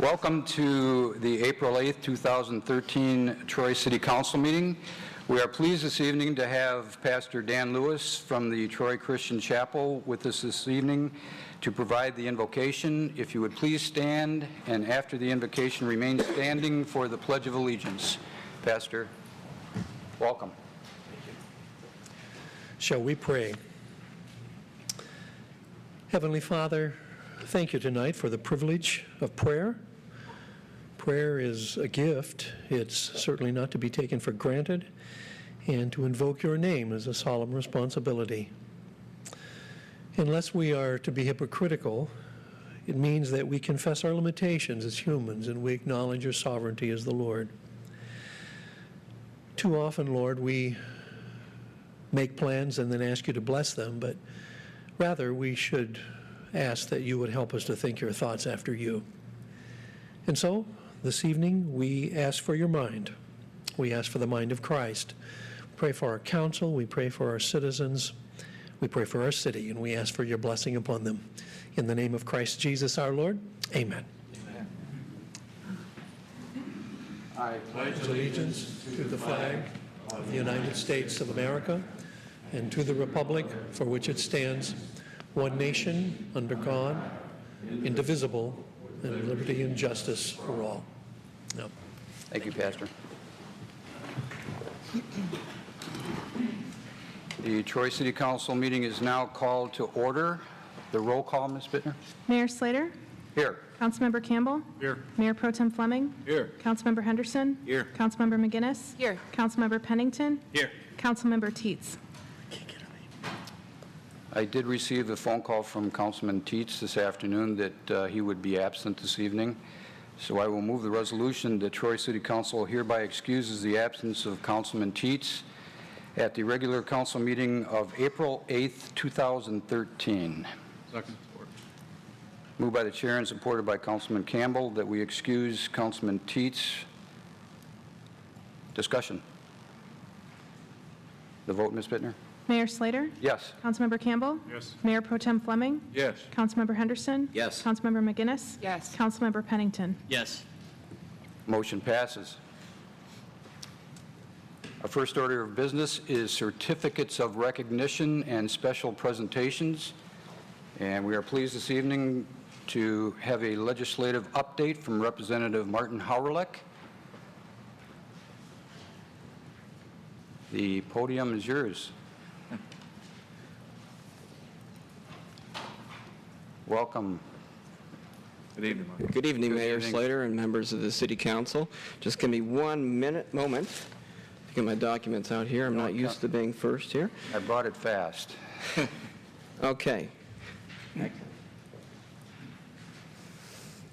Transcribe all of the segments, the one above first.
Welcome to the April 8th, 2013 Troy City Council meeting. We are pleased this evening to have Pastor Dan Lewis from the Troy Christian Chapel with us this evening to provide the invocation. If you would please stand, and after the invocation, remain standing for the Pledge of Allegiance. Pastor, welcome. Thank you. Shall we pray? Heavenly Father, thank you tonight for the privilege of prayer. Prayer is a gift. It's certainly not to be taken for granted, and to invoke your name is a solemn responsibility. Unless we are to be hypocritical, it means that we confess our limitations as humans and we acknowledge your sovereignty as the Lord. Too often, Lord, we make plans and then ask you to bless them, but rather we should ask that you would help us to think your thoughts after you. And so, this evening, we ask for your mind. We ask for the mind of Christ. We pray for our council. We pray for our citizens. We pray for our city, and we ask for your blessing upon them. In the name of Christ Jesus our Lord, amen. Amen. I pledge allegiance to the flag of the United States of America and to the republic for which it stands, one nation, under God, indivisible, and liberty and justice for all. No. Thank you, Pastor. The Troy City Council meeting is now called to order. The roll call, Ms. Bittner. Mayor Slater? Here. Councilmember Campbell? Here. Mayor Pro Tem Fleming? Here. Councilmember Henderson? Here. Councilmember McGinnis? Here. Councilmember Pennington? Here. Councilmember Teets. I did receive a phone call from Councilman Teets this afternoon that he would be absent this evening. So I will move the resolution that Troy City Council hereby excuses the absence of Councilman Teets at the regular council meeting of April 8th, 2013. Second. Support. Moved by the chair and supported by Councilman Campbell that we excuse Councilman Teets. Discussion. The vote, Ms. Bittner? Mayor Slater? Yes. Councilmember Campbell? Yes. Mayor Pro Tem Fleming? Yes. Councilmember Henderson? Yes. Councilmember McGinnis? Yes. Councilmember Pennington? Yes. Motion passes. Our first order of business is certificates of recognition and special presentations. And we are pleased this evening to have a legislative update from Representative Martin Hauerleck. The podium is yours. Welcome. Good evening, Mark. Good evening, Good Mayor evening. Slater and members of the City Council. Just give me 1 moment to get my documents out here. I'm not used to being first here. I brought it fast. Okay.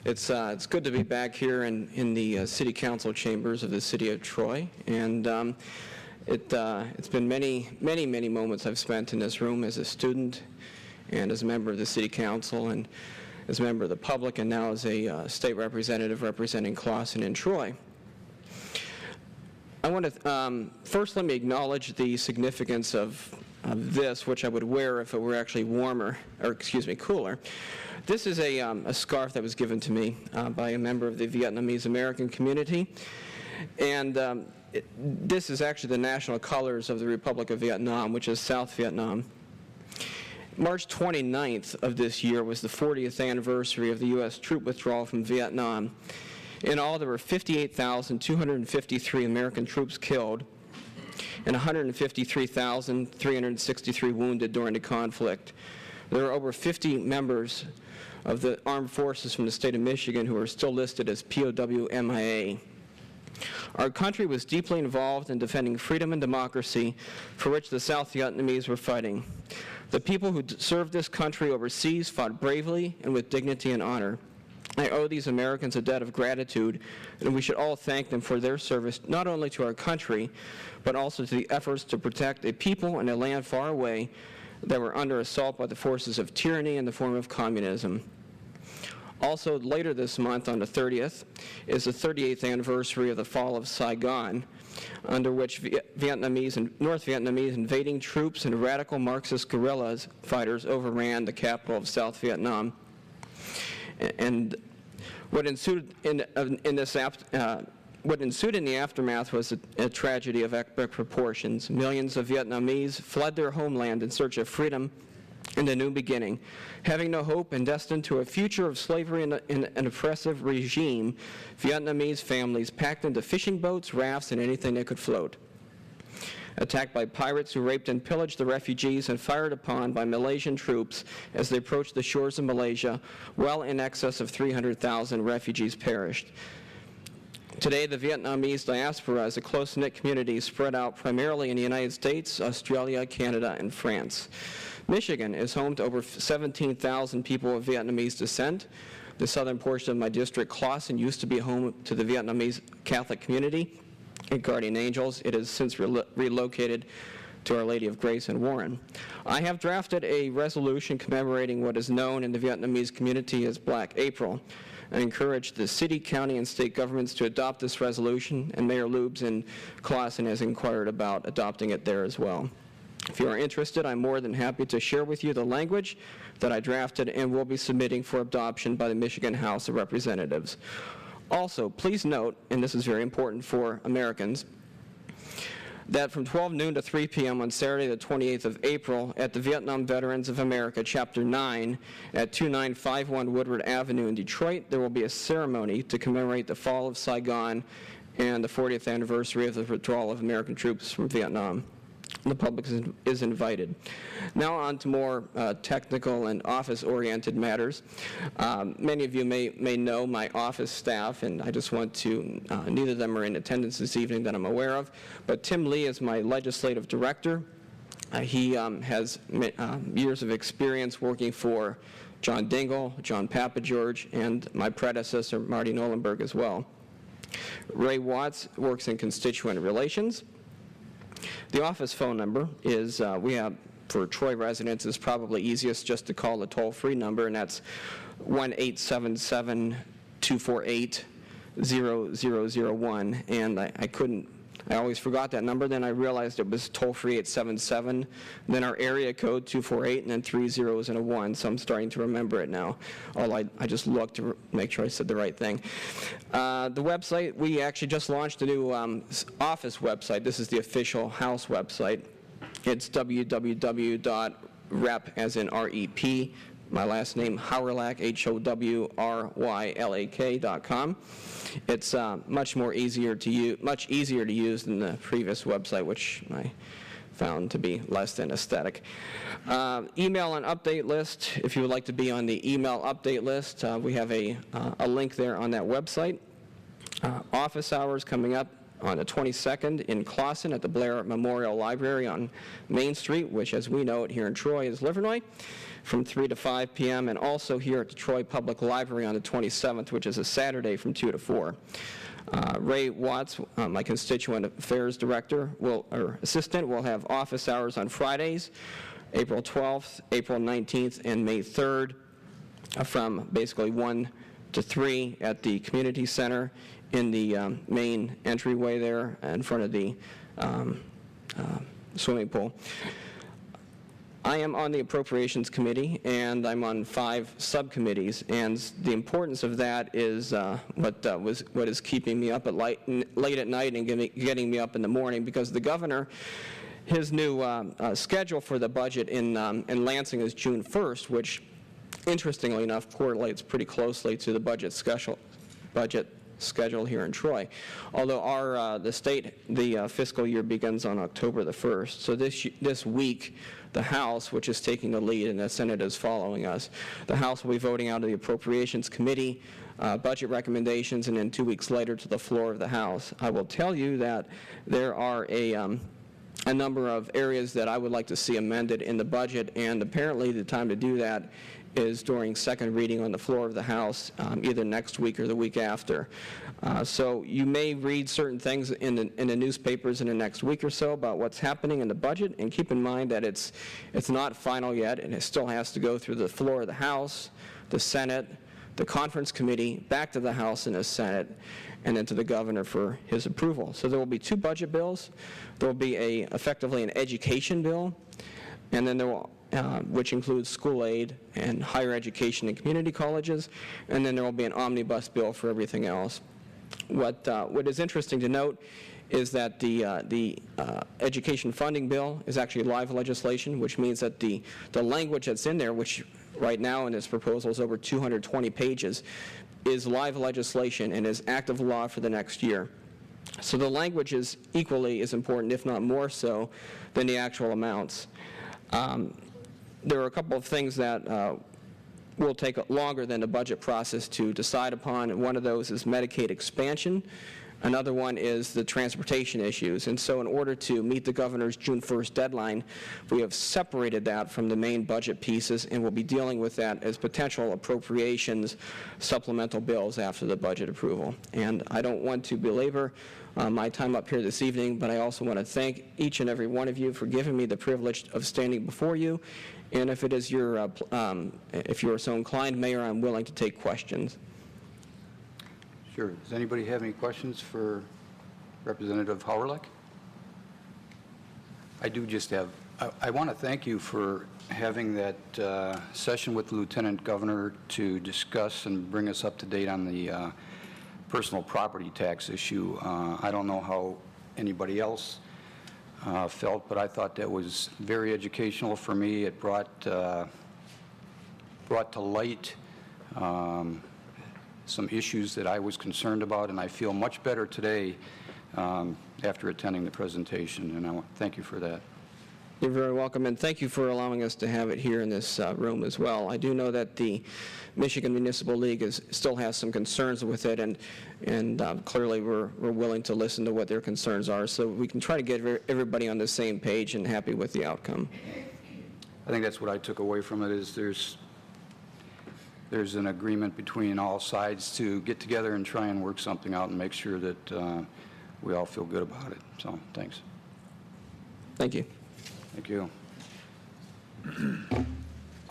It's good to be back here in the City Council chambers of the City of Troy, and it's been many moments I've spent in this room as a student and as a member of the City Council and as a member of the public, and now as a state representative representing Clawson and Troy. I want to first let me acknowledge the significance of this, which I would wear if it were actually cooler. This is a scarf that was given to me by a member of the Vietnamese American community, and this is actually the national colors of the Republic of Vietnam, which is South Vietnam. March 29th of this year was the 40th anniversary of the U.S. troop withdrawal from Vietnam. In all, there were 58,253 American troops killed and 153,363 wounded during the conflict. There are over 50 members of the armed forces from the state of Michigan who are still listed as POW MIA. Our country was deeply involved in defending freedom and democracy, for which the South Vietnamese were fighting. The people who served this country overseas fought bravely and with dignity and honor. I owe these Americans a debt of gratitude, and we should all thank them for their service not only to our country, but also to the efforts to protect a people and a land far away that were under assault by the forces of tyranny in the form of communism. Also, later this month, on the 30th, is the 38th anniversary of the fall of Saigon, under which North Vietnamese invading troops and radical Marxist guerrilla fighters overran the capital of South Vietnam. And What ensued in the aftermath was a tragedy of epic proportions. Millions of Vietnamese fled their homeland in search of freedom and a new beginning. Having no hope and destined to a future of slavery in an oppressive regime, Vietnamese families packed into fishing boats, rafts, and anything that could float. Attacked by pirates who raped and pillaged the refugees and fired upon by Malaysian troops as they approached the shores of Malaysia, well in excess of 300,000 refugees perished. Today, the Vietnamese diaspora is a close-knit community spread out primarily in the United States, Australia, Canada, and France. Michigan is home to over 17,000 people of Vietnamese descent. The southern portion of my district, Clawson, used to be home to the Vietnamese Catholic community and Guardian Angels. It has since relocated to Our Lady of Grace in Warren. I have drafted a resolution commemorating what is known in the Vietnamese community as Black April. I encourage the city, county, and state governments to adopt this resolution, and Mayor Lubes in Clawson has inquired about adopting it there as well. If you are interested, I'm more than happy to share with you the language that I drafted and will be submitting for adoption by the Michigan House of Representatives. Also, please note, and this is very important for Americans, that from 12 noon to 3 p.m. on Saturday, the 28th of April, at the Vietnam Veterans of America, Chapter 9, at 2951 Woodward Avenue in Detroit, there will be a ceremony to commemorate the fall of Saigon and the 40th anniversary of the withdrawal of American troops from Vietnam. The public is invited. Now on to more technical and office-oriented matters. Many of you may know my office staff, and I just want to, neither of them are in attendance this evening that I'm aware of, but Tim Lee is my legislative director. He has years of experience working for John Dingell, John Papageorge, and my predecessor, Marty Nolenberg, as well. Ray Watts works in constituent relations. The office phone number is, we have, for Troy residents, is probably easiest just to call the toll-free number, and that's 1-877-248-0001. And I always forgot that number, then I realized it was toll-free 877, then our area code 248, and then 3 zeros and a 1, so I'm starting to remember it now. I just looked to make sure I said the right thing. The website, we actually just launched a new office website. This is the official House website. It's www.rep, as in R-E-P, my last name, Howrylak, HOWRYLAK.com. It's much easier to use than the previous website, which I found to be less than aesthetic. Email and update list. If you would like to be on the email update list, we have a link there on that website. Office hours coming up on the 22nd in Clawson at the Blair Memorial Library on Main Street, which, as we know it here in Troy, is Livernois, from 3 to 5 p.m., and also here at the Troy Public Library on the 27th, which is a Saturday, from 2 to 4. Ray Watts, my constituent affairs director, assistant, will have office hours on Fridays, April 12th, April 19th, and May 3rd, from basically 1 to 3 at the community center in the main entryway there in front of the swimming pool. I am on the Appropriations Committee, and I'm on 5 subcommittees, and the importance of that is what is keeping me up at late at night and getting me up in the morning, because the governor, his new schedule for the budget in Lansing is June 1st, which, interestingly enough, correlates pretty closely to the budget schedule here in Troy. Although the fiscal year begins on October the 1st. So this week, the House, which is taking the lead, and the Senate is following us, the House will be voting out of the Appropriations Committee budget recommendations, and then 2 weeks later to the floor of the House. I will tell you that there are a number of areas that I would like to see amended in the budget, and apparently the time to do that is during second reading on the floor of the House, either next week or the week after. So you may read certain things in the newspapers in the next week or so about what's happening in the budget, and keep in mind that it's not final yet, and it still has to go through the floor of the House, the Senate, the Conference Committee, back to the House and the Senate, and then to the governor for his approval. So there will be 2 budget bills. There will be effectively an education bill, and then there will which includes school aid and higher education and community colleges, and then there will be an omnibus bill for everything else. What is interesting to note is that the education funding bill is actually live legislation, which means that the language that's in there, which right now in this proposal is over 220 pages, is live legislation and is active law for the next year. So the language is equally as important, if not more so, than the actual amounts. There are a couple of things that will take longer than the budget process to decide upon, and one of those is Medicaid expansion. Another one is the transportation issues. And so in order to meet the governor's June 1st deadline, we have separated that from the main budget pieces, and we'll be dealing with that as potential appropriations supplemental bills after the budget approval. And I don't want to belabor my time up here this evening, but I also want to thank each and every one of you for giving me the privilege of standing before you. And if it is your, if you're so inclined, Mayor, I'm willing to take questions. Sure. Does anybody have any questions for Representative Hawryluk? I do just have, I want to thank you for having that session with the Lieutenant Governor to discuss and bring us up to date on the personal property tax issue. I don't know how anybody else felt, but I thought that was very educational for me. It brought to light some issues that I was concerned about, and I feel much better today after attending the presentation, and I want to thank you for that. You're very welcome, and thank you for allowing us to have it here in this room as well. I do know that the Michigan Municipal League still has some concerns with it, and clearly we're willing to listen to what their concerns are, so we can try to get everybody on the same page and happy with the outcome. I think that's what I took away from it, is there's an agreement between all sides to get together and try and work something out and make sure that we all feel good about it. So, thanks. Thank you. Thank you.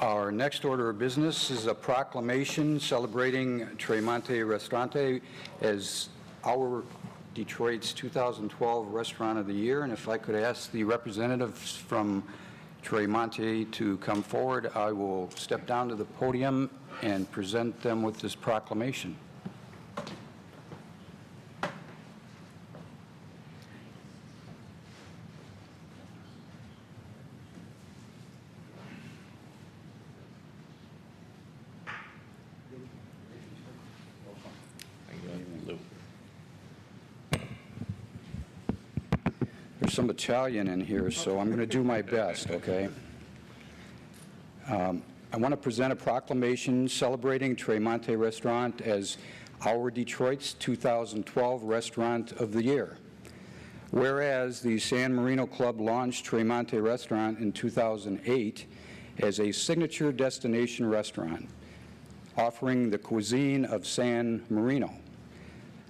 Our next order of business is a proclamation celebrating Tremonte Restaurante as our Detroit's 2012 Restaurant of the Year. And if I could ask the representatives from Tremonte to come forward, I will step down to the podium and present them with this proclamation. There's some Italian in here, so I'm going to do my best, okay? I want to present a proclamation celebrating Tremonte Restaurant as our Detroit's 2012 Restaurant of the Year. Whereas the San Marino Club launched Tremonte Restaurant in 2008 as a signature destination restaurant, offering the cuisine of San Marino,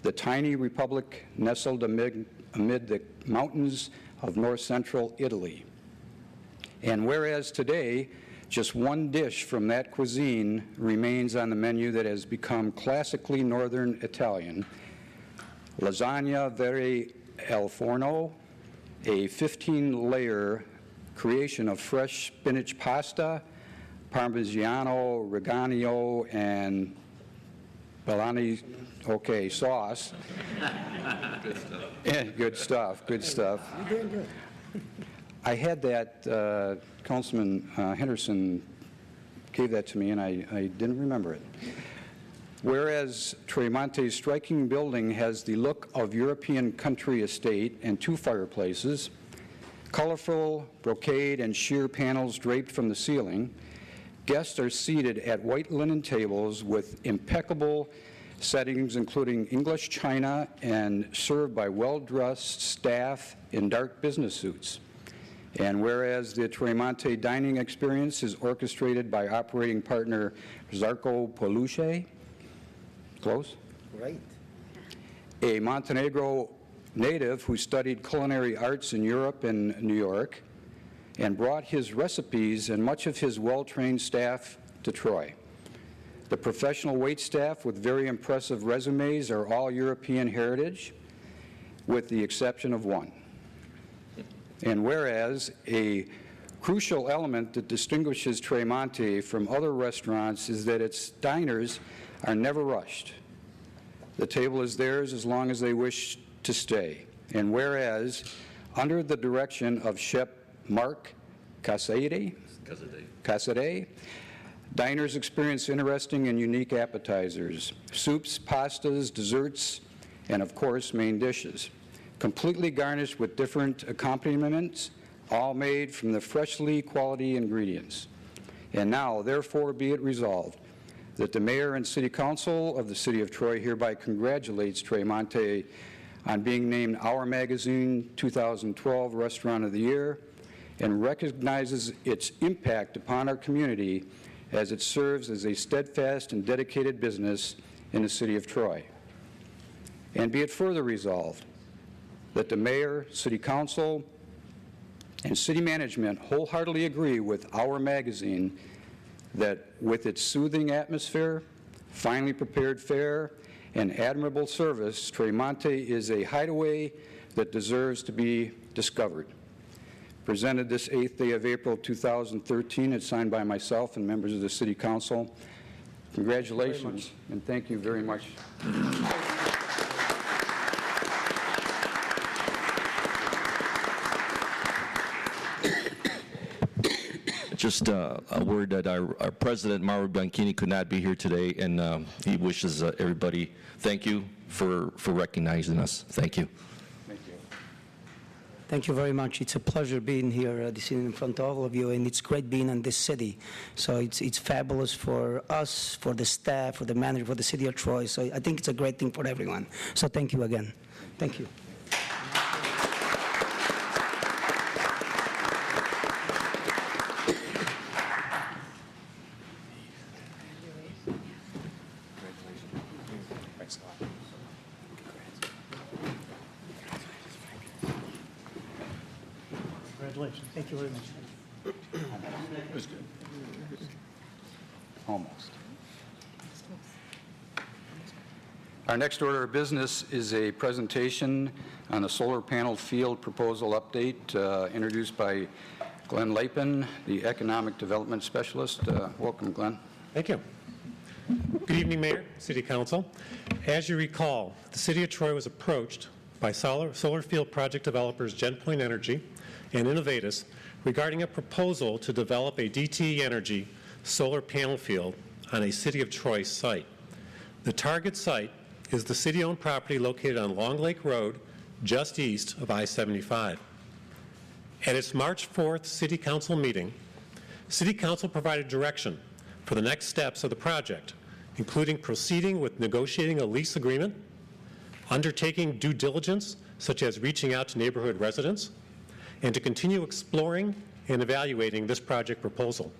the tiny republic nestled amid the mountains of north-central Italy. And whereas today, just one dish from that cuisine remains on the menu that has become classically northern Italian, lasagna vere al forno, a 15-layer creation of fresh spinach pasta, Parmigiano, Reggiano, and Bologna, okay, sauce. Good stuff. Yeah, good stuff, good stuff. You're doing good. I had that, Councilman Henderson gave that to me, and I didn't remember it. Whereas Tremonte's striking building has the look of European country estate and 2 fireplaces, colorful brocade and sheer panels draped from the ceiling, guests are seated at white linen tables with impeccable settings including English china and served by well-dressed staff in dark business suits. And whereas the Tremonte dining experience is orchestrated by operating partner Zarko Poluche, close? Right. A Montenegro native who studied culinary arts in Europe and New York and brought his recipes and much of his well-trained staff to Troy. The professional wait staff with very impressive resumes are all European heritage, with the exception of one. And whereas a crucial element that distinguishes Tremonte from other restaurants is that its diners are never rushed. The table is theirs as long as they wish to stay. And whereas, under the direction of Chef Mark Casadei, diners experience interesting and unique appetizers, soups, pastas, desserts, and of course, main dishes, completely garnished with different accompaniments, all made from the freshly quality ingredients. And now, therefore, be it resolved that the Mayor and City Council of the City of Troy hereby congratulates Tremonte on being named Our Magazine 2012 Restaurant of the Year and recognizes its impact upon our community as it serves as a steadfast and dedicated business in the City of Troy. And be it further resolved that the Mayor, City Council, and City Management wholeheartedly agree with Our Magazine that with its soothing atmosphere, finely prepared fare, and admirable service, Tremonte is a hideaway that deserves to be discovered. Presented this 8th day of April 2013, it's signed by myself and members of the City Council. Congratulations, and thank you very much. Just a word that our President, Mauro Bianchini, could not be here today, and he wishes everybody thank you for recognizing us. Thank you. Thank you. Thank you very much. It's a pleasure being here this evening in front of all of you, and it's great being in this city. So it's fabulous for us, for the staff, for the manager, for the City of Troy. So I think it's a great thing for everyone. So thank you again. Thank you. Congratulations. Thank you very much. It was good. Almost. Our next order of business is a presentation on a solar panel field proposal update introduced by Glenn Lapin, the Economic Development Specialist. Welcome, Glenn. Thank you. Good evening, Mayor, City Council. As you recall, the City of Troy was approached by solar field project developers GenPoint Energy and Innovatus regarding a proposal to develop a DTE Energy solar panel field on a City of Troy site. The target site is the city-owned property located on Long Lake Road, just east of I-75. At its March 4th City Council meeting, City Council provided direction for the next steps of the project, including proceeding with negotiating a lease agreement, undertaking due diligence, such as reaching out to neighborhood residents, and to continue exploring and evaluating this project proposal.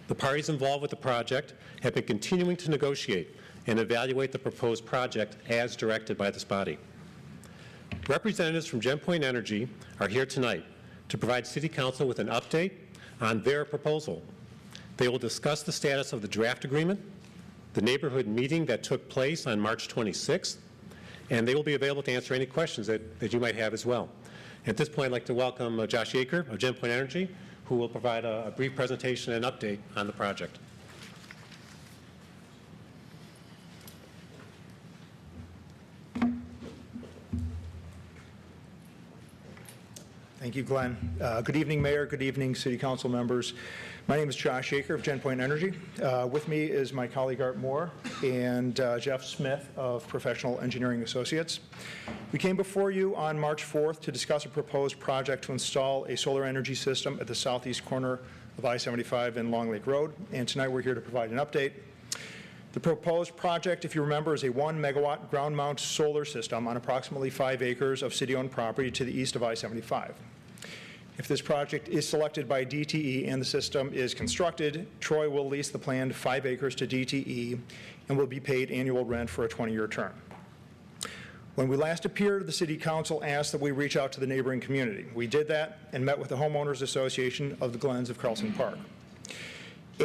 The parties involved with the project have been continuing to negotiate and evaluate the proposed project as directed by this body. Representatives from GenPoint Energy are here tonight to provide City Council with an update on their proposal. They will discuss the status of the draft agreement, the neighborhood meeting that took place on March 26th, and they will be available to answer any questions that you might have as well. At this point, I'd like to welcome Josh Yeager of GenPoint Energy, who will provide a brief presentation and update on the project. Thank you, Glenn. Good evening, Mayor. Good evening, City Council members. My name is Josh Yeager of GenPoint Energy. With me is my colleague Art Moore and Jeff Smith of Professional Engineering Associates. We came before you on March 4th to discuss a proposed project to install a solar energy system at the southeast corner of I-75 and Long Lake Road, and tonight we're here to provide an update. The proposed project, if you remember, is a 1 megawatt ground mount solar system on approximately 5 acres of city-owned property to the east of I-75. If this project is selected by DTE and the system is constructed, Troy will lease the planned 5 acres to DTE and will be paid annual rent for a 20-year term. When we last appeared, the City Council asked that we reach out to the neighboring community. We did that and met with the Homeowners Association of the Glens of Carlson Park.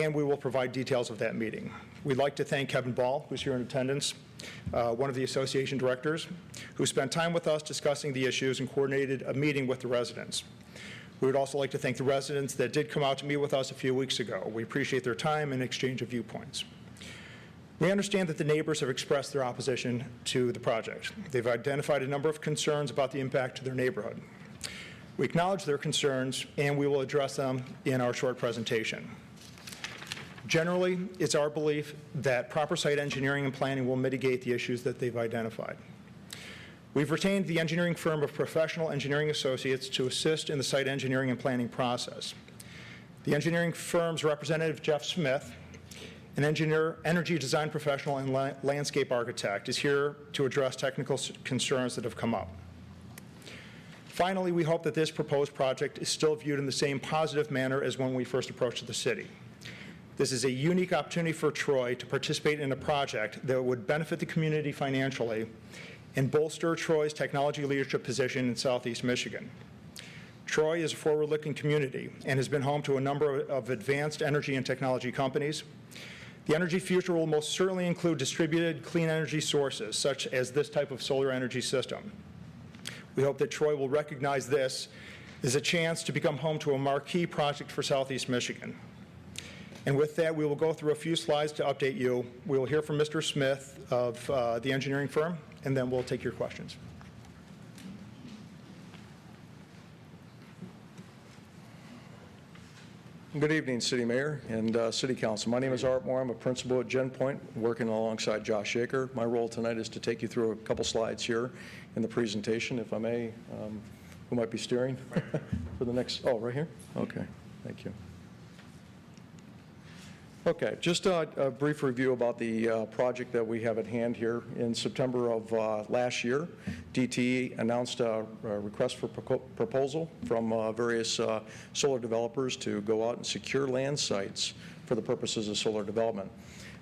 And we will provide details of that meeting. We'd like to thank Kevin Ball, who's here in attendance, one of the association directors, who spent time with us discussing the issues and coordinated a meeting with the residents. We would also like to thank the residents that did come out to meet with us a few weeks ago. We appreciate their time and exchange of viewpoints. We understand that the neighbors have expressed their opposition to the project. They've identified a number of concerns about the impact to their neighborhood. We acknowledge their concerns, and we will address them in our short presentation. Generally, it's our belief that proper site engineering and planning will mitigate the issues that they've identified. We've retained the engineering firm of Professional Engineering Associates to assist in the site engineering and planning process. The engineering firm's representative, Jeff Smith, an engineer, energy design professional, and landscape architect, is here to address technical concerns that have come up. Finally, we hope that this proposed project is still viewed in the same positive manner as when we first approached the city. This is a unique opportunity for Troy to participate in a project that would benefit the community financially and bolster Troy's technology leadership position in Southeast Michigan. Troy is a forward-looking community and has been home to a number of advanced energy and technology companies. The energy future will most certainly include distributed clean energy sources, such as this type of solar energy system. We hope that Troy will recognize this as a chance to become home to a marquee project for Southeast Michigan. And with that, we will go through a few slides to update you. We will hear from Mr. Smith of the engineering firm, and then we'll take your questions. Good evening, City Mayor and City Council. My name is Art Moore. I'm a principal at GenPoint, working alongside Josh Shaker. My role tonight is to take you through a couple slides here in the presentation, if I may. Who might be steering for the next? Oh, right here? Okay, thank you. Okay, just a brief review about the project that we have at hand here. In September of last year, DTE announced a request for proposal from various solar developers to go out and secure land sites for the purposes of solar development.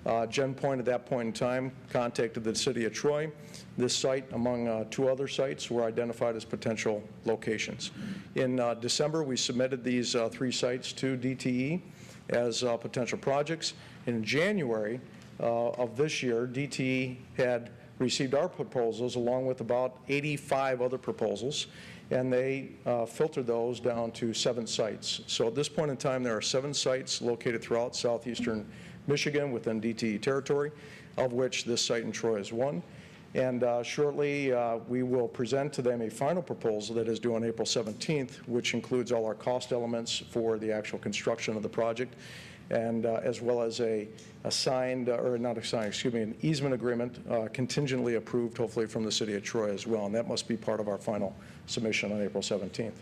GenPoint at that point in time contacted the City of Troy. This site, among two other sites, were identified as potential locations. In December, we submitted these three sites to DTE as potential projects. In January of this year, DTE had received our proposals along with about 85 other proposals, and they filtered those down to 7 sites. So at this point in time, there are 7 sites located throughout southeastern Michigan within DTE territory, of which this site in Troy is one. And shortly, we will present to them a final proposal that is due on April 17th, which includes all our cost elements for the actual construction of the project, and as well as an easement agreement contingently approved, hopefully, from the City of Troy as well. And that must be part of our final submission on April 17th.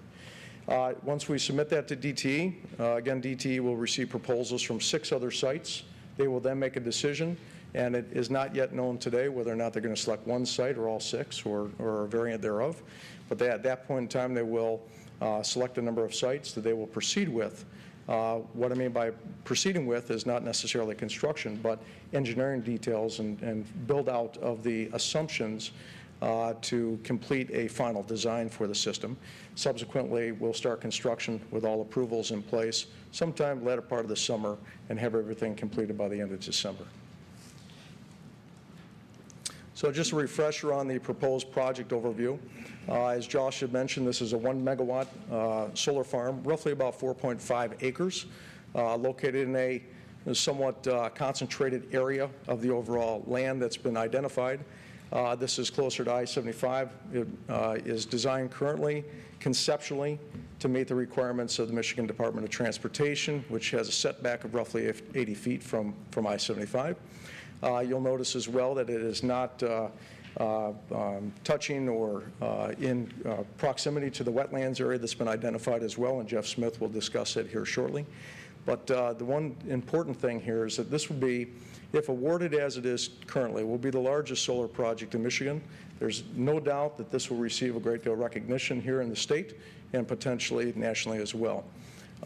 Once we submit that to DTE, again, DTE will receive proposals from 6 other sites. They will then make a decision. And it is not yet known today whether or not they're going to select one site or all 6 or a variant thereof. But at that point in time, they will select a number of sites that they will proceed with. What I mean by proceeding with is not necessarily construction, but engineering details and build out of the assumptions to complete a final design for the system. Subsequently, we'll start construction with all approvals in place sometime latter part of the summer and have everything completed by the end of December. So just a refresher on the proposed project overview. As Josh had mentioned, this is a 1 megawatt solar farm, roughly about 4.5 acres, located in a somewhat concentrated area of the overall land that's been identified. This is closer to I-75. It is designed currently, conceptually, to meet the requirements of the Michigan Department of Transportation, which has a setback of roughly 80 feet from I-75. You'll notice as well that it is not touching or in proximity to the wetlands area that's been identified as well, and Jeff Smith will discuss it here shortly. But the one important thing here is that this would be, if awarded as it is currently, will be the largest solar project in Michigan. There's no doubt that this will receive a great deal of recognition here in the state and potentially nationally as well.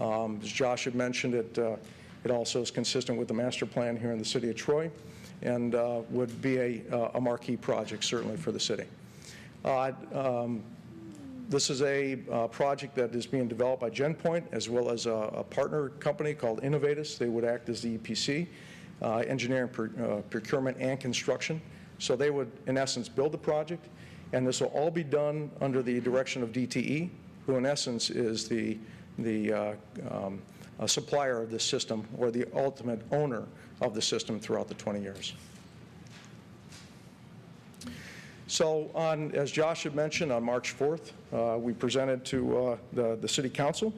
As Josh had mentioned, it also is consistent with the master plan here in the city of Troy, and would be a marquee project, certainly, for the city. This is a project that is being developed by GenPoint, as well as a partner company called Innovatus. They would act as the EPC, engineering, procurement, and construction. So they would, in essence, build the project, and this will all be done under the direction of DTE, who in essence is the supplier of this system, or the ultimate owner of the system throughout the 20 years. So as Josh had mentioned, on March 4th, we presented to the City Council.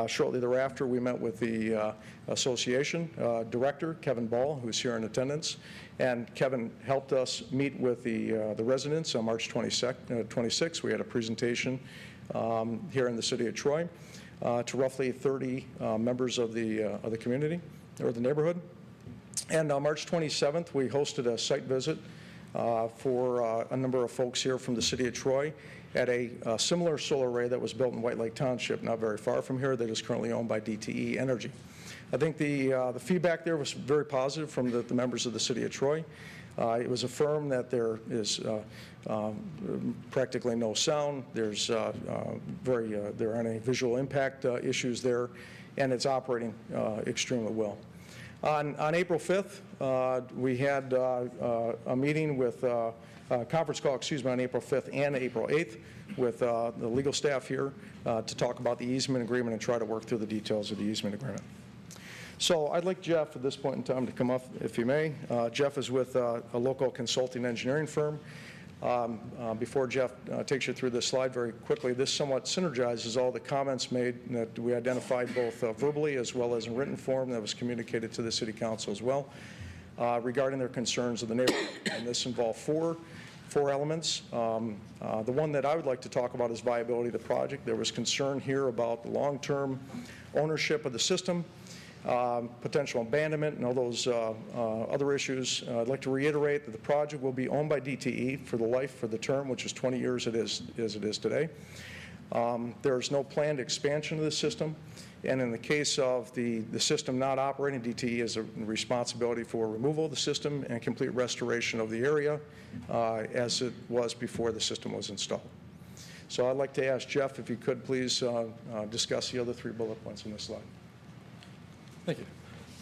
Shortly thereafter, we met with the association director, Kevin Ball, who's here in attendance. And Kevin helped us meet with the residents on March 26th. We had a presentation here in the city of Troy to roughly 30 members of the community or the neighborhood. And on March 27th, we hosted a site visit for a number of folks here from the city of Troy at a similar solar array that was built in White Lake Township, not very far from here, that is currently owned by DTE Energy. I think the feedback there was very positive from the members of the city of Troy. It was affirmed that there is practically no sound, there aren't any visual impact issues there, and it's operating extremely well. On April 5th, we had a meeting with conference call, on April 5th and April 8th with the legal staff here to talk about the easement agreement and try to work through the details of the easement agreement. So I'd like Jeff at this point in time to come up, if you may. Jeff is with a local consulting engineering firm. Before Jeff takes you through this slide very quickly, this somewhat synergizes all the comments made that we identified both verbally as well as in written form that was communicated to the City Council as well regarding their concerns of the neighborhood. And this involved four elements. The one that I would like to talk about is viability of the project. There was concern here about the long-term ownership of the system, potential abandonment, and all those other issues. I'd like to reiterate that the project will be owned by DTE for the term, which is 20 years as it is today. There is no planned expansion of the system, and in the case of the system not operating, DTE has a responsibility for removal of the system and complete restoration of the area as it was before the system was installed. So I'd like to ask Jeff if you could please discuss the other three bullet points on this slide. Thank you.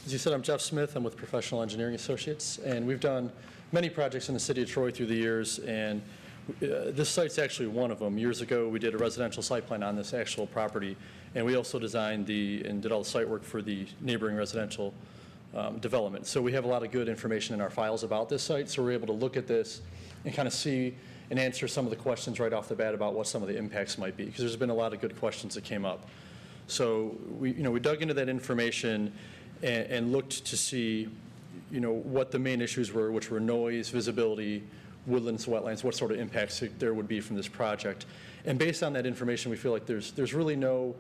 As you said, I'm Jeff Smith. I'm with Professional Engineering Associates, and we've done many projects in the city of Troy through the years, and this site's actually one of them. Years ago, we did a residential site plan on this actual property, and we also designed and did all the site work for the neighboring residential development. So we have a lot of good information in our files about this site, so we're able to look at this and kind of see and answer some of the questions right off the bat about what some of the impacts might be, because there's been a lot of good questions that came up. So we dug into that information and looked to see, what the main issues were, which were noise, visibility, woodlands, wetlands, what sort of impacts there would be from this project. And based on that information, we feel like there's really no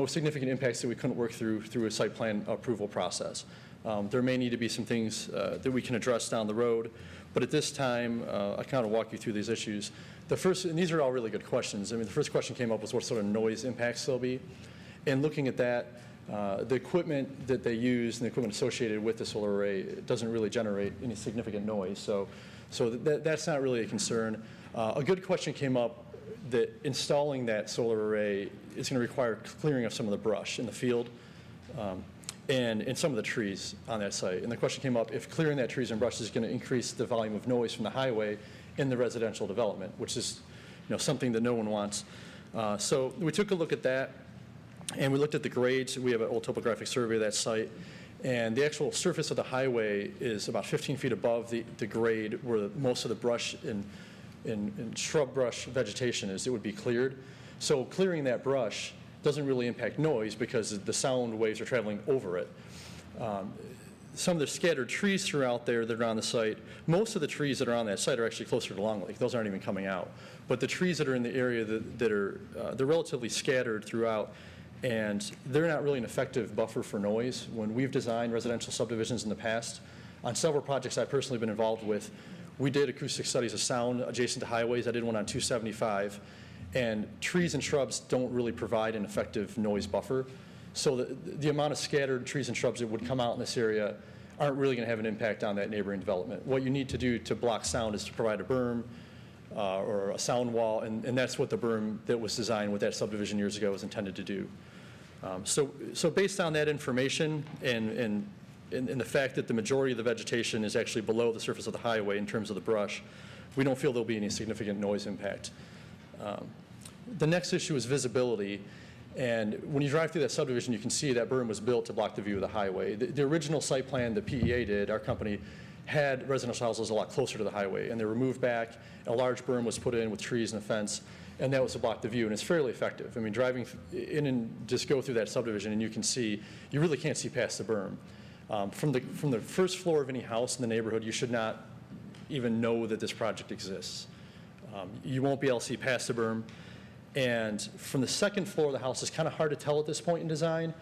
significant impacts that we couldn't work through a site plan approval process. There may need to be some things that we can address down the road, but at this time, I kind of walk you through these issues. And these are all really good questions. I mean, the first question came up was what sort of noise impacts there'll be. And looking at that, the equipment that they use and the equipment associated with the solar array doesn't really generate any significant noise. So that's not really a concern. A good question came up that installing that solar array is going to require clearing of some of the brush in the field and some of the trees on that site. And the question came up if clearing that trees and brush is going to increase the volume of noise from the highway in the residential development, which is something that no one wants. So we took a look at that. And we looked at the grades. We have an old topographic survey of that site. And the actual surface of the highway is about 15 feet above the grade where most of the brush and shrub brush vegetation is. It would be cleared. So clearing that brush doesn't really impact noise because the sound waves are traveling over it. Some of the scattered trees throughout there that are on the site, most of the trees that are on that site are actually closer to Long Lake. Those aren't even coming out. But the trees that are in the area they're relatively scattered throughout, and they're not really an effective buffer for noise. When we've designed residential subdivisions in the past, on several projects I've personally been involved with, we did acoustic studies of sound adjacent to highways. I did one on 275, and trees and shrubs don't really provide an effective noise buffer. So the amount of scattered trees and shrubs that would come out in this area aren't really going to have an impact on that neighboring development. What you need to do to block sound is to provide a berm or a sound wall, and that's what the berm that was designed with that subdivision years ago was intended to do. So based on that information and the fact that the majority of the vegetation is actually below the surface of the highway in terms of the brush, we don't feel there'll be any significant noise impact. The next issue is visibility. And when you drive through that subdivision, you can see that berm was built to block the view of the highway. The original site plan that PEA did, our company, had residential houses a lot closer to the highway, and they were moved back. A large berm was put in with trees and a fence, and that was to block the view, and it's fairly effective. I mean, driving in and just go through that subdivision, and you can see, you really can't see past the berm. From the first floor of any house in the neighborhood, you should not even know that this project exists. You won't be able to see past the berm. And from the second floor of the house, it's kind of hard to tell at this point in design.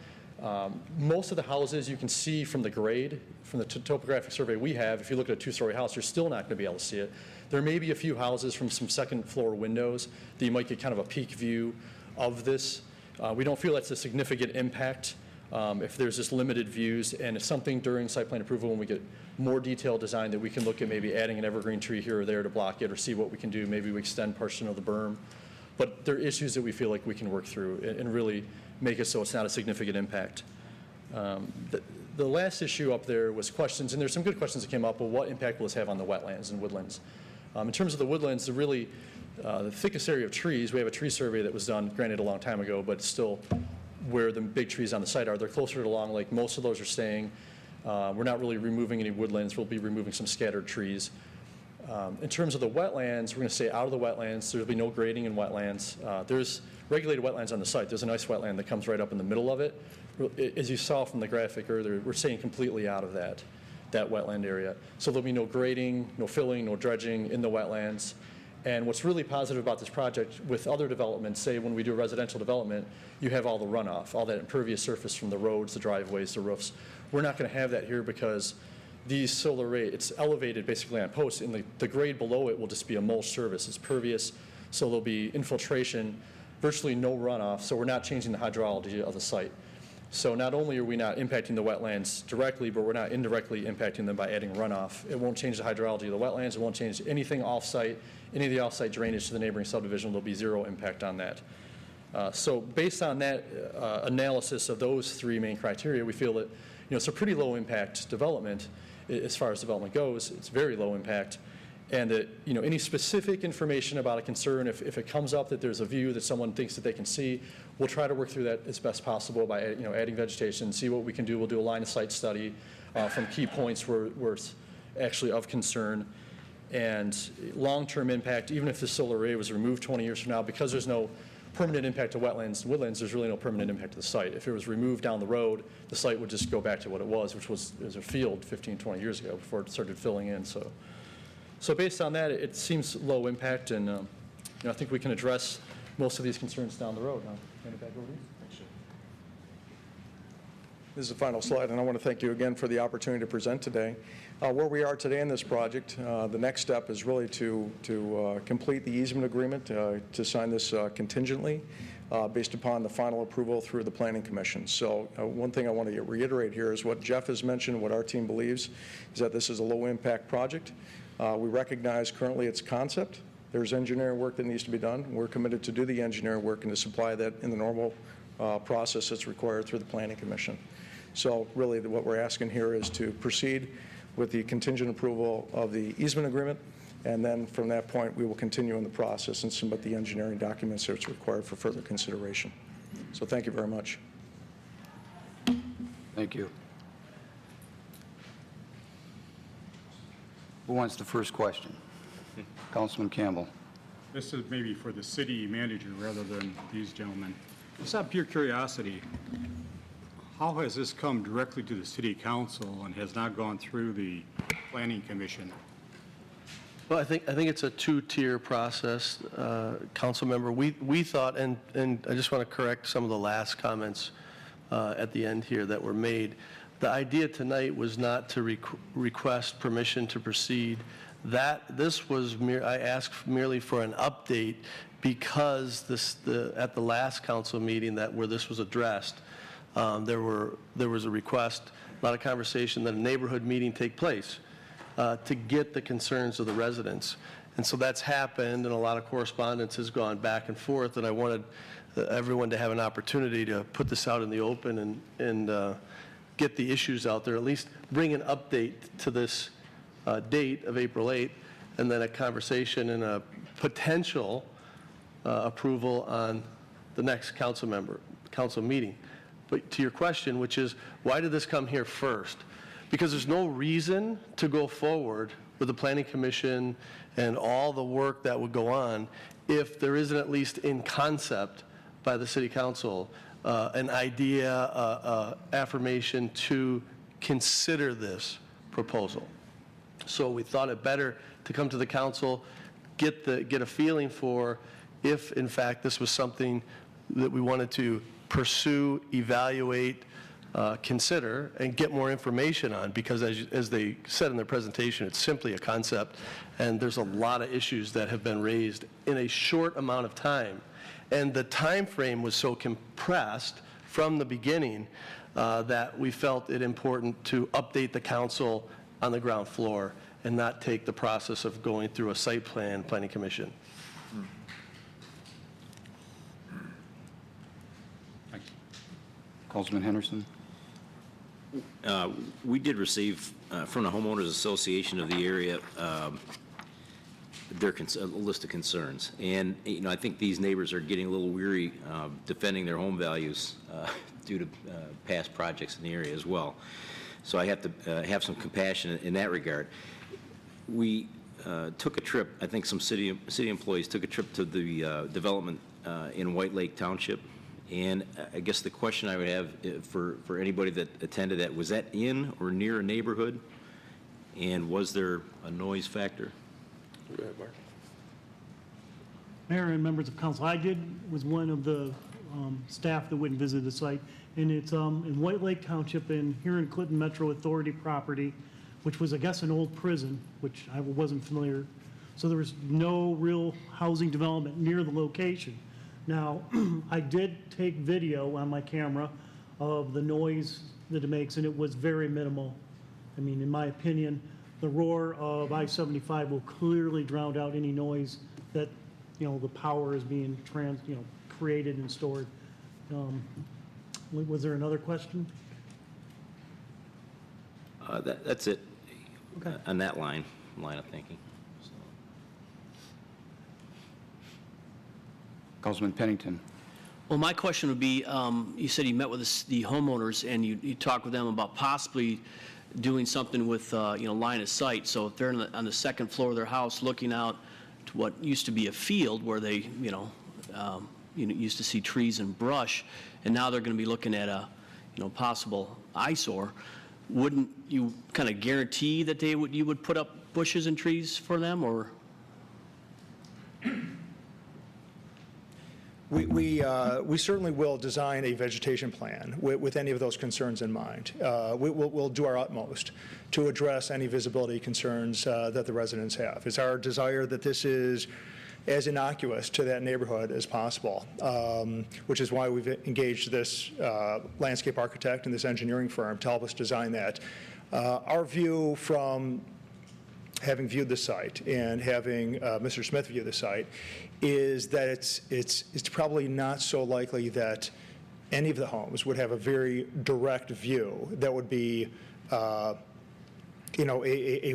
Most of the houses you can see from the grade, from the topographic survey we have. If you look at a two-story house, you're still not going to be able to see it. There may be a few houses from some second floor windows that you might get kind of a peak view of this. We don't feel that's a significant impact if there's just limited views, and it's something during site plan approval when we get more detailed design that we can look at maybe adding an evergreen tree here or there to block it, or see what we can do. Maybe we extend portion of the berm. But there are issues that we feel like we can work through and really make it so it's not a significant impact. The last issue up there was questions, and there's some good questions that came up, but what impact will this have on the wetlands and woodlands? In terms of the woodlands, the thickest area of trees, we have a tree survey that was done, granted a long time ago, but still where the big trees on the site are. They're closer to the Long Lake. Most of those are staying. We're not really removing any woodlands. We'll be removing some scattered trees. In terms of the wetlands, we're going to stay out of the wetlands. There'll be no grading in wetlands. There's regulated wetlands on the site. There's a nice wetland that comes right up in the middle of it. As you saw from the graphic earlier, we're staying completely out of that wetland area. So there'll be no grading, no filling, no dredging in the wetlands. And what's really positive about this project with other developments, say when we do residential development, you have all the runoff, all that impervious surface from the roads, the driveways, the roofs. We're not going to have that here because these solar arrays, it's elevated basically on posts, and the grade below it will just be a mulch surface. It's pervious, so there'll be infiltration, virtually no runoff, so we're not changing the hydrology of the site. So not only are we not impacting the wetlands directly, but we're not indirectly impacting them by adding runoff. It won't change the hydrology of the wetlands. It won't change anything off-site, any of the off-site drainage to the neighboring subdivision. There'll be zero impact on that. So based on that analysis of those three main criteria, we feel that it's a pretty low impact development as far as development goes. It's very low impact. And that any specific information about a concern, if it comes up that there's a view that someone thinks that they can see, we'll try to work through that as best possible by adding vegetation, see what we can do. We'll do a line of sight study from key points where it's actually of concern. And long-term impact, even if the solar array was removed 20 years from now, because there's no permanent impact to wetlands and woodlands, there's really no permanent impact to the site. If it was removed down the road, the site would just go back to what it was, which was a field 15, 20 years ago before it started filling in. So based on that, it seems low impact, and I think we can address most of these concerns down the road. I'll hand it back over to you. This is the final slide, and I want to thank you again for the opportunity to present today. Where we are today in this project, the next step is really to complete the easement agreement, to sign this contingently based upon the final approval through the Planning Commission. So one thing I want to reiterate here is what Jeff has mentioned, what our team believes, is that this is a low-impact project. We recognize currently its concept. There's engineering work that needs to be done. We're committed to do the engineering work and to supply that in the normal process that's required through the Planning Commission. So really what we're asking here is to proceed with the contingent approval of the easement agreement, and then from that point we will continue in the process and submit the engineering documents that's required for further consideration. So thank you very much. Thank you. Who wants the first question? Councilman Campbell. This is maybe for the city manager rather than these gentlemen. Just out of pure curiosity, how has this come directly to the city council and has not gone through the planning commission? Well, I think it's a two-tier process, council member. We thought, and I just want to correct some of the last comments at the end here that were made. The idea tonight was not to request permission to proceed. This was I asked merely for an update because at the last council meeting where this was addressed, there was a request, a lot of conversation, that a neighborhood meeting take place to get the concerns of the residents. And so that's happened, and a lot of correspondence has gone back and forth, and I wanted everyone to have an opportunity to put this out in the open and get the issues out there, at least bring an update to this date of April 8th, and then a conversation and a potential approval on the next council council meeting. But to your question, which is, why did this come here first? Because there's no reason to go forward with the Planning Commission and all the work that would go on if there isn't at least in concept by the City Council an idea, affirmation to consider this proposal. So we thought it better to come to the council, get a feeling for if, in fact, this was something that we wanted to pursue, evaluate, consider, and get more information on, because as they said in their presentation, it's simply a concept, and there's a lot of issues that have been raised in a short amount of time. And the time frame was so compressed from the beginning that we felt it important to update the council on the ground floor and not take the process of going through a site plan, planning commission. Councilman Henderson. We did receive from the Homeowners Association of the area a list of concerns. And, I think these neighbors are getting a little weary defending their home values due to past projects in the area as well. So I have to have some compassion in that regard. We took a trip, I think some city employees took a trip to the development in White Lake Township. And I guess the question I would have for anybody that attended that, was that in or near a neighborhood? And was there a noise factor? Go ahead, Mark. Mayor and members of council, was one of the staff that went and visited the site. And it's in White Lake Township and here in Clinton Metro Authority property, which was, I guess, an old prison, which I wasn't familiar. So there was no real housing development near the location. Now, I did take video on my camera of the noise that it makes, and it was very minimal. I mean, in my opinion, the roar of I-75 will clearly drown out any noise that, the power is being created and stored. Was there another question? That's it. Okay. On that line of thinking. Councilman Pennington. Well, my question would be, you said you met with the homeowners and you talked with them about possibly doing something with, line of sight. So if they're on the second floor of their house looking out to what used to be a field where they, used to see trees and brush, and now they're going to be looking at a, possible eyesore, wouldn't you kind of guarantee that you would put up bushes and trees for them, or? We certainly will design a vegetation plan with any of those concerns in mind. We'll do our utmost to address any visibility concerns that the residents have. It's our desire that this is as innocuous to that neighborhood as possible, which is why we've engaged this landscape architect and this engineering firm to help us design that. Our view from having viewed the site and having Mr. Smith view the site is that it's probably not so likely that any of the homes would have a very direct view that would be a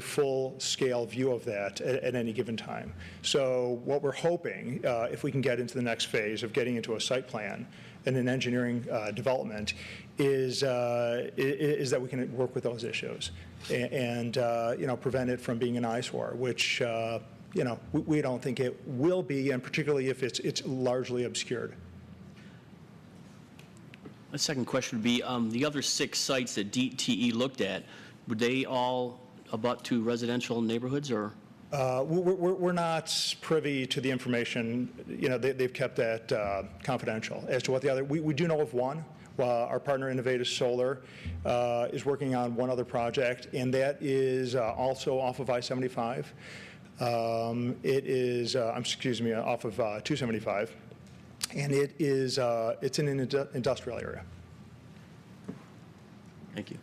full-scale view of that at any given time. So what we're hoping, if we can get into the next phase of getting into a site plan and an engineering development, is that we can work with those issues and prevent it from being an eyesore, which we don't think it will be, and particularly if it's largely obscured. My second question would be, the other 6 sites that DTE looked at, would they all abut to residential neighborhoods, or? We're not privy to the information. They've kept that confidential as to what the other. We do know of one. Our partner, Innovative Solar, is working on one other project, and that is also off of I-75. It is, off of 275, and it's in an industrial area. Thank you.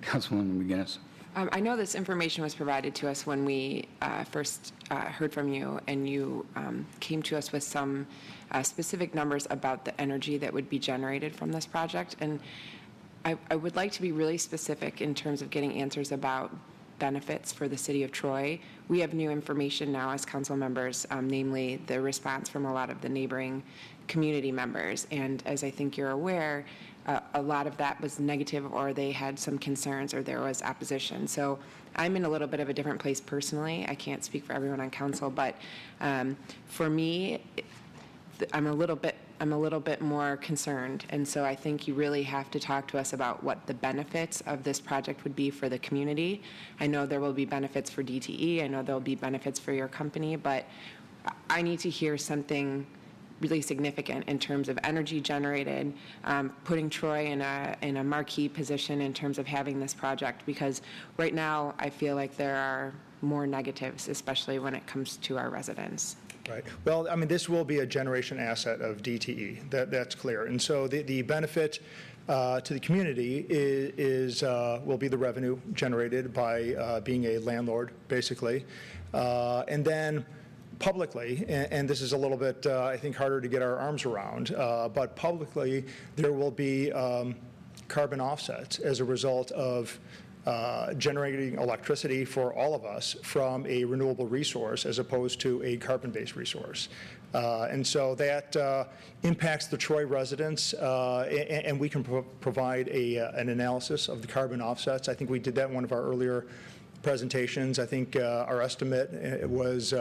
Councilwoman McGinnis. I know this information was provided to us when we first heard from you, and you came to us with some specific numbers about the energy that would be generated from this project. And I would like to be really specific in terms of getting answers about benefits for the city of Troy. We have new information now as council members, namely the response from a lot of the neighboring community members. And as I think you're aware, a lot of that was negative, or they had some concerns, or there was opposition. So I'm in a little bit of a different place personally. I can't speak for everyone on council, but for me, I'm a little bit more concerned, and so I think you really have to talk to us about what the benefits of this project would be for the community. I know there will be benefits for DTE. I know there will be benefits for your company, but I need to hear something really significant in terms of energy generated, putting Troy in a marquee position in terms of having this project, because right now I feel like there are more negatives, especially when it comes to our residents. Right. Well, I mean, this will be a generation asset of DTE. That's clear. And so the benefit to the community will be the revenue generated by being a landlord, basically. And then publicly, and this is a little bit, I think, harder to get our arms around, but publicly there will be carbon offsets as a result of generating electricity for all of us from a renewable resource as opposed to a carbon-based resource. And so that impacts the Troy residents, and we can provide an analysis of the carbon offsets. I think we did that in one of our earlier presentations. I think our estimate was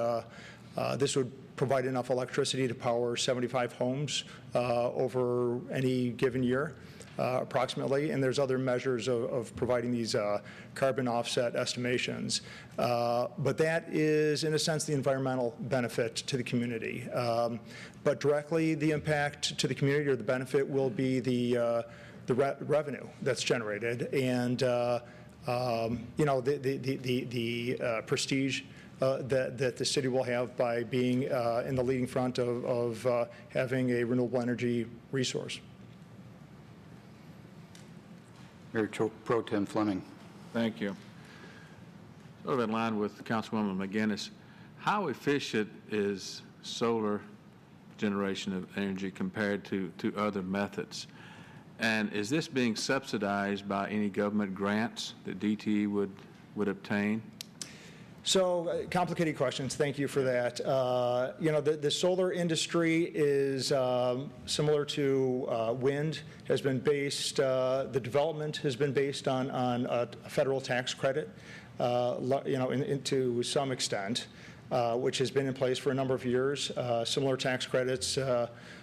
this would provide enough electricity to power 75 homes over any given year. Approximately, and there's other measures of providing these carbon offset estimations. But that is, in a sense, the environmental benefit to the community. But directly, the impact to the community or the benefit will be the revenue that's generated, and you know, the prestige that the city will have by being in the leading front of having a renewable energy resource. Mayor Pro Tem Fleming. Thank you. Sort of in line with Councilwoman McGinnis, how efficient is solar generation of energy compared to other methods? And is this being subsidized by any government grants that DTE would obtain? So, complicated questions. Thank you for that. You know, the solar industry is similar to wind. Has been based. The development has been based on a federal tax credit. You know, to some extent, which has been in place for a number of years. Similar tax credits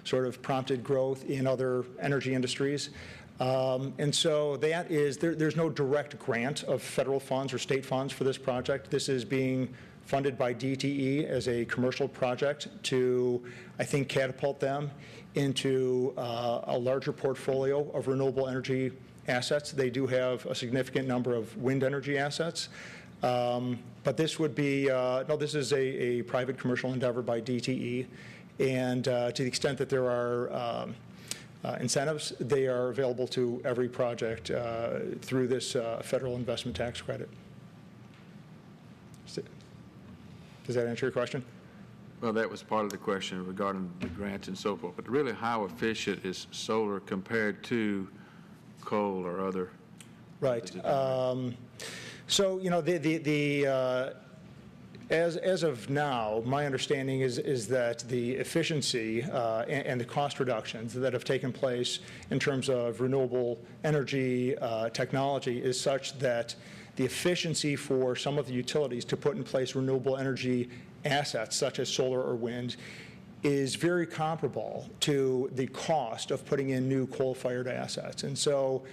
sort of prompted growth in other energy industries. And so that is, there's no direct grant of federal funds or state funds for this project. This is being funded by DTE as a commercial project to, I think, catapult them into a larger portfolio of renewable energy assets. They do have a significant number of wind energy assets. But this would be, no, this is a private commercial endeavor by DTE. And to the extent that there are incentives, they are available to every project through this federal investment tax credit. Does that answer your question? Well, that was part of the question regarding the grants and so forth. But really, how efficient is solar compared to coal or other? Right. So, you know, as of now, my understanding is that the efficiency and the cost reductions that have taken place in terms of renewable energy technology is such that the efficiency for some of the utilities to put in place renewable energy assets, such as solar or wind, is very comparable to the cost of putting in new coal-fired assets. And so,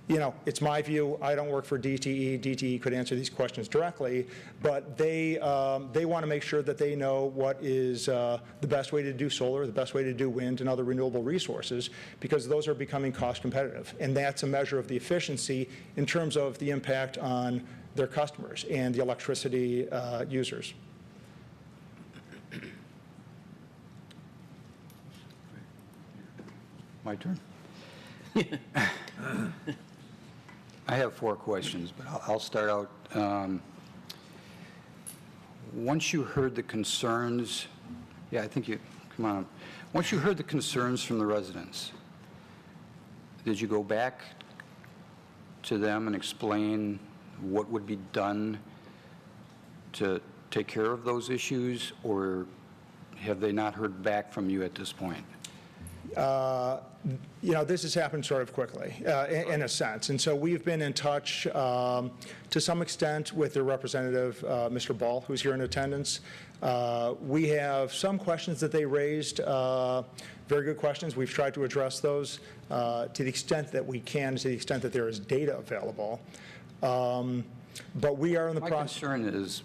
you know, it's my view. I don't work for DTE. DTE could answer these questions directly, but they want to make sure that they know what is the best way to do solar, the best way to do wind, and other renewable resources, because those are becoming cost competitive. And that's a measure of the efficiency in terms of the impact on their customers and the electricity users. My turn. I have 4 questions, but I'll start out. Once you heard the concerns, yeah, I think you, come on. Once you heard the concerns from the residents, did you go back to them and explain what would be done to take care of those issues, or have they not heard back from you at this point? This has happened sort of quickly, in a sense. And so we've been in touch to some extent with their representative, Mr. Ball, who's here in attendance. We have some questions that they raised, very good questions. We've tried to address those to the extent that we can, to the extent that there is data available. But we are in the process. My concern is,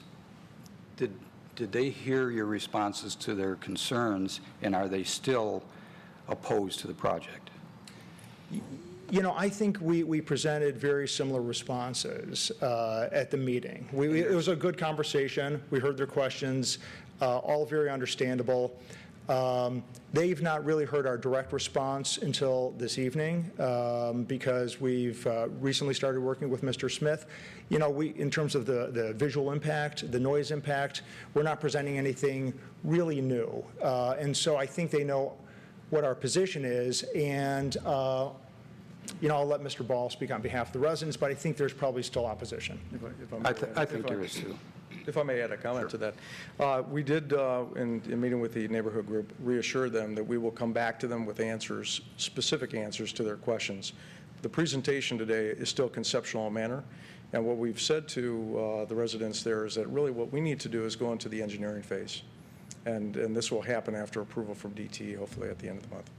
did they hear your responses to their concerns, and are they still opposed to the project? I think we presented very similar responses at the meeting. It was a good conversation. We heard their questions, all very understandable. They've not really heard our direct response until this evening because we've recently started working with Mr. Smith. In terms of the visual impact, the noise impact, we're not presenting anything really new. And so I think they know what our position is, and I'll let Mr. Ball speak on behalf of the residents, but I think there's probably still opposition. I think there is too. If I may add a comment to that. We did, in meeting with the neighborhood group, reassure them that we will come back to them with answers, specific answers to their questions. The presentation today is still conceptual in manner, and what we've said to the residents there is that really what we need to do is go into the engineering phase. And this will happen after approval from DTE, hopefully at the end of the month.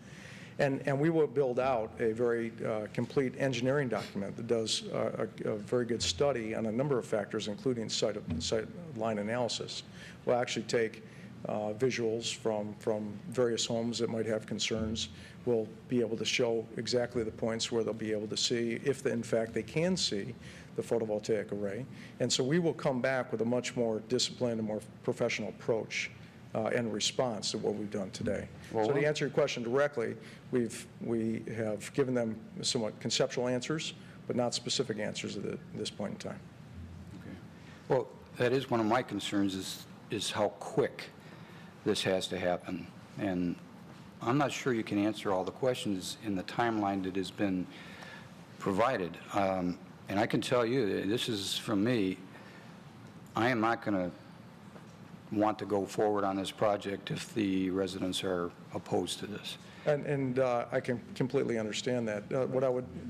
And we will build out a very complete engineering document that does a very good study on a number of factors, including site line analysis. We'll actually take visuals from various homes that might have concerns. We'll be able to show exactly the points where they'll be able to see, if in fact they can see, the photovoltaic array. And so we will come back with a much more disciplined and more professional approach and response to what we've done today. So to answer your question directly, we have given them somewhat conceptual answers, but not specific answers at this point in time. Okay. Well, that is one of my concerns is how quick this has to happen. And I'm not sure you can answer all the questions in the timeline that has been provided. And I can tell you, this is from me, I am not going to want to go forward on this project if the residents are opposed to this. And I can completely understand that.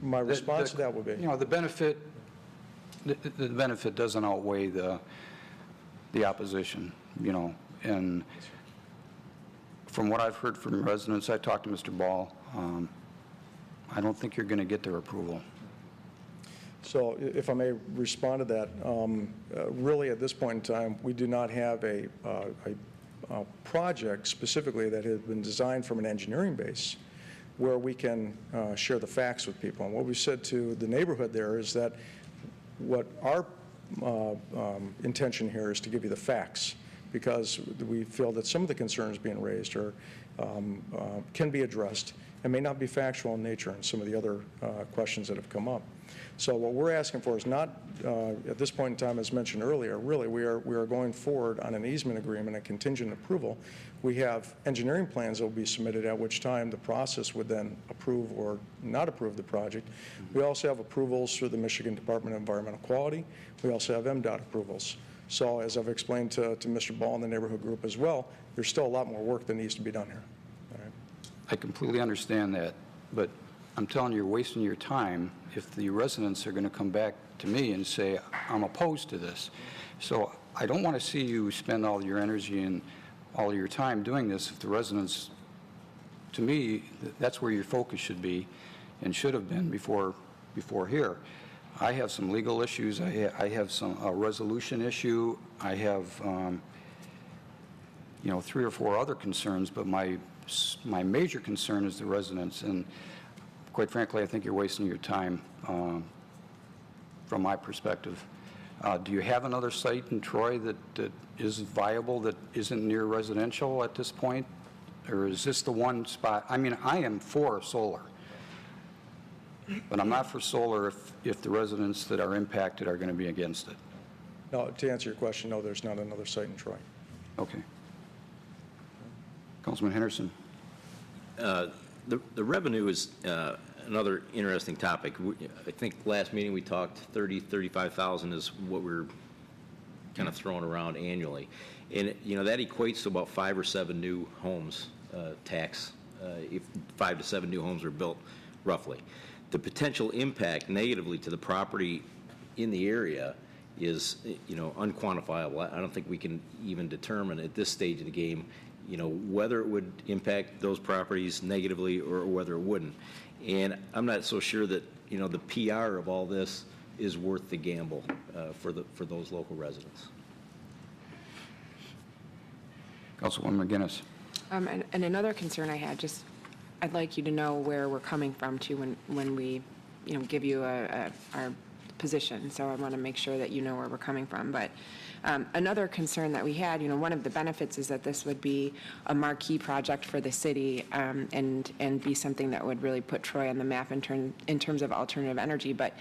My response to that would be, the benefit doesn't outweigh the opposition, and from what I've heard from residents, I talked to Mr. Ball, I don't think you're going to get their approval. So if I may respond to that, really at this point in time, we do not have a project specifically that has been designed from an engineering base where we can share the facts with people. And what we said to the neighborhood there is that what our intention here is to give you the facts, because we feel that some of the concerns being raised can be addressed and may not be factual in nature in some of the other questions that have come up. So what we're asking for is not, at this point in time, as mentioned earlier, really we are going forward on an easement agreement, a contingent approval. We have engineering plans that will be submitted, at which time the process would then approve or not approve the project. We also have approvals through the Michigan Department of Environmental Quality. We also have MDOT approvals. So as I've explained to Mr. Ball and the neighborhood group as well, there's still a lot more work that needs to be done here. All right. I completely understand that, but I'm telling you, you're wasting your time if the residents are going to come back to me and say, I'm opposed to this. So I don't want to see you spend all your energy and all your time doing this if the residents, to me, that's where your focus should be and should have been before here. I have some legal issues. I have some resolution issue. I have, 3 or 4 other concerns, but my major concern is the residents. And quite frankly, I think you're wasting your time from my perspective. Do you have another site in Troy that is viable, that isn't near residential at this point? Or is this the one spot? I mean, I am for solar, but I'm not for solar if the residents that are impacted are going to be against it. No, to answer your question, no, there's not another site in Troy. Okay. Councilman Henderson. The revenue is another interesting topic. I think last meeting we talked 35,000 is what we're kind of throwing around annually. And, that equates to about 5 or 7 new homes tax, if 5 to 7 new homes are built, roughly. The potential impact negatively to the property in the area is, unquantifiable. I don't think we can even determine at this stage of the game, whether it would impact those properties negatively or whether it wouldn't. And I'm not so sure that, the PR of all this is worth the gamble for those local residents. Councilwoman McGinnis. And another concern I had, I'd like you to know where we're coming from too when we, give you our position. So I want to make sure that you know where we're coming from. But another concern that we had, one of the benefits is that this would be a marquee project for the city and be something that would really put Troy on the map in terms of alternative energy. But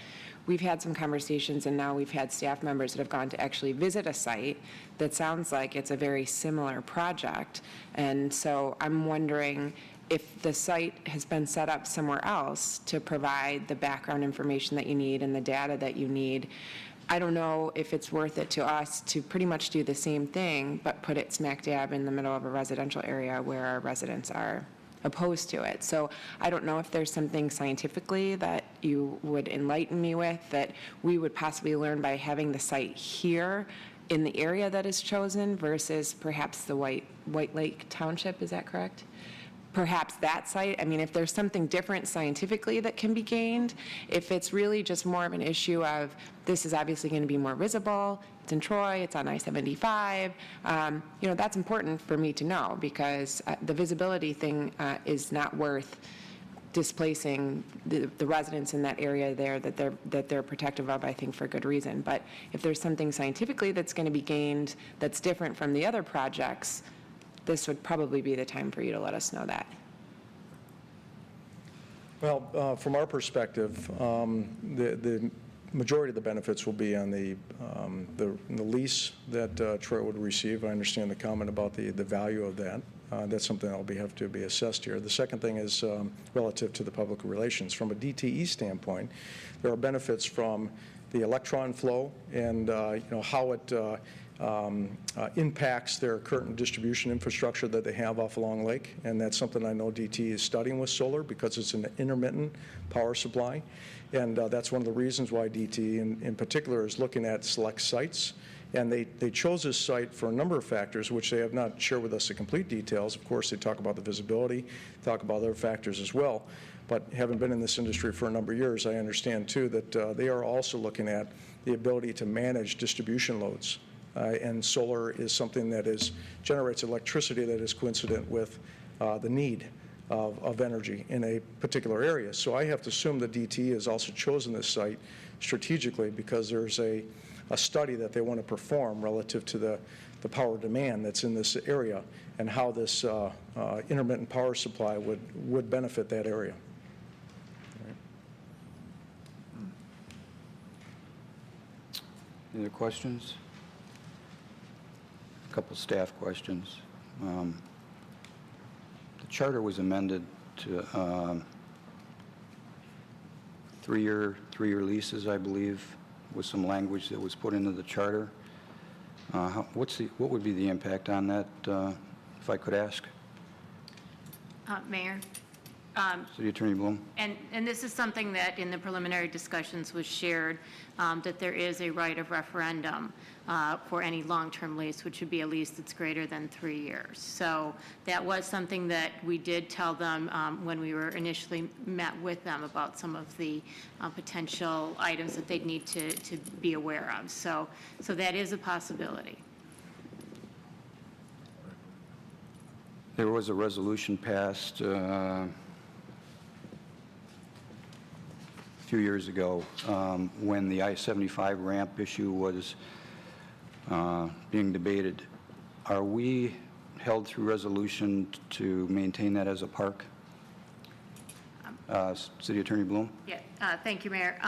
we've had some conversations, and now we've had staff members that have gone to actually visit a site that sounds like it's a very similar project. And so I'm wondering if the site has been set up somewhere else to provide the background information that you need and the data that you need. I don't know if it's worth it to us to pretty much do the same thing, but put it smack dab in the middle of a residential area where our residents are opposed to it. So I don't know if there's something scientifically that you would enlighten me with that we would possibly learn by having the site here in the area that is chosen versus perhaps the White Lake Township, is that correct? Perhaps that site, if there's something different scientifically that can be gained, if it's really just more of an issue of this is obviously going to be more visible, it's in Troy, it's on I-75, that's important for me to know because the visibility thing is not worth displacing the residents in that area there that they're protective of, I think, for good reason. But if there's something scientifically that's going to be gained that's different from the other projects, this would probably be the time for you to let us know that. Well, from our perspective, the majority of the benefits will be on the lease that Troy would receive. I understand the comment about the value of that. That's something that will have to be assessed here. The second thing is relative to the public relations. From a DTE standpoint, there are benefits from the electron flow and how it impacts their current distribution infrastructure that they have off Long Lake, and that's something I know DTE is studying with solar because it's an intermittent power supply, and that's one of the reasons why DTE in particular is looking at select sites. And they chose this site for a number of factors, which they have not shared with us the complete details. Of course, they talk about the visibility, talk about other factors as well. But having been in this industry for a number of years, I understand, too, that they are also looking at the ability to manage distribution loads. And solar is something that generates electricity that is coincident with the need of energy in a particular area. So I have to assume that DTE has also chosen this site strategically because there's a study that they want to perform relative to the power demand that's in this area and how this intermittent power supply would benefit that area. Any other questions? A couple staff questions. The charter was amended to three-year leases, I believe, with some language that was put into the charter. What would be the impact on that, if I could ask? Mayor? City Attorney Bloom. And this is something that in the preliminary discussions was shared, that there is a right of referendum for any long-term lease, which would be a lease that's greater than 3 years. So that was something that we did tell them when we were initially met with them about some of the potential items that they'd need to be aware of. So that is a possibility. There was a resolution passed a few years ago when the I-75 ramp issue was being debated. Are we held through resolution to maintain that as a park? City Attorney Bloom? Yeah, thank you, Mayor.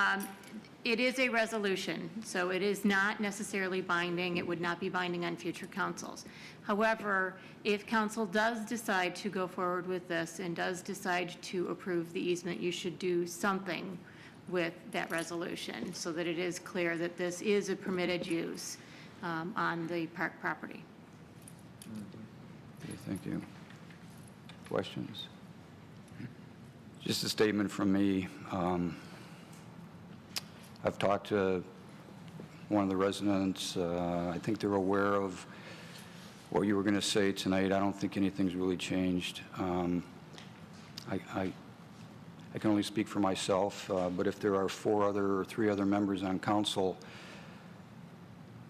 It is a resolution, so it is not necessarily binding. It would not be binding on future councils. However, if council does decide to go forward with this and does decide to approve the easement, you should do something with that resolution so that it is clear that this is a permitted use on the park property. Okay, thank you. Questions? Just a statement from me. I've talked to one of the residents. I think they're aware of what you were going to say tonight. I don't think anything's really changed. I can only speak for myself, but if there are 3 other members on council,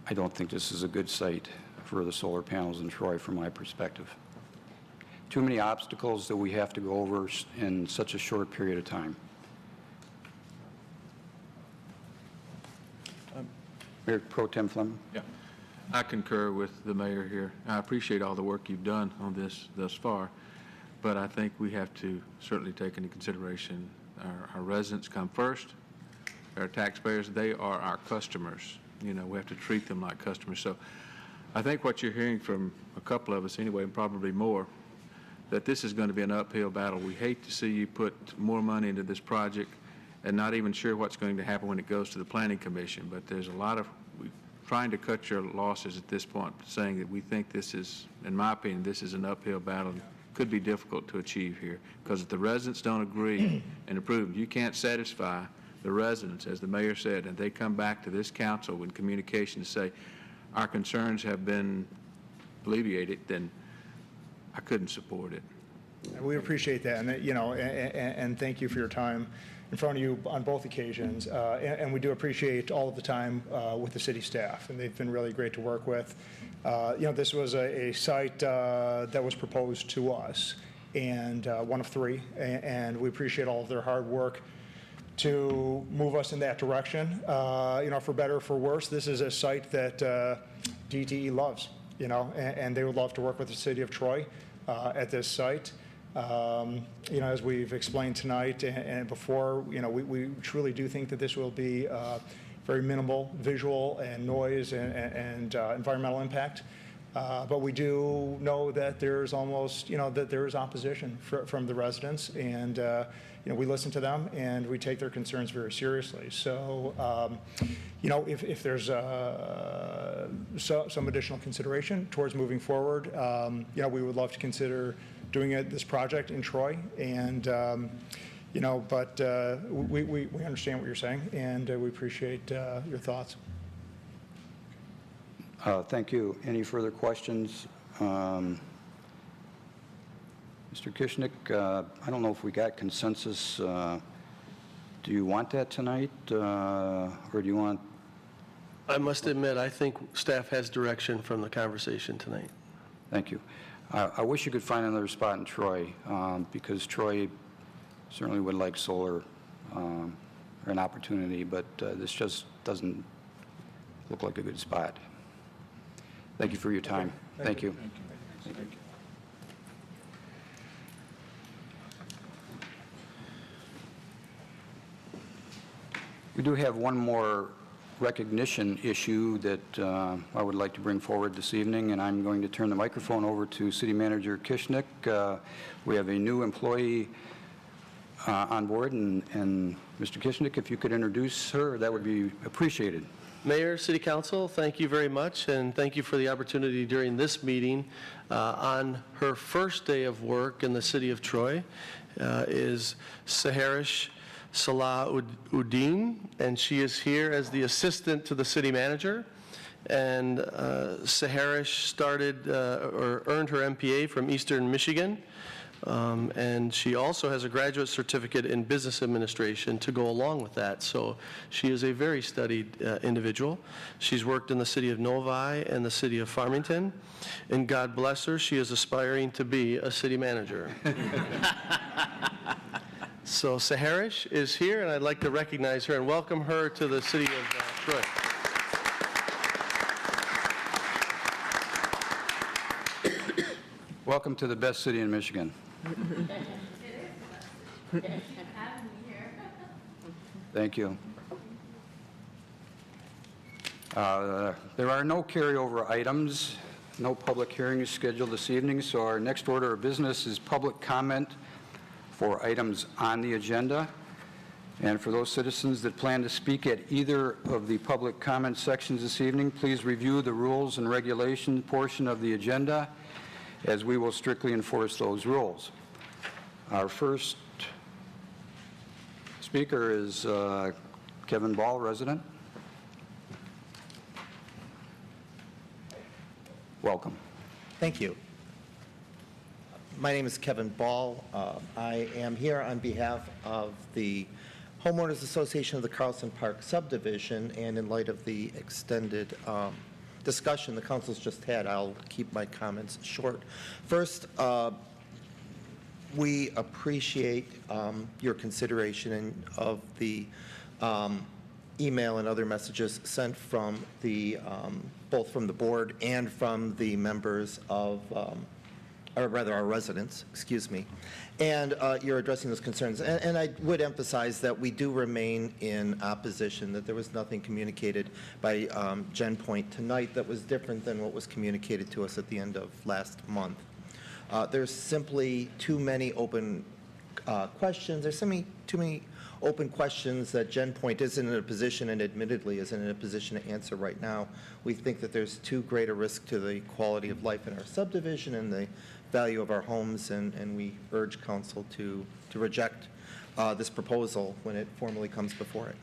I don't think this is a good site for the solar panels in Troy from my perspective. Too many obstacles that we have to go over in such a short period of time. Mayor Pro Tem Fleming? Yeah, I concur with the mayor here. I appreciate all the work you've done on this thus far, but I think we have to certainly take into consideration our residents come first, our taxpayers, they are our customers. You know, we have to treat them like customers. So I think what you're hearing from a couple of us anyway, and probably more, that this is going to be an uphill battle. We hate to see you put more money into this project and not even sure what's going to happen when it goes to the Planning Commission. But there's a lot of trying to cut your losses at this point, saying that we think this is, in my opinion, this is an uphill battle. Could be difficult to achieve here because if the residents don't agree and approve, you can't satisfy the residents, as the mayor said, and they come back to this council with communication to say our concerns have been alleviated, then I couldn't support it. We appreciate that, and and thank you for your time in front of you on both occasions. And we do appreciate all of the time with the city staff, and they've been really great to work with. This was a site that was proposed to us, and one of 3, and we appreciate all of their hard work to move us in that direction. For better or for worse, this is a site that DTE loves, and they would love to work with the city of Troy at this site. As we've explained tonight and before, we truly do think that this will be very minimal visual and noise and environmental impact. But we do know that there's almost, that there is opposition from the residents, and we listen to them and we take their concerns very seriously. So, if there's some additional consideration towards moving forward, we would love to consider doing this project in Troy, and but we understand what you're saying, and we appreciate your thoughts. Thank you. Any further questions? Mr. Kishnick, I don't know if we got consensus. Do you want that tonight, or do you want? I must admit, I think staff has direction from the conversation tonight. Thank you. I wish you could find another spot in Troy, because Troy certainly would like solar or an opportunity, but this just doesn't look like a good spot. Thank you for your time. Thank you. Thank you. We do have one more recognition issue that I would like to bring forward this evening, and I'm going to turn the microphone over to City Manager Kishnick. We have a new employee on board, and Mr. Kishnick, if you could introduce her, that would be appreciated. Mayor, City Council, thank you very much, and thank you for the opportunity during this meeting. On her first day of work in the city of Troy is Saharish Salah Uddin, and she is here as the assistant to the city manager. And Saharish started or earned her MPA from Eastern Michigan. And she also has a graduate certificate in business administration to go along with that. So she is a very studied individual. She's worked in the city of Novi and the city of Farmington. And God bless her, she is aspiring to be a city manager. So Saharish is here, and I'd like to recognize her and welcome her to the city of Troy. Welcome to the best city in Michigan. Thank you. There are no carryover items, no public hearings scheduled this evening, so our next order of business is public comment for items on the agenda. And for those citizens that plan to speak at either of the public comment sections this evening, please review the rules and regulation portion of the agenda, as we will strictly enforce those rules. Our first speaker is Kevin Ball, resident. Welcome. Thank you. My name is Kevin Ball. I am here on behalf of the Homeowners Association of the Carlson Park Subdivision, and in light of the extended discussion the council's just had, I'll keep my comments short. First, we appreciate your consideration of the email and other messages sent from the, both from the board and from the members of, or rather our residents, excuse me, and you're addressing those concerns. And I would emphasize that we do remain in opposition, that there was nothing communicated by GenPoint tonight that was different than what was communicated to us at the end of last month. There's simply too many open questions. There's too many open questions that GenPoint isn't in a position, and admittedly isn't in a position to answer right now. We think that there's too great a risk to the quality of life in our subdivision and the value of our homes, and we urge council to reject this proposal when it formally comes before it.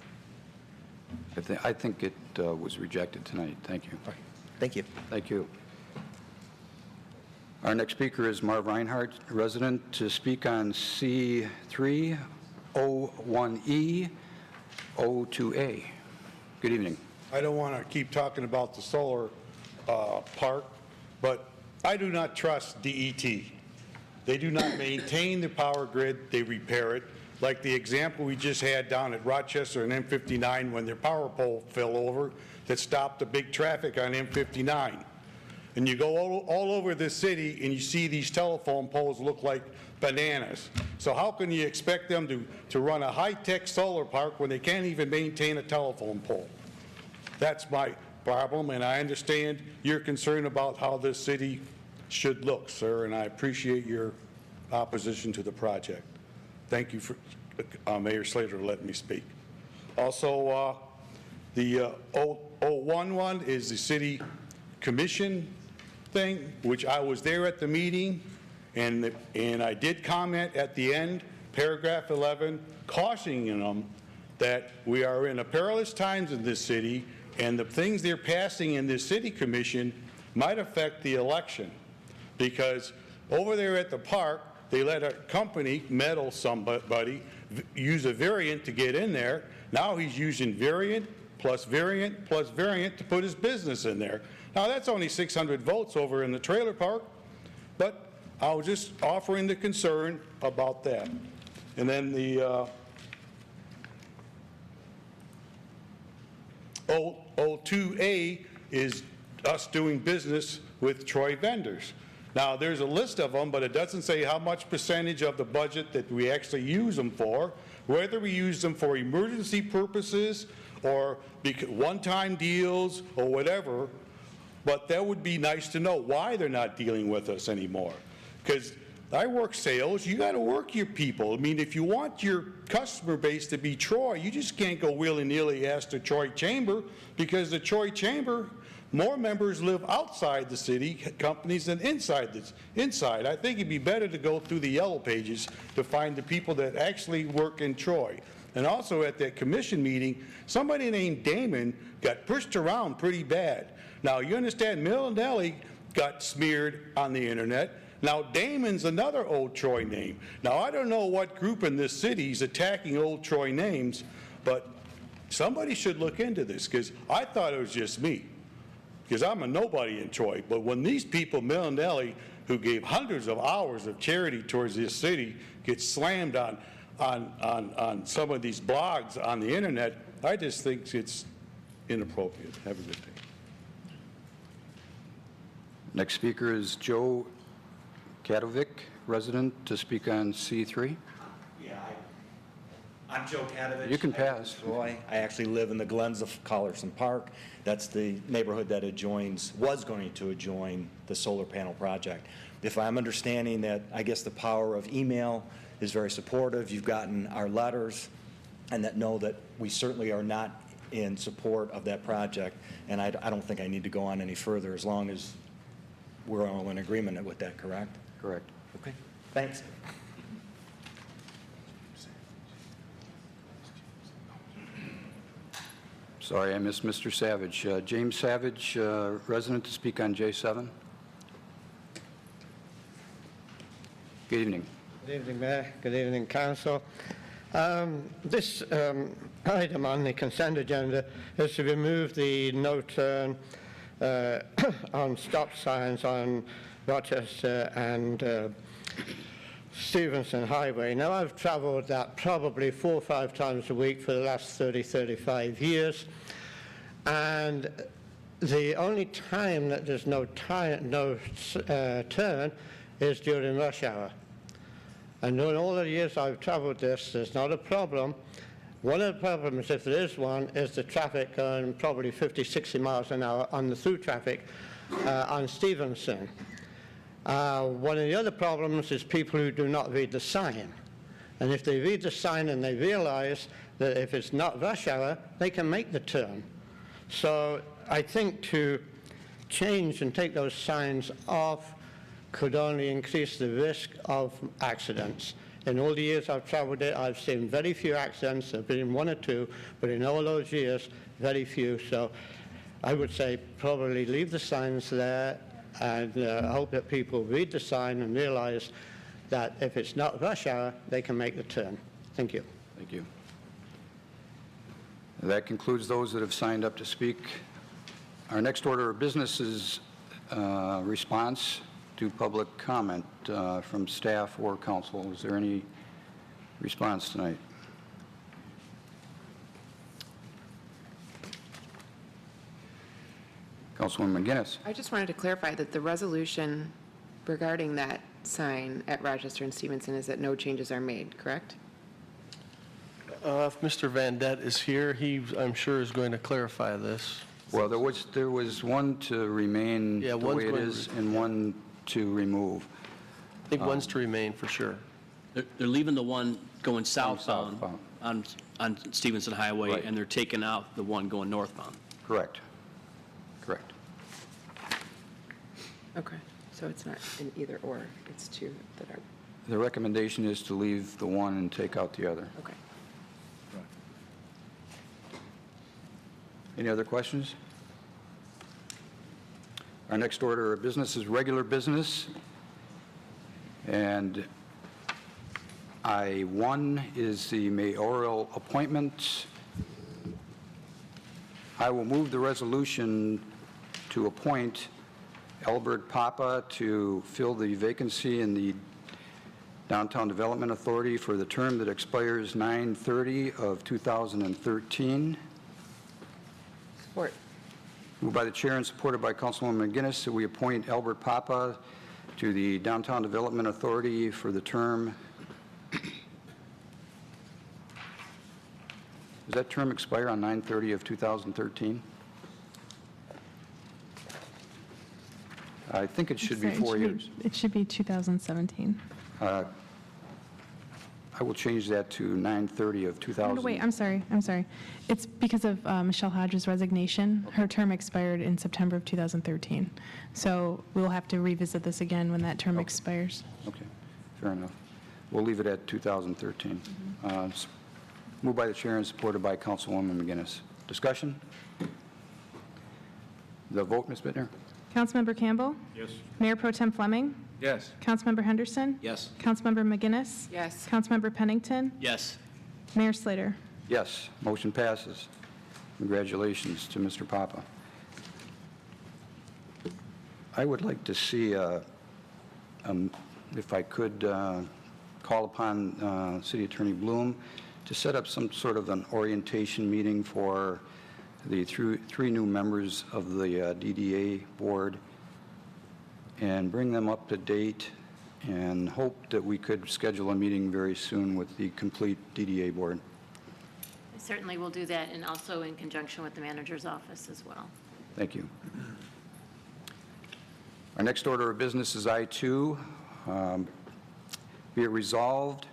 I think it was rejected tonight. Thank you. Right. Thank you. Thank you. Our next speaker is Marv Reinhardt, resident, to speak on C3, O1E, O2A. Good evening. I don't want to keep talking about the solar park, but I do not trust DET. They do not maintain the power grid, they repair it. Like the example we just had down at Rochester and M59 when their power pole fell over that stopped the big traffic on M59. And you go all over the city and you see these telephone poles look like bananas. So how can you expect them to run a high-tech solar park when they can't even maintain a telephone pole? That's my problem, and I understand your concern about how this city should look, sir, and I appreciate your opposition to the project. Thank you for Mayor Slater letting me speak. Also, the 011 is the city commission thing, which I was there at the meeting, and I did comment at the end, paragraph 11, cautioning them that we are in a perilous times in this city, and the things they're passing in this city commission might affect the election, because over there at the park, they let a company meddle somebody, use a variant to get in there. Now he's using variant plus variant plus variant to put his business in there. Now that's only 600 votes over in the trailer park, but I was just offering the concern about that. And then the O2A is us doing business with Troy vendors. Now, there's a list of them, but it doesn't say how much percentage of the budget that we actually use them for, whether we use them for emergency purposes or one-time deals or whatever. But that would be nice to know why they're not dealing with us anymore. Because I work sales, you got to work your people. I mean, if you want your customer base to be Troy, you just can't go willy-nilly ask the Troy Chamber, because the Troy Chamber, more members live outside the city companies than inside. I think it'd be better to go through the yellow pages to find the people that actually work in Troy. And also at that commission meeting, somebody named Damon got pushed around pretty bad. Now, you understand, Millinelli got smeared on the internet. Now, Damon's another old Troy name. Now, I don't know what group in this city is attacking old Troy names, but somebody should look into this, because I thought it was just me, because I'm a nobody in Troy. But when these people, Millinelli, who gave hundreds of hours of charity towards this city, get slammed on some of these blogs on the internet, I just think it's inappropriate. Have a good day. Next speaker is Joe Kadovic, resident, to speak on C3. Yeah, I'm Joe Kadovich. You can pass. Troy. I actually live in the glens of Collerson Park. That's the neighborhood that was going to adjoin the solar panel project. If I'm understanding that, I guess the power of email is very supportive. You've gotten our letters, and that know that we certainly are not in support of that project. And I don't think I need to go on any further as long as we're all in agreement with that, correct? Correct. Okay, thanks. Sorry, I missed Mr. Savage. James Savage, resident, to speak on J7. Good evening. Good evening, Mayor. Good evening, Council. This item on the consent agenda is to remove the no turn on stop signs on Rochester and Stevenson Highway. Now, I've traveled that probably 4 or 5 times a week for the last 30, 35 years, and the only time that there's no turn is during rush hour. And in all the years I've traveled this, there's not a problem. One of the problems, if there is one, is the traffic going probably 50, 60 miles an hour on the through traffic on Stevenson. One of the other problems is people who do not read the sign. And if they read the sign and they realize that if it's not rush hour, they can make the turn. So I think to change and take those signs off could only increase the risk of accidents. In all the years I've traveled it, I've seen very few accidents. There have been 1 or 2, but in all those years, very few. So I would say probably leave the signs there and hope that people read the sign and realize that if it's not rush hour, they can make the turn. Thank you. Thank you. That concludes those that have signed up to speak. Our next order of business is response to public comment from staff or council. Is there any response tonight? Councilwoman McGinnis. I just wanted to clarify that the resolution regarding that sign at Rochester and Stevenson is that no changes are made, correct? If Mr. Van Dett is here, he, I'm sure, is going to clarify this. Well, there was one to remain the way it is and one to remove. I think one's to remain for sure. They're leaving the one going southbound on Stevenson Highway, Right. and they're taking out the one going northbound. Correct. Correct. Okay, so it's not an either or, it's two that are, The recommendation is to leave the one and take out the other. okay. Any other questions? Our next order of business is regular business. And I-1 is the mayoral appointment. I will move the resolution to appoint Albert Papa to fill the vacancy in the Downtown Development Authority for the term that expires 9/30 of 2013. Support. Moved by the chair and supported by Councilwoman McGinnis that we appoint Albert Papa to the Downtown Development Authority for the term. Does that term expire on 9/30 of 2013? I think it should be Sorry, 4 years. It should be 2017. I will change that to 9/30 of 2000. No, wait, I'm sorry. It's because of Michelle Hodges' resignation. Her term expired in September of 2013. So we'll have to revisit this again when that term expires. Okay, fair enough. We'll leave it at 2013. Moved by the chair and supported by Councilwoman McGinnis. Discussion? The vote, Ms. Bittner? Councilmember Campbell? Yes. Mayor Pro Tem Fleming? Yes. Councilmember Henderson? Yes. Councilmember McGinnis? Yes. Councilmember Pennington? Yes. Mayor Slater? Yes, motion passes. Congratulations to Mr. Papa. I would like to see, if I could, call upon City Attorney Bloom to set up some sort of an orientation meeting for the three new members of the DDA board and bring them up to date, and hope that we could schedule a meeting very soon with the complete DDA board. Certainly we'll do that, and also in conjunction with the manager's office as well. Thank you. Our next order of business is I-2. Be it resolved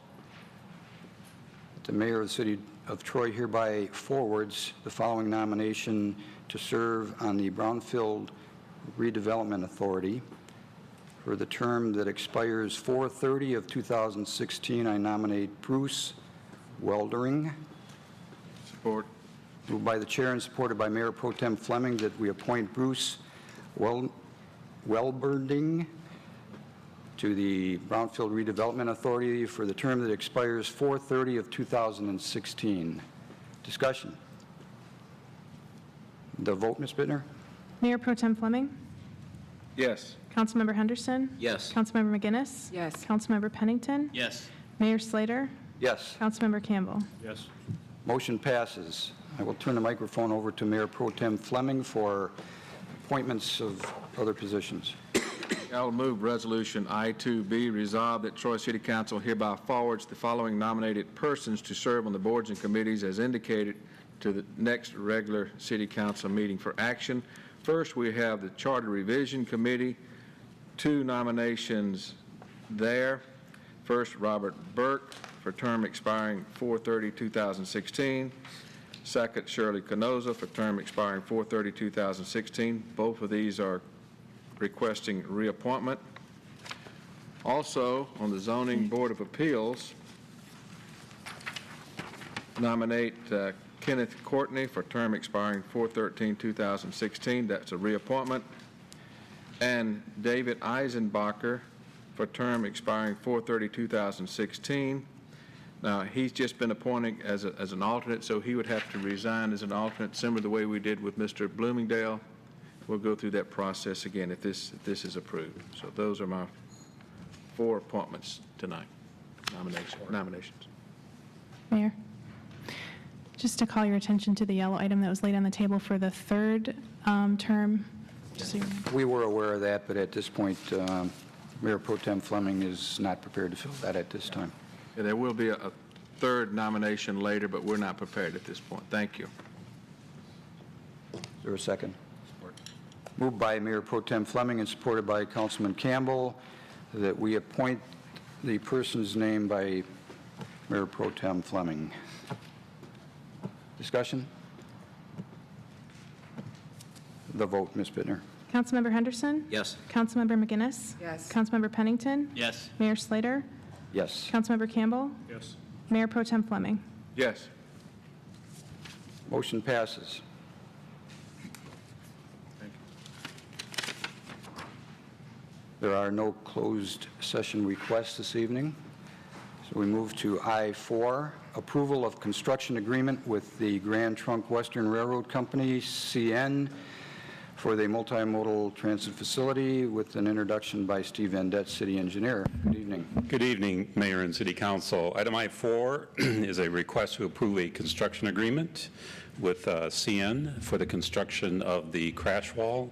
that the mayor of the city of Troy hereby forwards the following nomination to serve on the Brownfield Redevelopment Authority for the term that expires 4/30 of 2016. I nominate Bruce Weldering. Support. Moved by the chair and supported by Mayor Pro Tem Fleming that we appoint Bruce Welberding to the Brownfield Redevelopment Authority for the term that expires 4/30 of 2016. Discussion. The vote, Ms. Bittner? Mayor Pro Tem Fleming? Yes. Councilmember Henderson? Yes. Councilmember McGinnis? Yes. Councilmember Pennington? Yes. Mayor Slater? Yes. Councilmember Campbell? Yes. Motion passes. I will turn the microphone over to Mayor Pro Tem Fleming for appointments of other positions. I will move Resolution I-2B, resolved that Troy City Council hereby forwards the following nominated persons to serve on the boards and committees as indicated to the next regular city council meeting for action. First, we have the Charter Revision Committee. 2 nominations there. First, Robert Burke for term expiring 4/30/2016. Second, Shirley Canoza for term expiring 4/30/2016. Both of these are requesting reappointment. Also, on the Zoning Board of Appeals, nominate Kenneth Courtney for term expiring 4/13/2016. That's a reappointment. And David Eisenbacher for term expiring 4/30/2016. Now, he's just been appointed as an alternate, so he would have to resign as an alternate, similar to the way we did with Mr. Bloomingdale. We'll go through that process again if this is approved. So those are my 4 appointments tonight, nominations. Mayor? Just to call your attention to the yellow item that was laid on the table for the 3rd term. Just so you know. We were aware of that, but at this point, Mayor Pro Tem Fleming is not prepared to fill that at this time. Yeah, there will be a 3rd nomination later, but we're not prepared at this point. Thank you. Is there a second? Moved by Mayor Pro Tem Fleming and supported by Councilman Campbell that we appoint the persons named by Mayor Pro Tem Fleming. Discussion? The vote, Ms. Bittner. Councilmember Henderson? Yes. Councilmember McGinnis? Yes. Councilmember Pennington? Yes. Mayor Slater? Yes. Councilmember Campbell? Yes. Mayor Pro Tem Fleming? Yes. Motion passes. There are no closed session requests this evening. So we move to I-4, approval of construction agreement with the Grand Trunk Western Railroad Company, CN, for the multimodal transit facility with an introduction by Steve Vendette, City Engineer. Good evening. Good evening, Mayor and City Council. Item I-4 is a request to approve a construction agreement with CN for the construction of the crash wall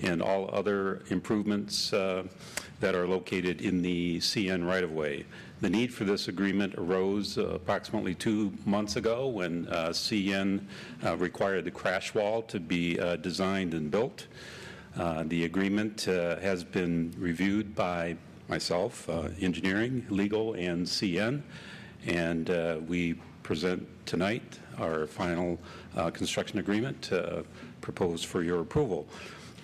and all other improvements that are located in the CN right-of-way. The need for this agreement arose approximately 2 months ago when CN required the crash wall to be designed and built. The agreement has been reviewed by myself, engineering, legal, and CN, and we present tonight our final construction agreement proposed for your approval.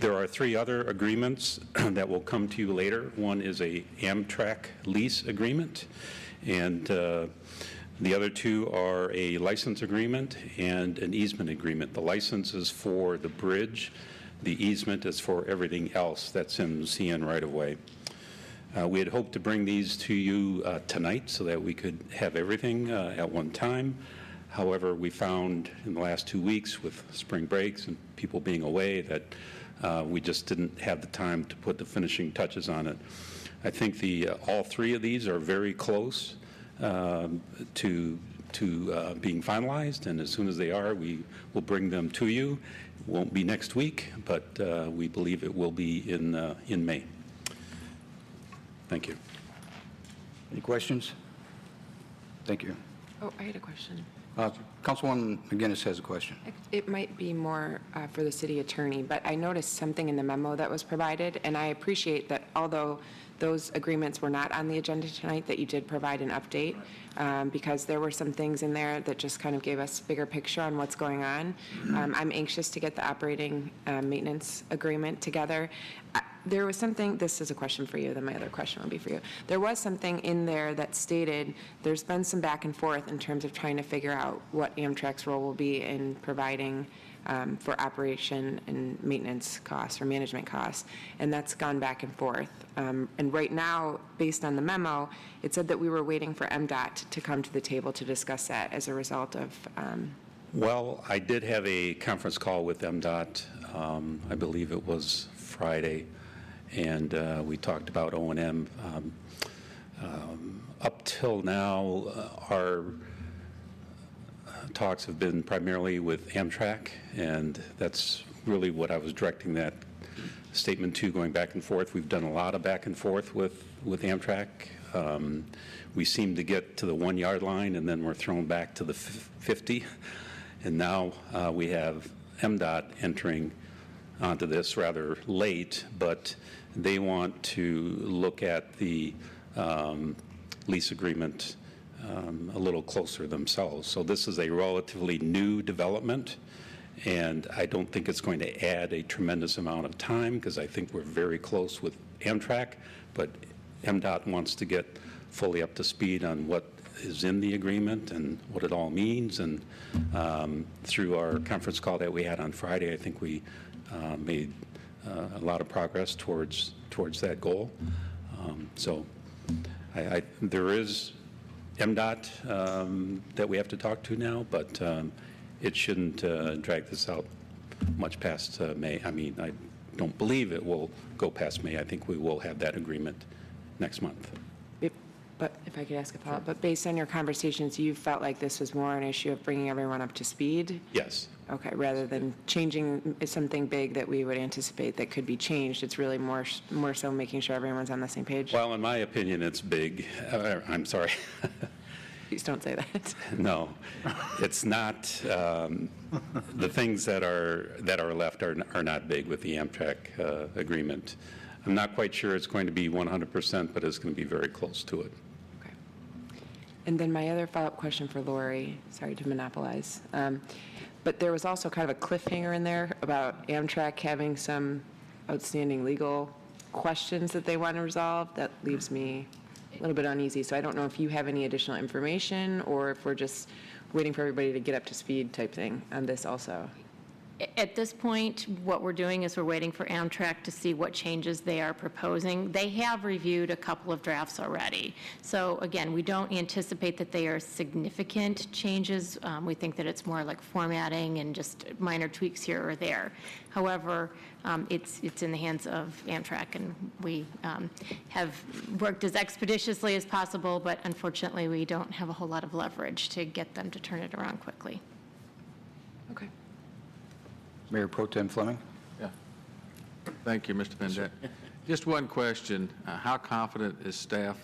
There are 3 other agreements that will come to you later. One is a Amtrak lease agreement, and the other 2 are a license agreement and an easement agreement. The license is for the bridge. The easement is for everything else that's in CN right-of-way. We had hoped to bring these to you tonight so that we could have everything at one time. However, we found in the last 2 weeks with spring breaks and people being away that we just didn't have the time to put the finishing touches on it. I think all 3 of these are very close to being finalized, and as soon as they are, we will bring them to you. It won't be next week, but we believe it will be in May. Thank you. Any questions? Thank you. Oh, I had a question. Councilwoman McGinnis has a question. It might be more for the city attorney, but I noticed something in the memo that was provided, and I appreciate that although those agreements were not on the agenda tonight, that you did provide an update, because there were some things in there that just kind of gave us a bigger picture on what's going on. I'm anxious to get the operating maintenance agreement together. There was something, this is a question for you, then my other question will be for you. There was something in there that stated there's been some back and forth in terms of trying to figure out what Amtrak's role will be in providing for operation and maintenance costs or management costs, and that's gone back and forth. And right now, based on the memo, it said that we were waiting for MDOT to come to the table to discuss that as a result of Well, I did have a conference call with MDOT, I believe it was Friday, and we talked about O&M. Up till now, our talks have been primarily with Amtrak, and that's really what I was directing that statement to, going back and forth. We've done a lot of back and forth with Amtrak. We seem to get to the 1 yard line, and then we're thrown back to the 50. And now we have MDOT entering onto this rather late, but they want to look at the lease agreement a little closer themselves. So this is a relatively new development, and I don't think it's going to add a tremendous amount of time, because I think we're very close with Amtrak, but MDOT wants to get fully up to speed on what is in the agreement and what it all means. And through our conference call that we had on Friday, I think we made a lot of progress towards that goal. So there is MDOT that we have to talk to now, but it shouldn't drag this out much past May. I mean, I don't believe it will go past May. I think we will have that agreement next month. But if I could ask a follow-up, but based on your conversations, you felt like this was more an issue of bringing everyone up to speed? Yes. Okay, rather than changing something big that we would anticipate that could be changed, it's really more so making sure everyone's on the same page? Well, in my opinion, it's big. I'm sorry. Please don't say that. No, it's not. The things that are left are not big with the Amtrak agreement. I'm not quite sure it's going to be 100%, but it's going to be very close to it. Okay. And then my other follow-up question for Lori, sorry to monopolize, but there was also kind of a cliffhanger in there about Amtrak having some outstanding legal questions that they want to resolve. That leaves me a little bit uneasy. So I don't know if you have any additional information or if we're just waiting for everybody to get up to speed type thing on this also. At this point, what we're doing is we're waiting for Amtrak to see what changes they are proposing. They have reviewed a couple of drafts already. So again, we don't anticipate that they are significant changes. We think that it's more like formatting and just minor tweaks here or there. However, it's in the hands of Amtrak, and we have worked as expeditiously as possible, but unfortunately, we don't have a whole lot of leverage to get them to turn it around quickly. Okay. Mayor Pro Tem Fleming. Yeah. Thank you, Mr. Vendette. Just one question. How confident is staff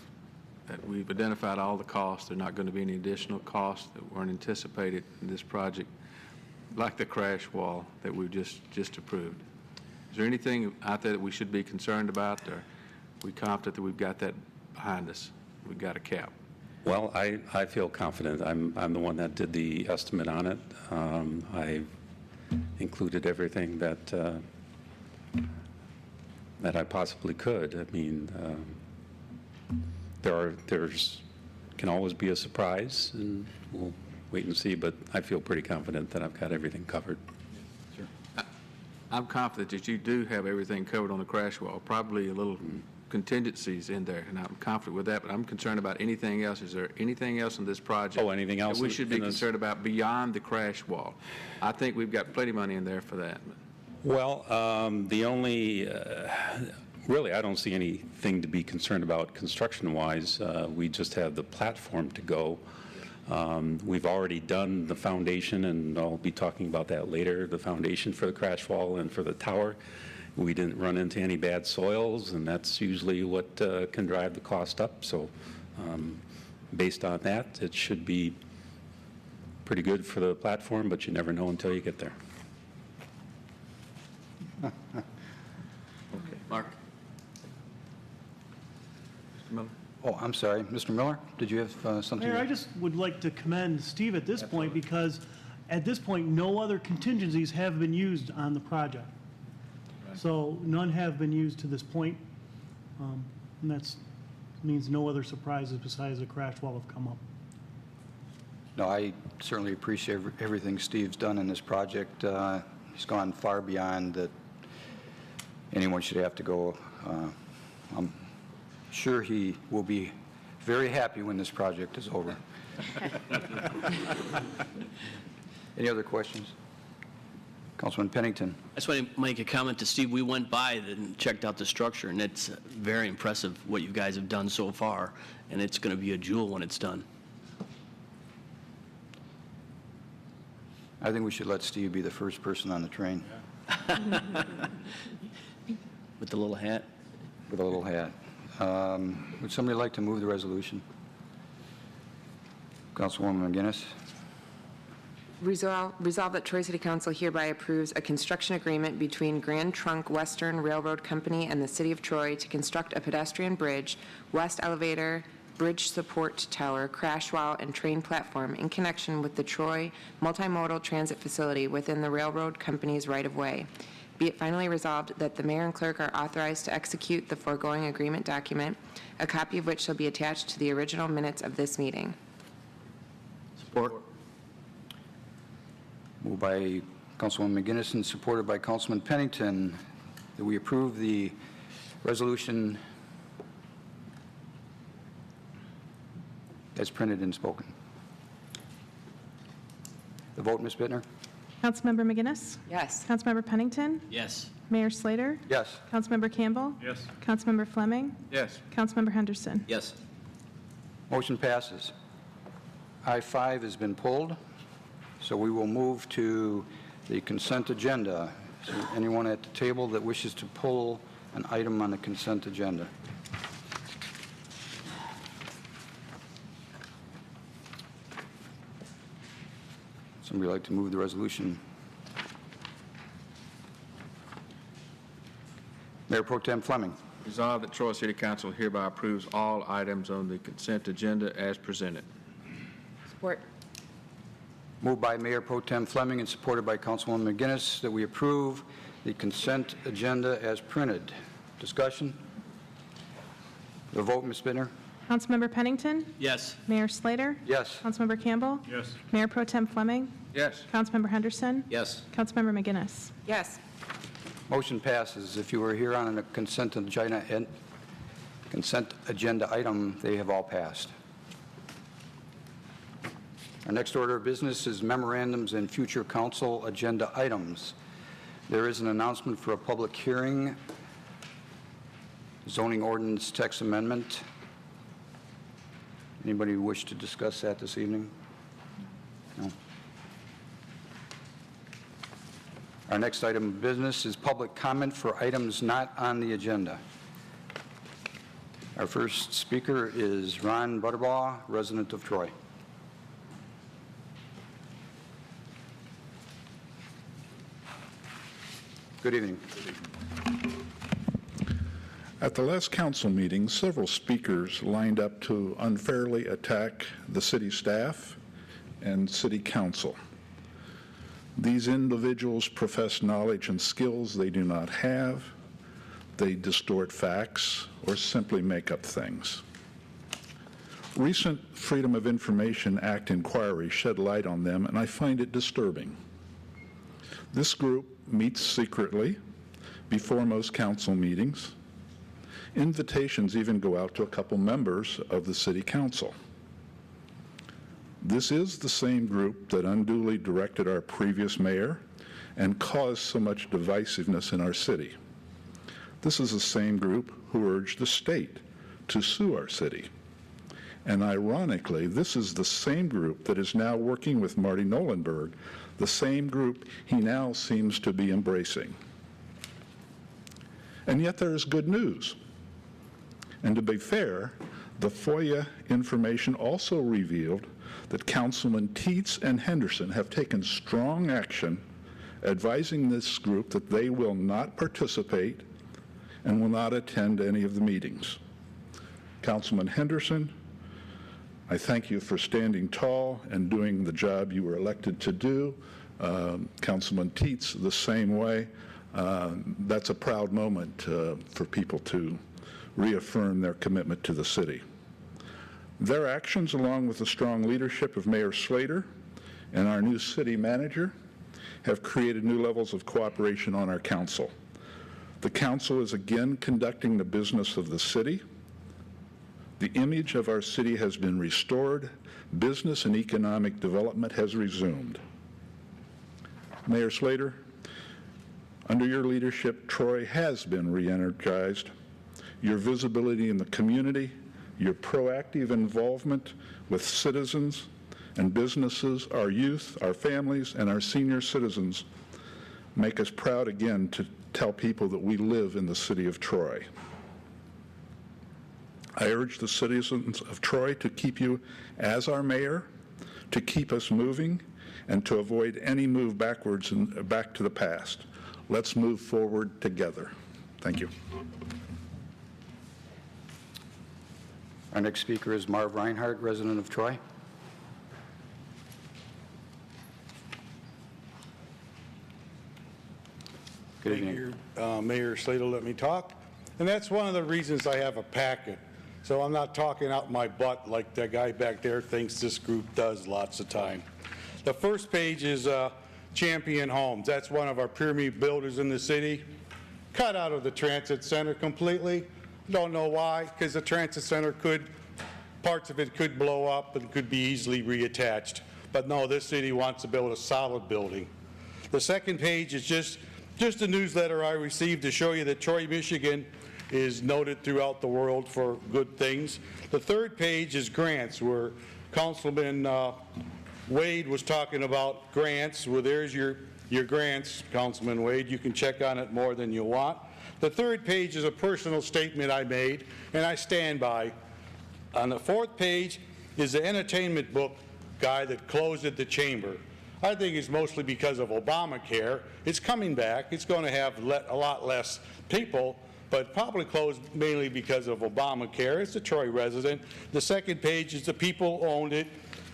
that we've identified all the costs? There are not going to be any additional costs that weren't anticipated in this project, like the crash wall that we've just approved? Is there anything out there that we should be concerned about, or are we confident that we've got that behind us? We've got a cap. Well, I feel confident. I'm the one that did the estimate on it. I included everything that I possibly could. I mean, there's can always be a surprise, and we'll wait and see. But I feel pretty confident that I've got everything covered. Sure. I'm confident that you do have everything covered on the crash wall. Probably a little contingencies in there, and I'm confident with that. But I'm concerned about anything else. Is there anything else in this project? Oh, anything else that we should be concerned about beyond the crash wall? I think we've got plenty of money in there for that. Well, the only, really, I don't see anything to be concerned about construction-wise. We just have the platform to go. We've already done the foundation, and I'll be talking about that later, the foundation for the crash wall and for the tower. We didn't run into any bad soils, and that's usually what can drive the cost up. So based on that, it should be pretty good for the platform, but you never know until you get there. Mark? Oh, I'm sorry. Mr. Miller, did you have something? Mayor, I just would like to commend Steve at this point, because at this point, no other contingencies have been used on the project. So none have been used to this point, and that means no other surprises besides the crash wall have come up. No, I certainly appreciate everything Steve's done in this project. He's gone far beyond that anyone should have to go. I'm sure he will be very happy when this project is over. Any other questions? Councilman Pennington. I just want to make a comment to Steve. We went by and checked out the structure, and it's very impressive what you guys have done so far, and it's going to be a jewel when it's done. I think we should let Steve be the first person on the train. With the little hat? With a little hat. Would somebody like to move the resolution? Councilwoman McGinnis. Resolve that Troy City Council hereby approves a construction agreement between Grand Trunk Western Railroad Company and the City of Troy to construct a pedestrian bridge, west elevator, bridge support tower, crash wall, and train platform in connection with the Troy Multimodal Transit Facility within the railroad company's right-of-way. Be it finally resolved that the mayor and clerk are authorized to execute the foregoing agreement document, a copy of which shall be attached to the original minutes of this meeting. Support. Moved by Councilwoman McGinnis and supported by Councilman Pennington that we approve the resolution as printed and spoken. The vote, Ms. Bittner? Councilmember McGinnis? Yes. Councilmember Pennington? Yes. Mayor Slater? Yes. Councilmember Campbell? Yes. Councilmember Fleming? Yes. Councilmember Henderson? Yes. Motion passes. I-5 has been pulled, so we will move to the consent agenda. Is there anyone at the table that wishes to pull an item on the consent agenda? Somebody like to move the resolution? Mayor Pro Tem Fleming. Resolved that Troy City Council hereby approves all items on the consent agenda as presented. Support. Moved by Mayor Pro Tem Fleming and supported by Councilwoman McGinnis that we approve the consent agenda as printed. Discussion? The vote, Ms. Bittner? Councilmember Pennington? Yes. Mayor Slater? Yes. Councilmember Campbell? Yes. Mayor Pro Tem Fleming? Yes. Councilmember Henderson? Yes. Councilmember McGinnis? Yes. Motion passes. If you were here on a consent agenda item, they have all passed. Our next order of business is memorandums and future council agenda items. There is an announcement for a public hearing, zoning ordinance text amendment. Anybody wish to discuss that this evening? No. Our next item of business is public comment for items not on the agenda. Our first speaker is Ron Butterbaugh, resident of Troy. Good evening. At the last council meeting, several speakers lined up to unfairly attack the city staff and city council. These individuals profess knowledge and skills they do not have. They distort facts or simply make up things. Recent Freedom of Information Act inquiry shed light on them, and I find it disturbing. This group meets secretly before most council meetings. Invitations even go out to a couple members of the city council. This is the same group that unduly directed our previous mayor and caused so much divisiveness in our city. This is the same group who urged the state to sue our city. And ironically, this is the same group that is now working with Marty Nolenberg, the same group he now seems to be embracing. And yet there is good news. And to be fair, The FOIA information also revealed that Councilman Teets and Henderson have taken strong action advising this group that they will not participate and will not attend any of the meetings. Councilman Henderson, I thank you for standing tall and doing the job you were elected to do. Councilman Teets, the same way. That's a proud moment for people to reaffirm their commitment to the city. Their actions, along with the strong leadership of Mayor Slater and our new city manager, have created new levels of cooperation on our council. The council is again conducting the business of the city. The image of our city has been restored. Business and economic development has resumed. Mayor Slater, under your leadership, Troy has been re-energized. Your visibility in the community, your proactive involvement with citizens and businesses, our youth, our families, and our senior citizens make us proud again to tell people that we live in the city of Troy. I urge the citizens of Troy to keep you as our mayor, to keep us moving, and to avoid any move backwards and back to the past. Let's move forward together. Thank you. Our next speaker is Marv Reinhardt, resident of Troy. Good evening. Thank you, Mayor Slater, let me talk. And that's one of the reasons I have a packet. So I'm not talking out my butt like that guy back there thinks this group does lots of time. The first page is Champion Homes. That's one of our pyramid builders in the city. Cut out of the transit center completely. Don't know why, because the transit center parts of it could blow up and could be easily reattached. But no, this city wants to build a solid building. The second page is just a newsletter I received to show you that Troy, Michigan is noted throughout the world for good things. The third page is grants, where Councilman Wade was talking about grants. Well, there's your grants, Councilman Wade. You can check on it more than you want. The third page is a personal statement I made, and I stand by. On the fourth page is the entertainment book guy that closed at the chamber. I think it's mostly because of Obamacare. It's coming back. It's going to have a lot less people, but probably closed mainly because of Obamacare. It's a Troy resident. The second page is the people who owned it.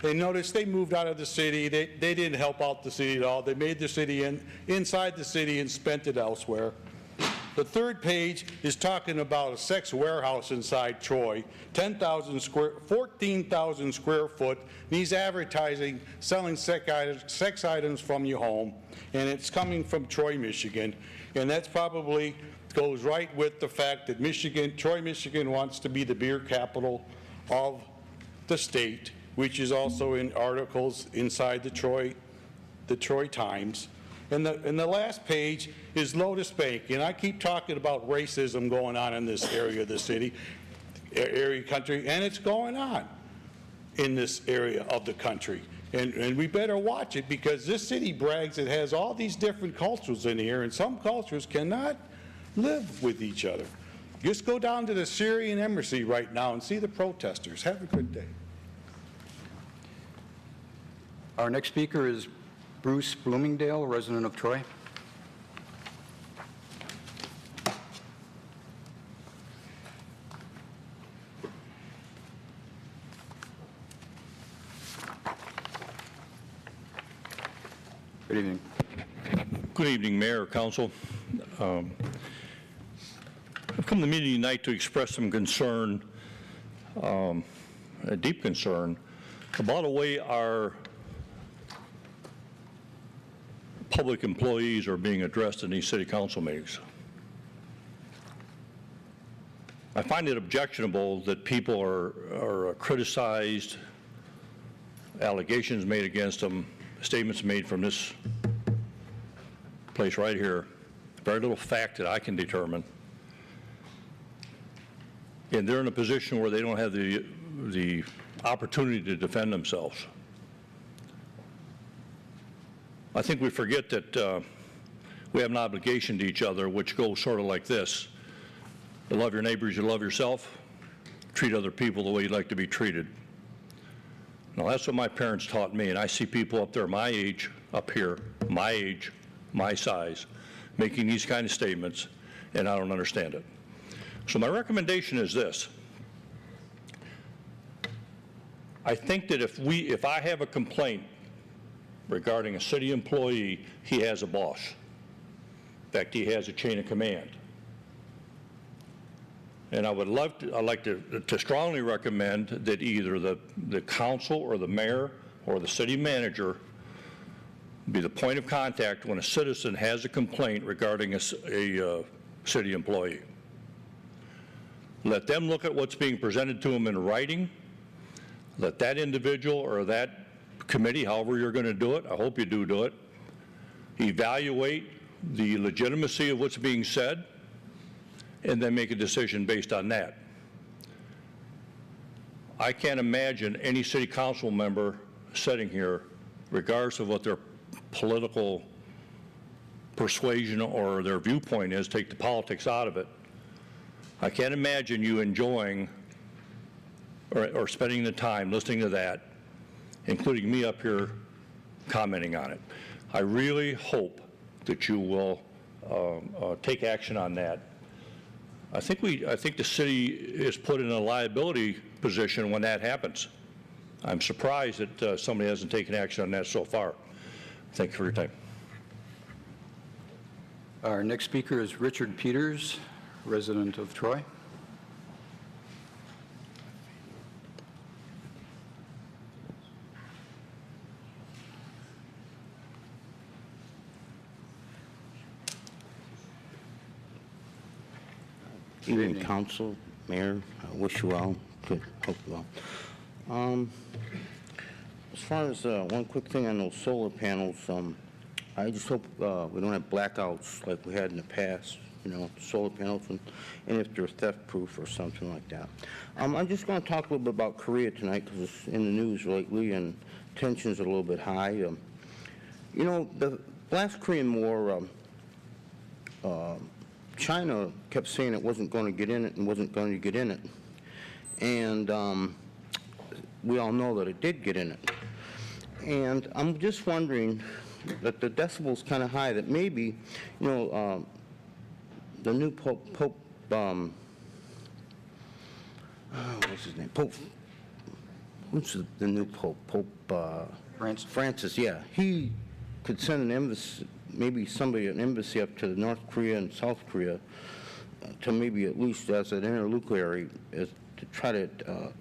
And notice they moved out of the city. They didn't help out the city at all. They made the city inside the city and spent it elsewhere. The third page is talking about a sex warehouse inside Troy, 14,000 square foot. And he's advertising, selling sex items from your home, and it's coming from Troy, Michigan. And that's probably goes right with the fact that Troy, Michigan wants to be the beer capital of the state, which is also in articles inside the Troy Times. And the last page is Lotus Bank, and I keep talking about racism going on in this area of the city, country, and it's going on in this area of the country. And we better watch it, because this city brags it has all these different cultures in here, and some cultures cannot live with each other. Just go down to the Syrian embassy right now and see the protesters. Have a good day. Our next speaker is Bruce Bloomingdale, resident of Troy. Good evening. Good evening, Mayor, Council. I've come to the meeting tonight to express some concern, a deep concern, about the way our public employees are being addressed in these city council meetings. I find it objectionable that people are criticized, allegations made against them, statements made from this place right here, very little fact that I can determine. And they're in a position where they don't have the opportunity to defend themselves. I think we forget that we have an obligation to each other, which goes sort of like this. You love your neighbors, you love yourself. treat other people the way you'd like to be treated. Now, that's what my parents taught me, and I see people up there my age, up here, my age, my size, making these kind of statements, and I don't understand it. So my recommendation is this. I think that if I have a complaint regarding a city employee, he has a boss. In fact, he has a chain of command. And I'd like to strongly recommend that either the council or the mayor or the city manager be the point of contact when a citizen has a complaint regarding a city employee. Let them look at what's being presented to them in writing. Let that individual or that committee, however you're going to do it, I hope you do it, evaluate the legitimacy of what's being said, and then make a decision based on that. I can't imagine any city council member sitting here, regardless of what their political persuasion or their viewpoint is, take the politics out of it. I can't imagine you enjoying or spending the time listening to that, including me up here commenting on it. I really hope that you will take action on that. I think the city is put in a liability position when that happens. I'm surprised that somebody hasn't taken action on that so far. Thank you for your time. Our next speaker is Richard Peters, resident of Troy. Evening, Council, Mayor. I wish you well. Good. Hope you well. As far as one quick thing on those solar panels, I just hope we don't have blackouts like we had in the past, you know, solar panels, and if they're theft-proof or something like that. I'm just going to talk a little bit about Korea tonight because it's in the news lately and tensions are a little bit high. You know, the last Korean War, China kept saying it wasn't going to get in it and wasn't going to get in it. And we all know that it did get in it. And I'm just wondering that the decibel's kind of high, that maybe, you know, the new Pope what's his name? Who's the new Pope? Francis, yeah. He could send an embassy, maybe an embassy up to North Korea and South Korea to maybe at least as an interlocutory to try to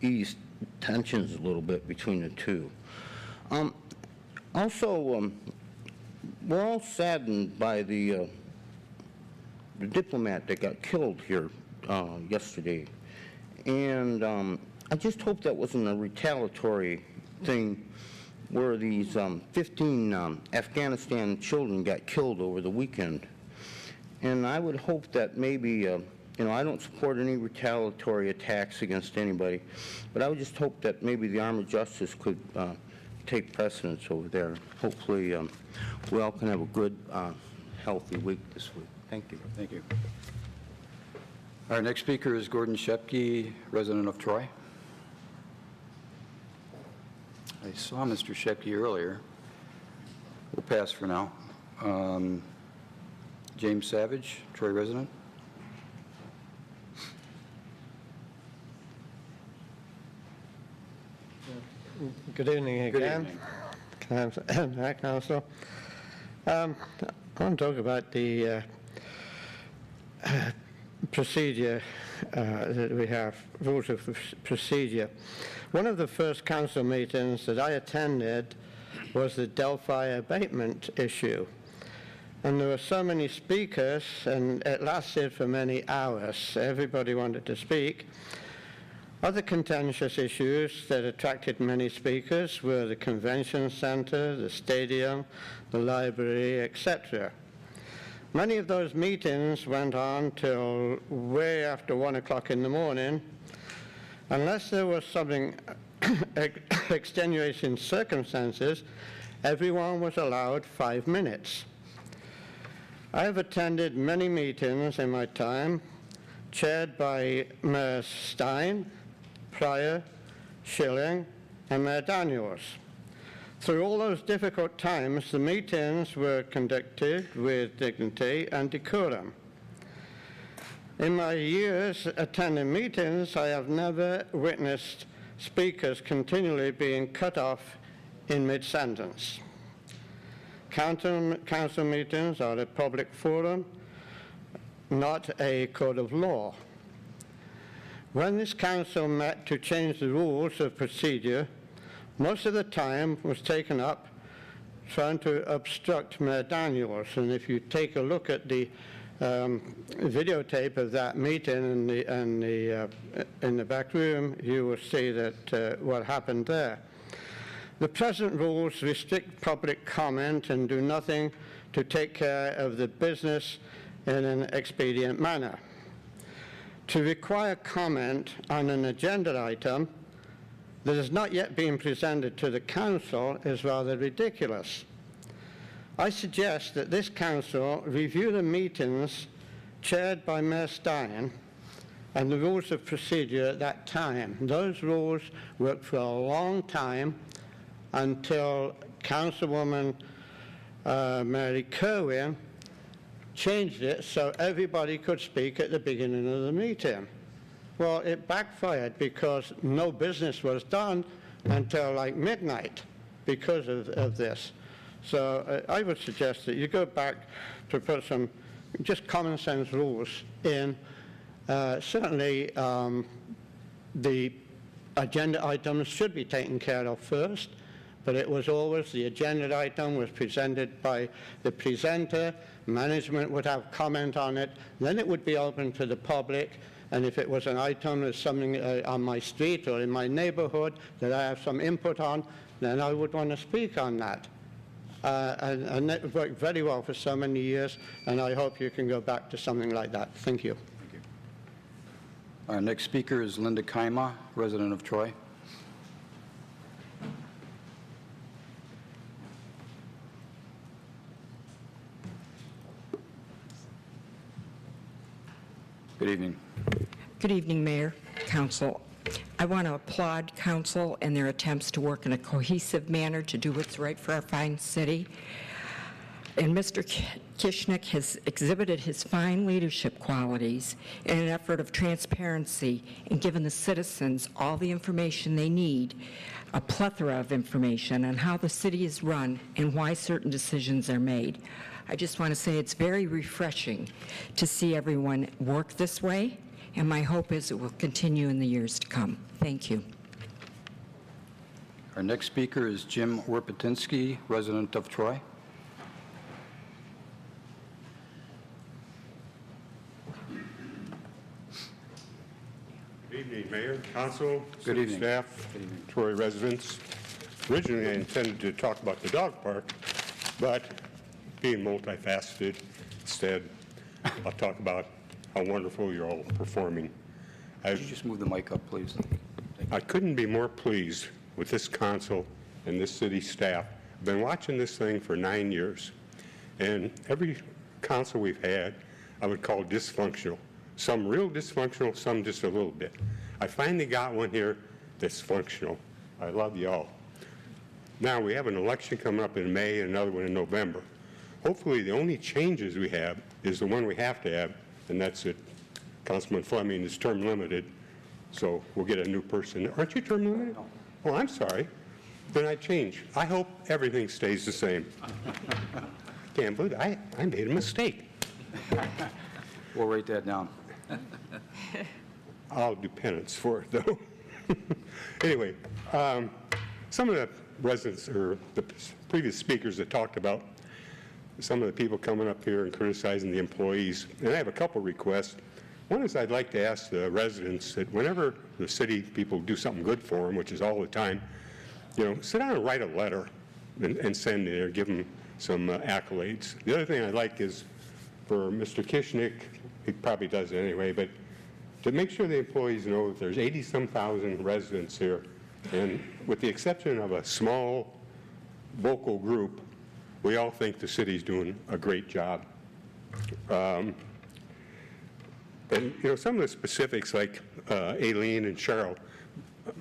ease tensions a little bit between the two. Also, we're all saddened by the diplomat that got killed here yesterday. And I just hope that wasn't a retaliatory thing where these 15 Afghanistan children got killed over the weekend. And I would hope that maybe, you know, I don't support any retaliatory attacks against anybody, but I would just hope that maybe the arm of justice could take precedence over there. Hopefully, we all can have a good, healthy week this week. Thank you. Thank you. Our next speaker is Gordon Shepke, resident of Troy. I saw Mr. Shepke earlier. We'll pass for now. James Savage, Troy resident. Good evening again. Hi, Council. I want to talk about the procedure that we have, rules of procedure. One of the first council meetings that I attended was the Delphi abatement issue. And there were so many speakers, and it lasted for many hours. Everybody wanted to speak. Other contentious issues that attracted many speakers were the convention center, the stadium, the library, etc. Many of those meetings went on till way after 1 o'clock in the morning, unless there was something extenuating circumstances. Everyone was allowed 5 minutes. I have attended many meetings in my time, chaired by Mayor Stein, Pryor, Schilling, and Mayor Daniels. Through all those difficult times, the meetings were conducted with dignity and decorum. In my years attending meetings, I have never witnessed speakers continually being cut off in mid-sentence. Council meetings are a public forum, not a code of law. When this council met to change the rules of procedure, most of the time was taken up trying to obstruct Mayor Daniels. And if you take a look at the videotape of that meeting in the back room, you will see that what happened there. The present rules restrict public comment and do nothing to take care of the business in an expedient manner. To require comment on an agenda item that has not yet been presented to the council is rather ridiculous. I suggest that this council review the meetings chaired by Mayor Stein and the rules of procedure at that time. Those rules worked for a long time until Councilwoman Mary Kerwin changed it so everybody could speak at the beginning of the meeting. Well, it backfired because no business was done until like midnight because of this. So I would suggest that you go back to put some just common sense rules in. Certainly, the agenda items should be taken care of first, but it was always the agenda item was presented by the presenter, management would have comment on it, then it would be open to the public, and if it was an item that's something on my street or in my neighborhood that I have some input on, then I would want to speak on that. And that worked very well for so many years, and I hope you can go back to something like that. Thank you. Thank you. Our next speaker is Linda Kaima, resident of Troy. Good evening. Good evening, Mayor, Council. I want to applaud Council and their attempts to work in a cohesive manner to do what's right for our fine city. And Mr. Kishnick has exhibited his fine leadership qualities in an effort of transparency and given the citizens all the information they need, a plethora of information on how the city is run and why certain decisions are made. I just want to say it's very refreshing to see everyone work this way, and my hope is it will continue in the years to come. Thank you. Our next speaker is Jim Werpetinsky, resident of Troy. Good evening, Mayor, Council, Good city evening. staff, Troy residents. Originally, I intended to talk about the dog park, but being multifaceted, instead, I'll talk about how wonderful you're all performing. Could you just move the mic up, please? I couldn't be more pleased with this council and this city staff. I've been watching this thing for 9 years, and every council we've had, I would call dysfunctional. Some real dysfunctional, some just a little bit. I finally got one here that's functional. I love you all. Now, we have an election coming up in May and another one in November. Hopefully, the only changes we have is the one we have to have, and that's that Councilman Fleming is term limited, so we'll get a new person. Aren't you term limited? Oh, I'm sorry. Then I change. I hope everything stays the same. Can't believe it. I made a mistake. We'll write that down. I'll do penance for it, though. Anyway, some of the residents or the previous speakers that talked about some of the people coming up here and criticizing the employees, and I have a couple requests. One is I'd like to ask the residents that whenever the city people do something good for them, which is all the time, sit down and write a letter and send it there, give them some accolades. The other thing I'd like is for Mr. Kishnick, he probably does it anyway, but to make sure the employees know that there's 80-some thousand residents here, and with the exception of a small vocal group, we all think the city's doing a great job. And And, you know, some of the specifics, like Aileen and Cheryl,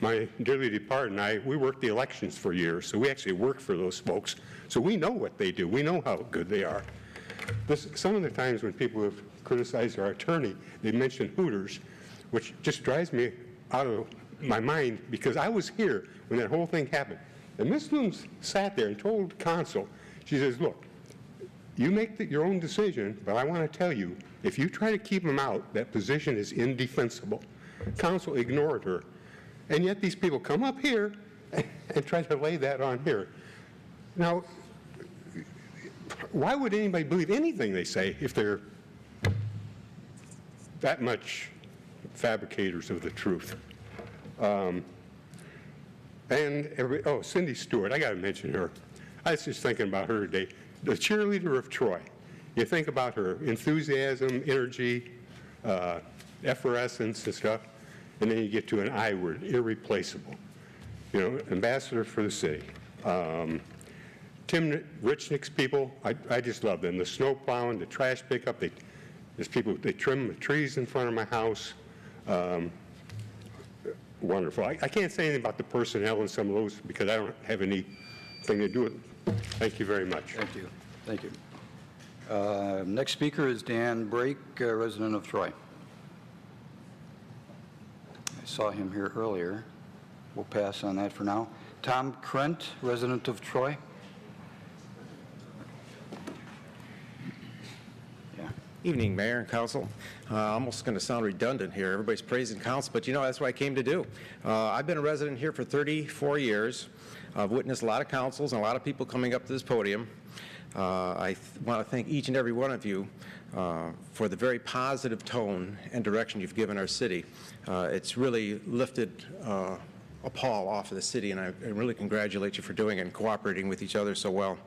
my dearly departed and I, we worked the elections for years, so we actually worked for those folks. So we know what they do. We know how good they are. Some of the times when people have criticized our attorney, they mention Hooters, which just drives me out of my mind because I was here when that whole thing happened. And Ms. Looms sat there and told counsel, she says, look, you make your own decision, but I want to tell you, if you try to keep them out, that position is indefensible. Counsel ignored her. And yet these people come up here and try to lay that on here. Now, why would anybody believe anything they say if they're that much fabricators of the truth? Cindy Stewart, I got to mention her. I was just thinking about her today. The cheerleader of Troy. You think about her enthusiasm, energy, effervescence and stuff, and then you get to an I word, irreplaceable. You know, ambassador for the city. Tim Richnick's people, I just love them. The snow plowing, the trash pickup, there's people, they trim the trees in front of my house. Wonderful. I can't say anything about the personnel in some of those because I don't have anything to do with them. Thank you very much. Thank you. Thank you. Next speaker is Dan Brake, resident of Troy. I saw him here earlier. We'll pass on that for now. Tom Krent, resident of Troy. Evening, Mayor and Council. Almost going to sound redundant here. Everybody's praising Council, but you know, that's what I came to do. I've been a resident here for 34 years. I've witnessed a lot of councils and a lot of people coming up to this podium. I want to thank each and every one of you for the very positive tone and direction you've given our city. It's really lifted a pall off of the city, and I really congratulate you for doing it and cooperating with each other so well.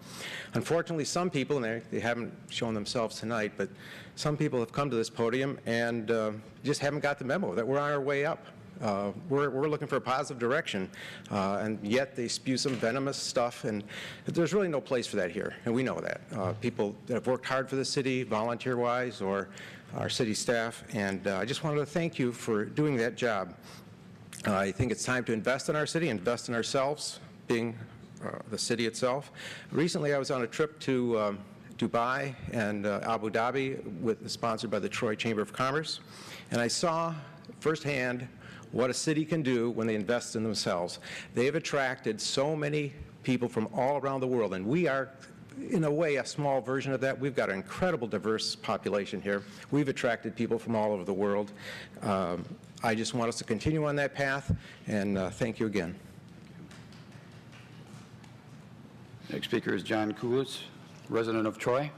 Unfortunately, some people, and they haven't shown themselves tonight, but some people have come to this podium and just haven't got the memo that we're on our way up. We're looking for a positive direction, and yet they spew some venomous stuff, and there's really no place for that here, and we know that. People that have worked hard for the city, volunteer-wise, or our city staff, and I just wanted to thank you for doing that job. I think it's time to invest in our city, invest in ourselves, being the city itself. Recently, I was on a trip to Dubai and Abu Dhabi, sponsored by the Troy Chamber of Commerce, and I saw firsthand what a city can do when they invest in themselves. They have attracted so many people from all around the world, and we are, in a way, a small version of that. We've got an incredible diverse population here. We've attracted people from all over the world. I just want us to continue on that path, and thank you again. Next speaker is John Coolitz, resident of Troy.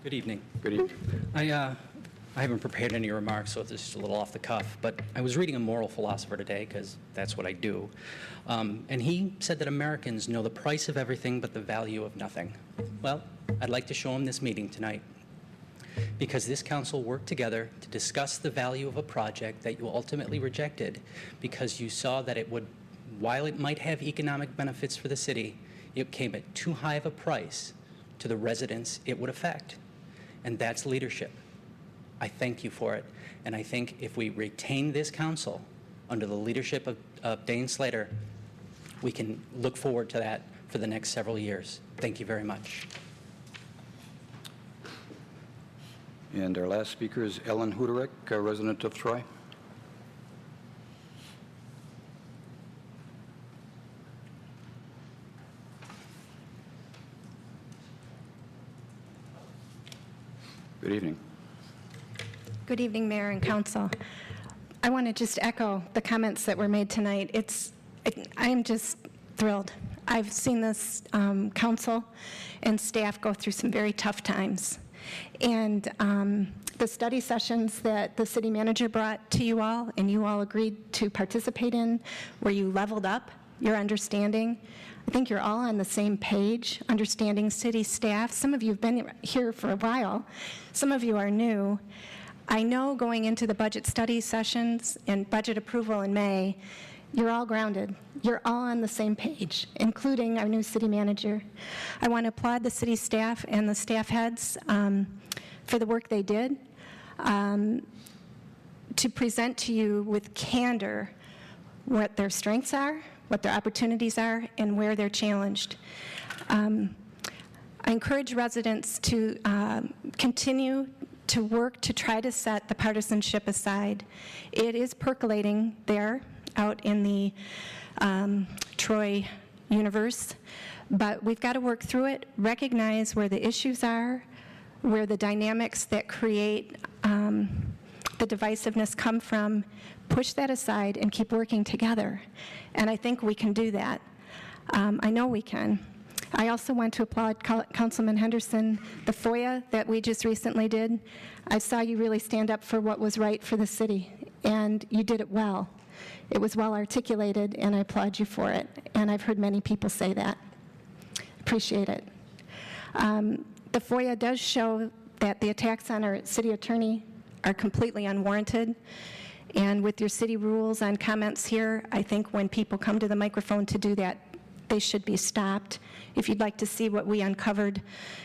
Good evening. Good evening. I haven't prepared any remarks, so this is a little off the cuff, but I was reading a moral philosopher today, because that's what I do, and he said that Americans know the price of everything but the value of nothing. Well, I'd like to show him this meeting tonight, because this council worked together to discuss the value of a project that you ultimately rejected because you saw that it would, while it might have economic benefits for the city, it came at too high of a price to the residents it would affect. And that's leadership. I thank you for it. And I think if we retain this council under the leadership of Dane Slater, we can look forward to that for the next several years. Thank you very much. And our last speaker is Ellen Huterick, a resident of Troy. Good evening. Good evening, Mayor and Council. I want to just echo the comments that were made tonight. I am just thrilled. I've seen this council and staff go through some very tough times. And the study sessions that the city manager brought to you all and you all agreed to participate in, where you leveled up your understanding, I think you're all on the same page, understanding city staff. Some of you have been here for a while. Some of you are new. I know going into the budget study sessions and budget approval in May, You're all grounded. You're all on the same page, including our new city manager. I want to applaud the city staff and the staff heads for the work they did to present to you with candor what their strengths are, what their opportunities are, and where they're challenged. I encourage residents to continue to work to try to set the partisanship aside. It is percolating there out in the Troy universe, but we've got to work through it, recognize where the issues are, where the dynamics that create the divisiveness come from, push that aside and keep working together. And I think we can do that. I know we can. I also want to applaud Councilman Henderson, the FOIA that we just recently did. I saw you really stand up for what was right for the city, and you did it well. It was well articulated, and I applaud you for it. And I've heard many people say that. Appreciate it. The FOIA does show that the attacks on our city attorney are completely unwarranted. And with your city rules on comments here, I think when people come to the microphone to do that, they should be stopped. If you'd like to see what we uncovered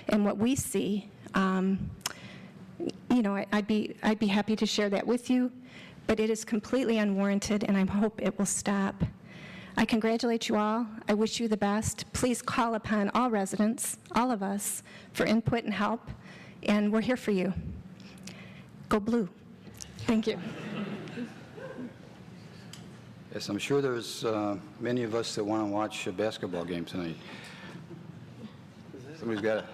and what we see, you know, I'd be happy to share that with you, but it is completely unwarranted, and I hope it will stop. I congratulate you all. I wish you the best. Please call upon all residents, all of us, for input and help, and we're here for you. Go Blue. Thank you. Yes, I'm sure there's many of us that want to watch a basketball game tonight. Somebody's got it.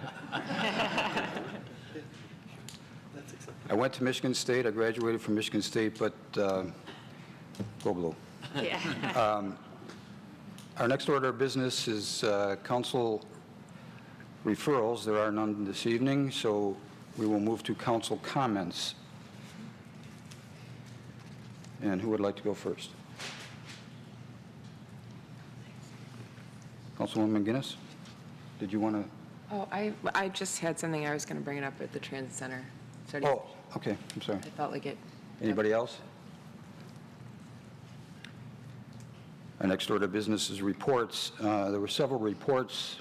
I went to Michigan State. I graduated from Michigan State, but go Blue. Yeah. Our next order of business is council referrals. There are none this evening, so we will move to council comments. And who would like to go first? Councilwoman McGinnis, did you want to? Oh, I just had something, I was going to bring it up at the Transit Center. So Oh, okay, I'm sorry. I felt like it. Anybody else? Our next order of business is reports. There were several reports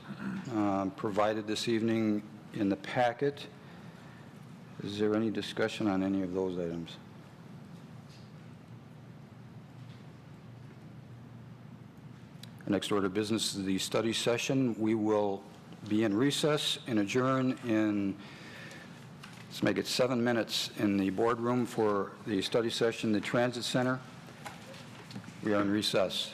provided this evening in the packet. Is there any discussion on any of those items? Our next order of business is the study session. We will be in recess and adjourn in, let's make it 7 minutes, in the boardroom for the study session, the Transit Center. We are in recess.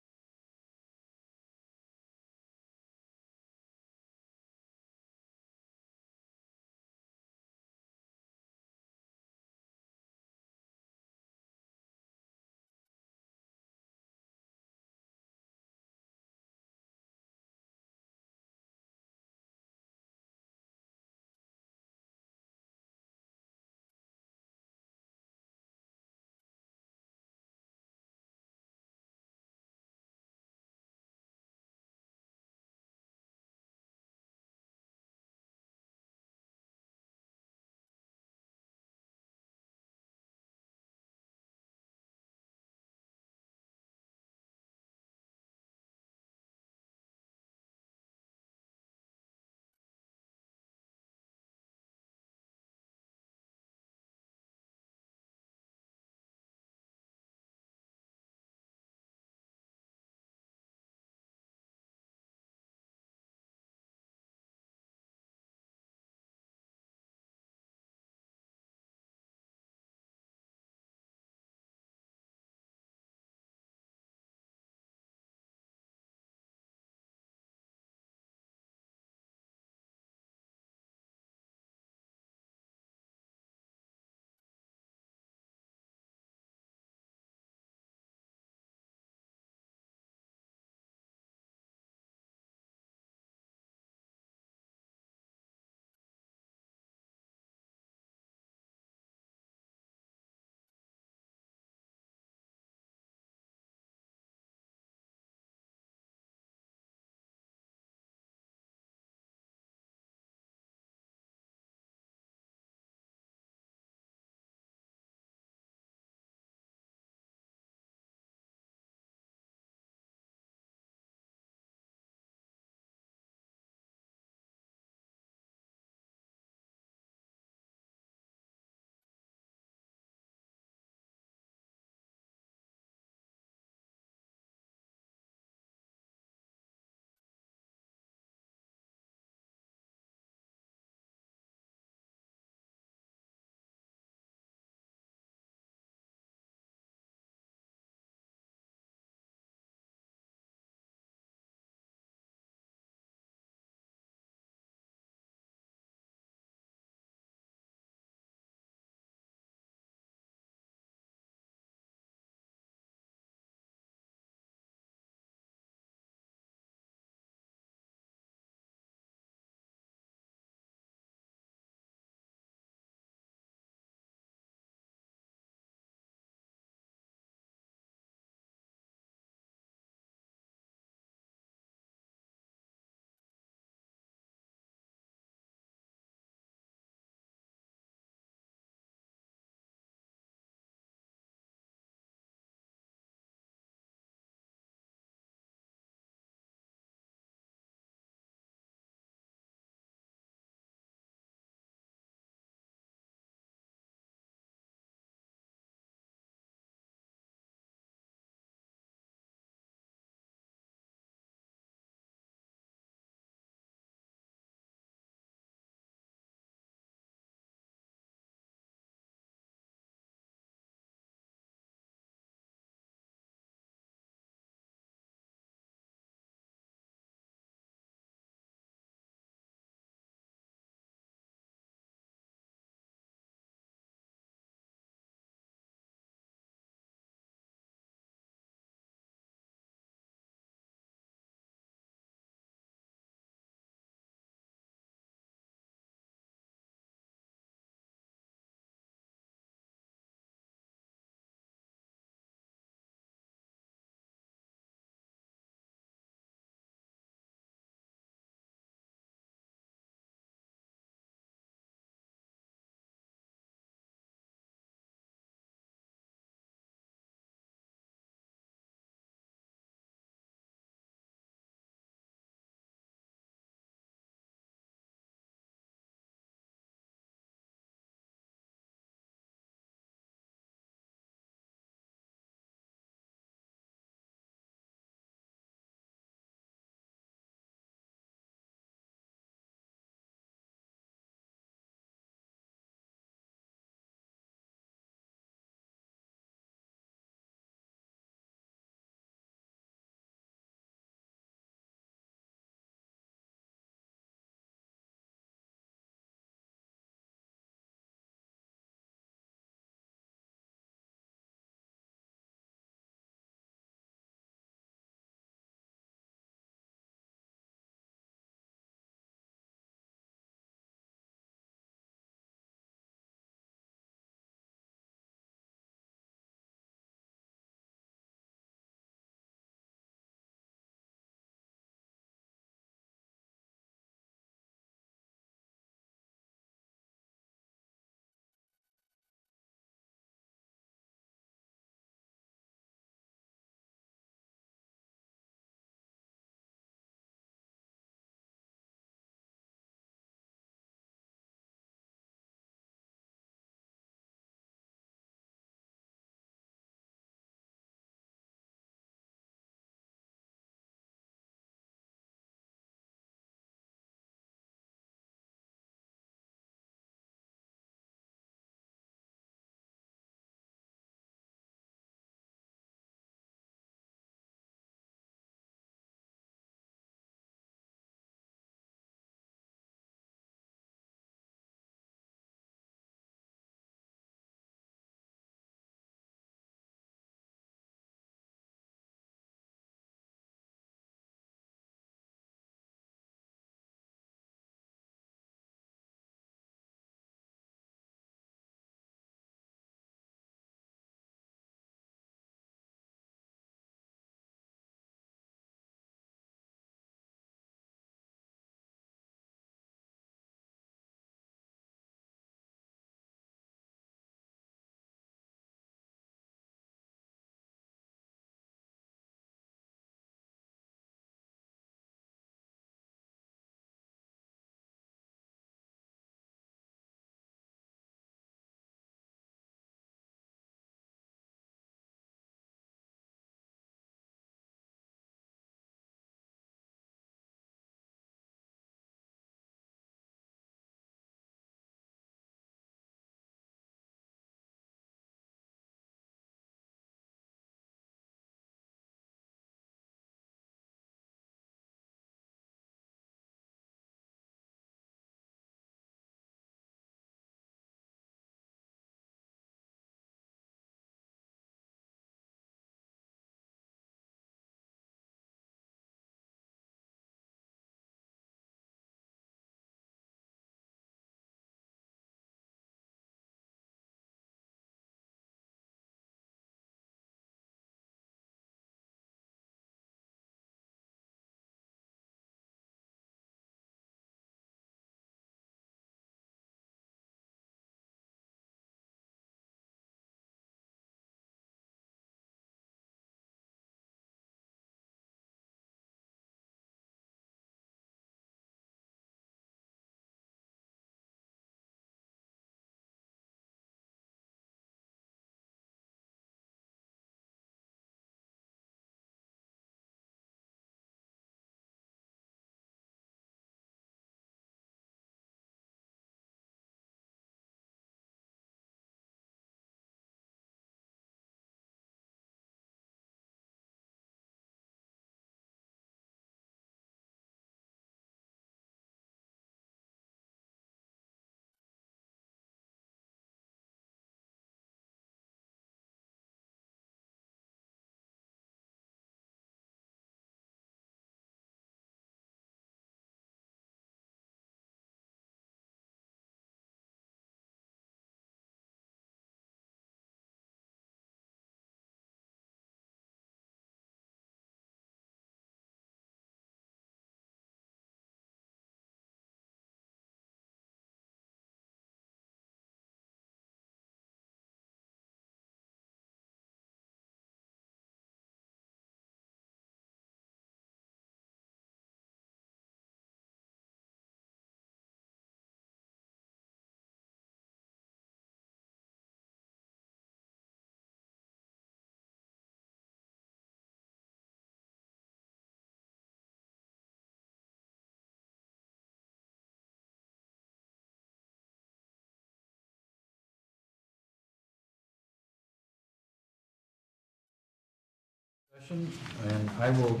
session, and I will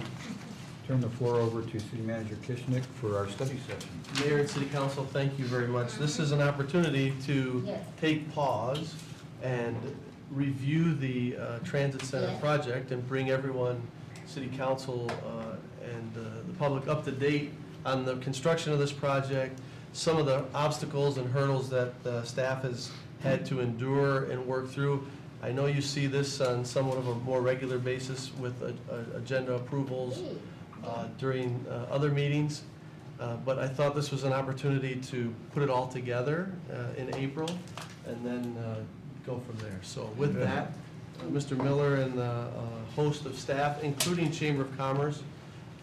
turn the floor over to City Manager Kishnick for our study session. Mayor and City Council, thank you very much. This is an opportunity to take pause and review the Transit Center project and bring everyone, City Council and the public up to date on the construction of this project, some of the obstacles and hurdles that staff has had to endure and work through. I know you see this on somewhat of a more regular basis with agenda approvals during other meetings, but I thought this was an opportunity to put it all together in April and then go from there. So with that, Mr. Miller and the host of staff, including Chamber of Commerce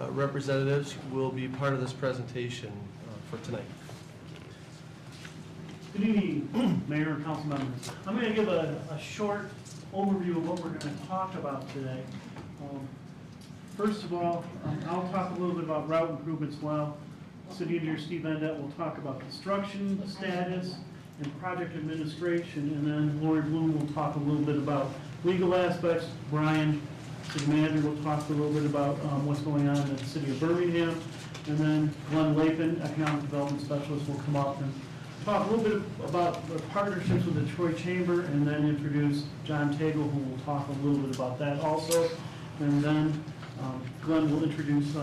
representatives, will be part of this presentation for tonight. Good evening, Mayor and council members. I'm going to give a short overview of what we're going to talk about today. First of all, I'll talk a little bit about route improvements while City Engineer Steve Vendette will talk about construction status and project administration, and then Lori Bloom will talk a little bit about legal aspects. Brian, City Manager, will talk a little bit about what's going on in the City of Birmingham, and then Glenn Lapin, Economic Development Specialist, will come up and talk a little bit about the partnerships with the Troy Chamber, and then introduce John Tagle, who will talk a little bit about that also. And then Glenn will introduce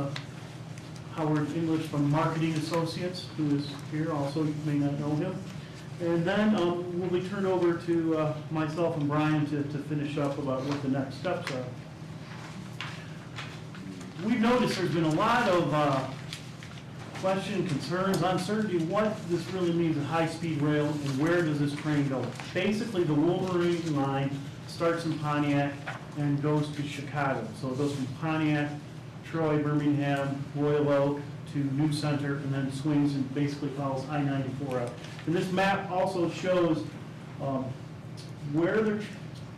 Howard English from Marketing Associates, who is here also. You may not know him. And then we'll be turned over to myself and Brian to finish up about what the next steps are. We've noticed there's been a lot of question, concerns, uncertainty, what this really means at high-speed rail and where does this train go. Basically, the Wolverine line starts in Pontiac and goes to Chicago. So it goes from Pontiac, Troy, Birmingham, Royal Oak to New Center, and then swings and basically follows I-94 up. And this map also shows where the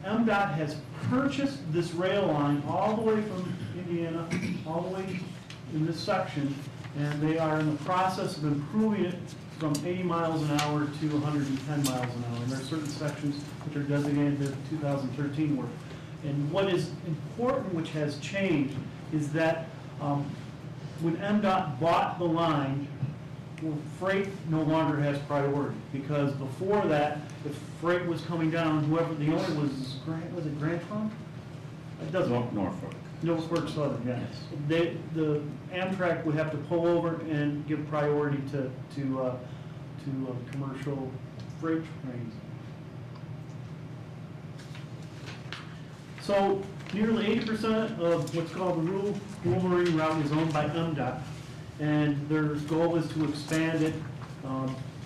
MDOT has purchased this rail line all the way from Indiana, all the way in this section, and they are in the process of improving it from 80 miles an hour to 110 miles an hour. And there are certain sections which are designated to 2013 work. And what is important, which has changed, is that when MDOT bought the line, well, freight no longer has priority, because before that, if freight was coming down, whoever the owner was it Grand Trunk? It doesn't. Norfolk. Norfolk Southern, yes. The Amtrak would have to pull over and give priority to commercial freight trains. So nearly 80% of what's called the Wolverine route is owned by MDOT, and their goal is to expand it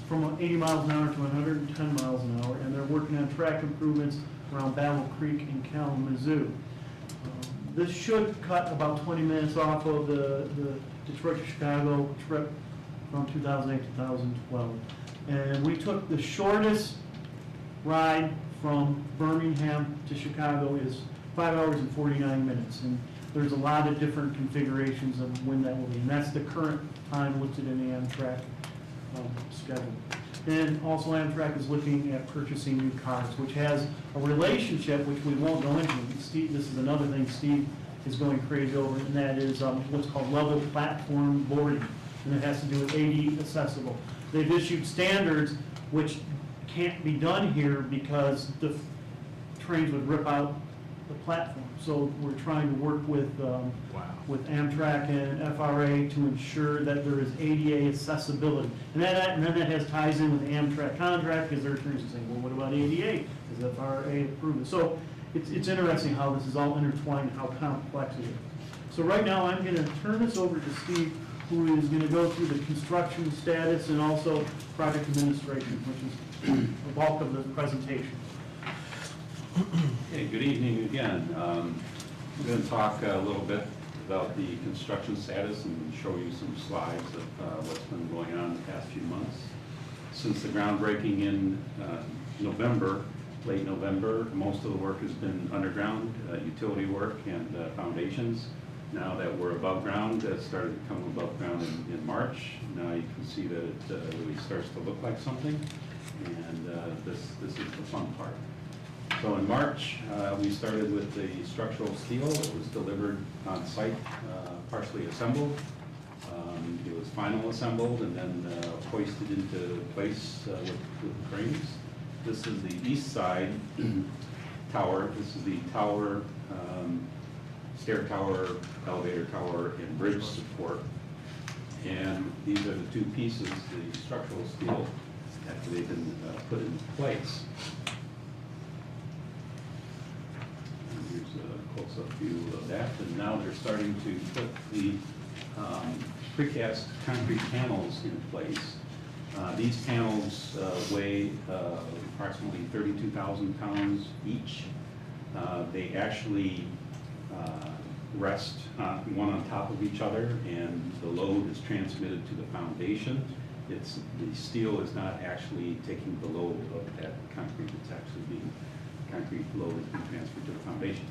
from 80 miles an hour to 110 miles an hour, and they're working on track improvements around Battle Creek and Kalamazoo. This should cut about 20 minutes off of the Detroit to Chicago trip from 2008 to 2012. And we took the shortest ride from Birmingham to Chicago is 5 hours and 49 minutes. And there's a lot of different configurations of when that will be. And that's the current time listed in the Amtrak schedule. And also Amtrak is looking at purchasing new cars, which has a relationship, which we won't go into. Steve, this is another thing Steve is going crazy over, and that is what's called level platform boarding. And it has to do with AD accessible. They've issued standards which can't be done here because the trains would rip out the platform. So we're trying to work with Amtrak and FRA to ensure that there is ADA accessibility. And then that has ties in with the Amtrak contract, because their attorneys are saying, well, what about ADA? Does FRA approve it? So it's interesting how this is all intertwined and how complex it is. So right now I'm going to turn this over to Steve, who is going to go through the construction status and also project administration, which is the bulk of the presentation. Okay, good evening again. I'm going to talk a little bit about the construction status and show you some slides of what's been going on in the past few months. Since the groundbreaking in November, late November, most of the work has been underground, utility work and foundations. Now that we're above ground, that started to come above ground in March. Now you can see that it really starts to look like something, and this is the fun part. So in March, we started with the structural steel. It was delivered on site, partially assembled. It was final assembled and then hoisted into place with cranes. This is the east side tower. This is the tower, stair tower, elevator tower, and bridge support. And these are the two pieces, the structural steel, after they've been put into place. And here's a close-up view of that. And now they're starting to put the precast concrete panels in place. These panels weigh approximately 32,000 pounds each. They actually rest one on top of each other, and the load is transmitted to the foundation. The steel is not actually taking the load of that concrete. It's actually concrete load is being transferred to the foundation.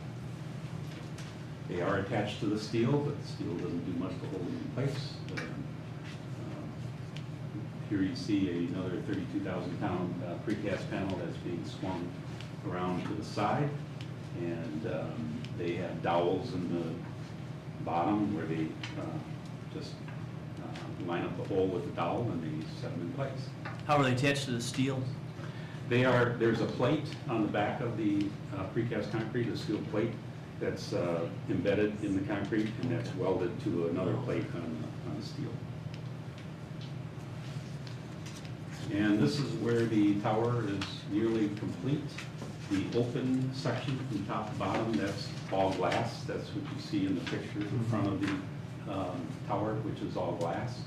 They are attached to the steel, but the steel doesn't do much to hold them in place. Here you see another 32,000 pound precast panel that's being swung around to the side, and they have dowels in the bottom where they just line up the hole with the dowel and they set them in place. How are they attached to the steel? There's a plate on the back of the precast concrete, a steel plate that's embedded in the concrete, and that's welded to another plate on the steel. And this is where the tower is nearly complete. The open section from top to bottom, that's all glass. That's what you see in the picture in front of the tower, which is all glass.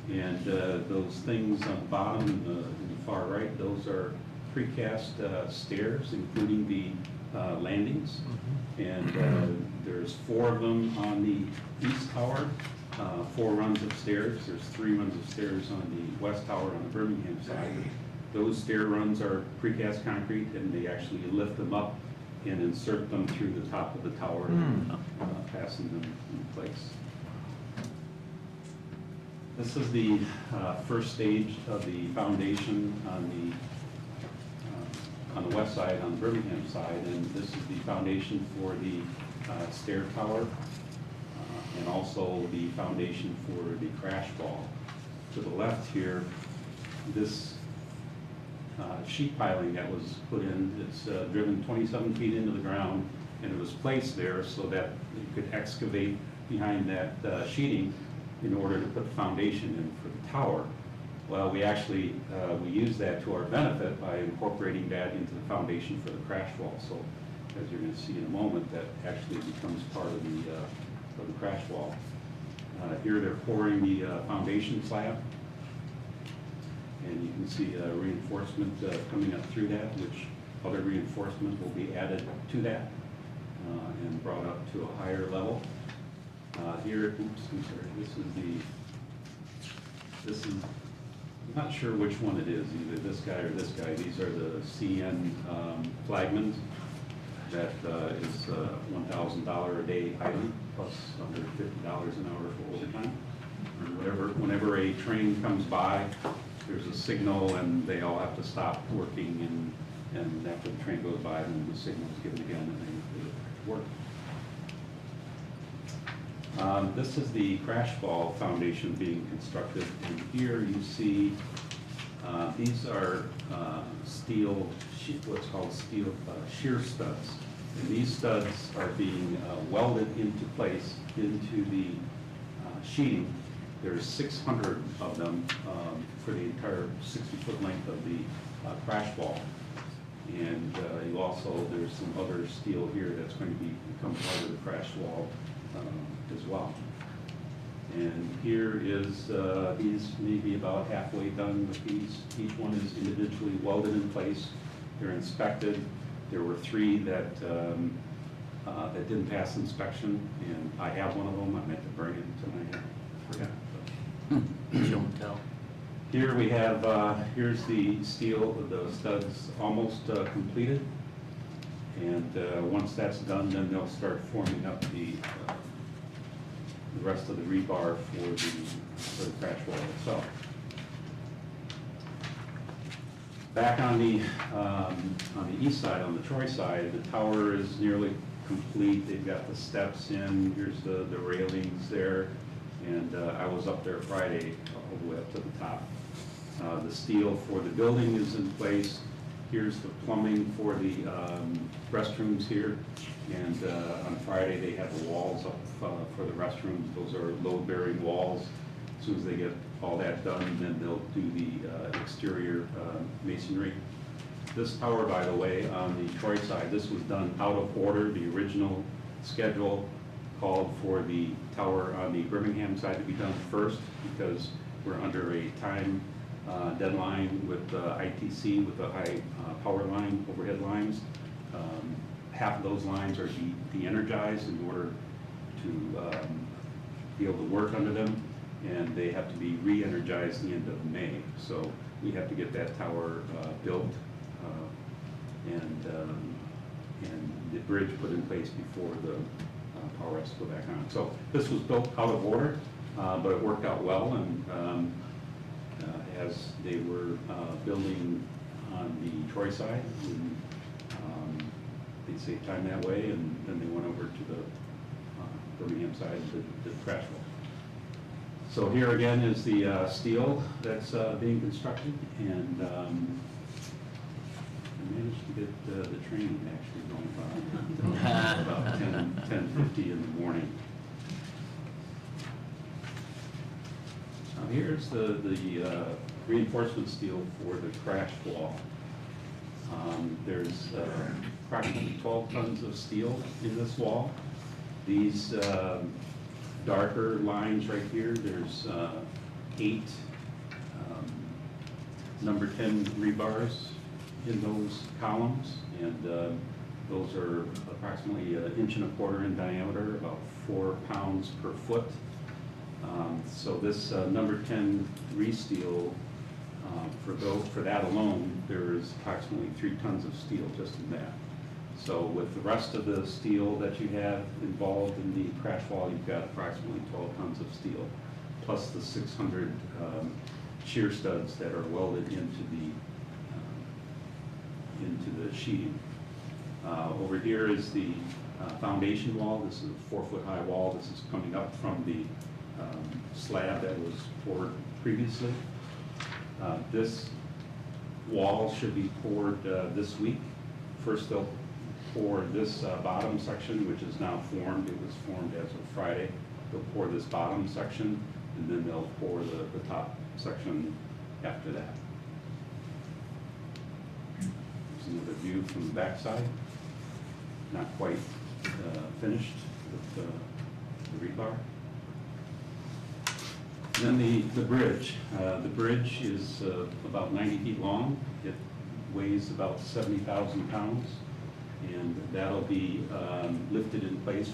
And those things on the bottom in the far right, those are precast stairs, including the landings. And there's 4 of them on the east tower, 4 runs of stairs. There's 3 runs of stairs on the west tower on the Birmingham side. Those stair runs are precast concrete, and they actually lift them up and insert them through the top of the tower, passing them in place. This is the first stage of the foundation on the west side, on the Birmingham side, and this is the foundation for the stair tower, and also the foundation for the crash wall. To the left here, this sheet piling that was put in, it's driven 27 feet into the ground, and it was placed there so that you could excavate behind that sheeting in order to put foundation in for the tower. Well, we actually, we use that to our benefit by incorporating that into the foundation for the crash wall. So as you're going to see in a moment, that actually becomes part of the crash wall. Here they're pouring the foundation slab, and you can see reinforcement coming up through that, which other reinforcement will be added to that and brought up to a higher level. Here, oops, I'm sorry, this is, I'm not sure which one it is, either this guy or this guy. These are the CN flagmans. That is $1,000 a day item, plus under $50 an hour for overtime. Whenever a train comes by, there's a signal, and they all have to stop working, and after the train goes by, then the signal is given again, and they work. This is the crash wall foundation being constructed, and here you see these are steel, what's called steel shear studs. And these studs are being welded into place into the sheeting. There's 600 of them for the entire 60-foot length of the crash wall. And you also, there's some other steel here that's going to become part of the crash wall as well. And here is, these may be about halfway done with these. Each one is individually welded in place. They're inspected. There were 3 that that didn't pass inspection, and I have one of them. I meant to bring it tonight. I forgot. Show and tell. Here we have, here's the steel, the studs almost completed. And once that's done, then they'll start forming up the rest of the rebar for the crash wall itself. Back on the east side, on the Troy side, the tower is nearly complete. They've got the steps in, here's the railings there, and I was up there Friday all the way up to the top. The steel for the building is in place. Here's the plumbing for the restrooms here, and on Friday they have the walls up for the restrooms. Those are load-bearing walls. As soon as they get all that done, then they'll do the exterior masonry. This tower, by the way, on the Troy side, this was done out of order. The original schedule called for the tower on the Birmingham side to be done first because we're under a time deadline with ITC, with the high power line, overhead lines. Half of those lines are de-energized in order to be able to work under them, and they have to be re-energized at the end of May. So we have to get that tower built and the bridge put in place before the power has to go back on. So this was built out of order, but it worked out well, and as they were building on the Troy side, they saved time that way, and then they went over to the Birmingham side, the crash wall. So here again is the steel that's being constructed, and I managed to get the train actually going by about 10:50 in the morning. Now here's the reinforcement steel for the crash wall. There's approximately 12 tons of steel in this wall. These darker lines right here, there's 8 number 10 rebars in those columns, and those are approximately 1.25 inches in diameter, about 4 pounds per foot. So this number 10 re-steel, for that alone, there is approximately 3 tons of steel just in that. So with the rest of the steel that you have involved in the crash wall, you've got approximately 12 tons of steel, plus the 600 shear studs that are welded into the sheeting. Over here is the foundation wall. This is a 4-foot high wall. This is coming up from the slab that was poured previously. This wall should be poured this week. First they'll pour this bottom section, which is now formed. It was formed as of Friday. They'll pour this bottom section, and then they'll pour the top section after that. Here's another view from the back side. Not quite finished with the rebar. Then the bridge. The bridge is about 90 feet long. It weighs about 70,000 pounds, and that'll be lifted in place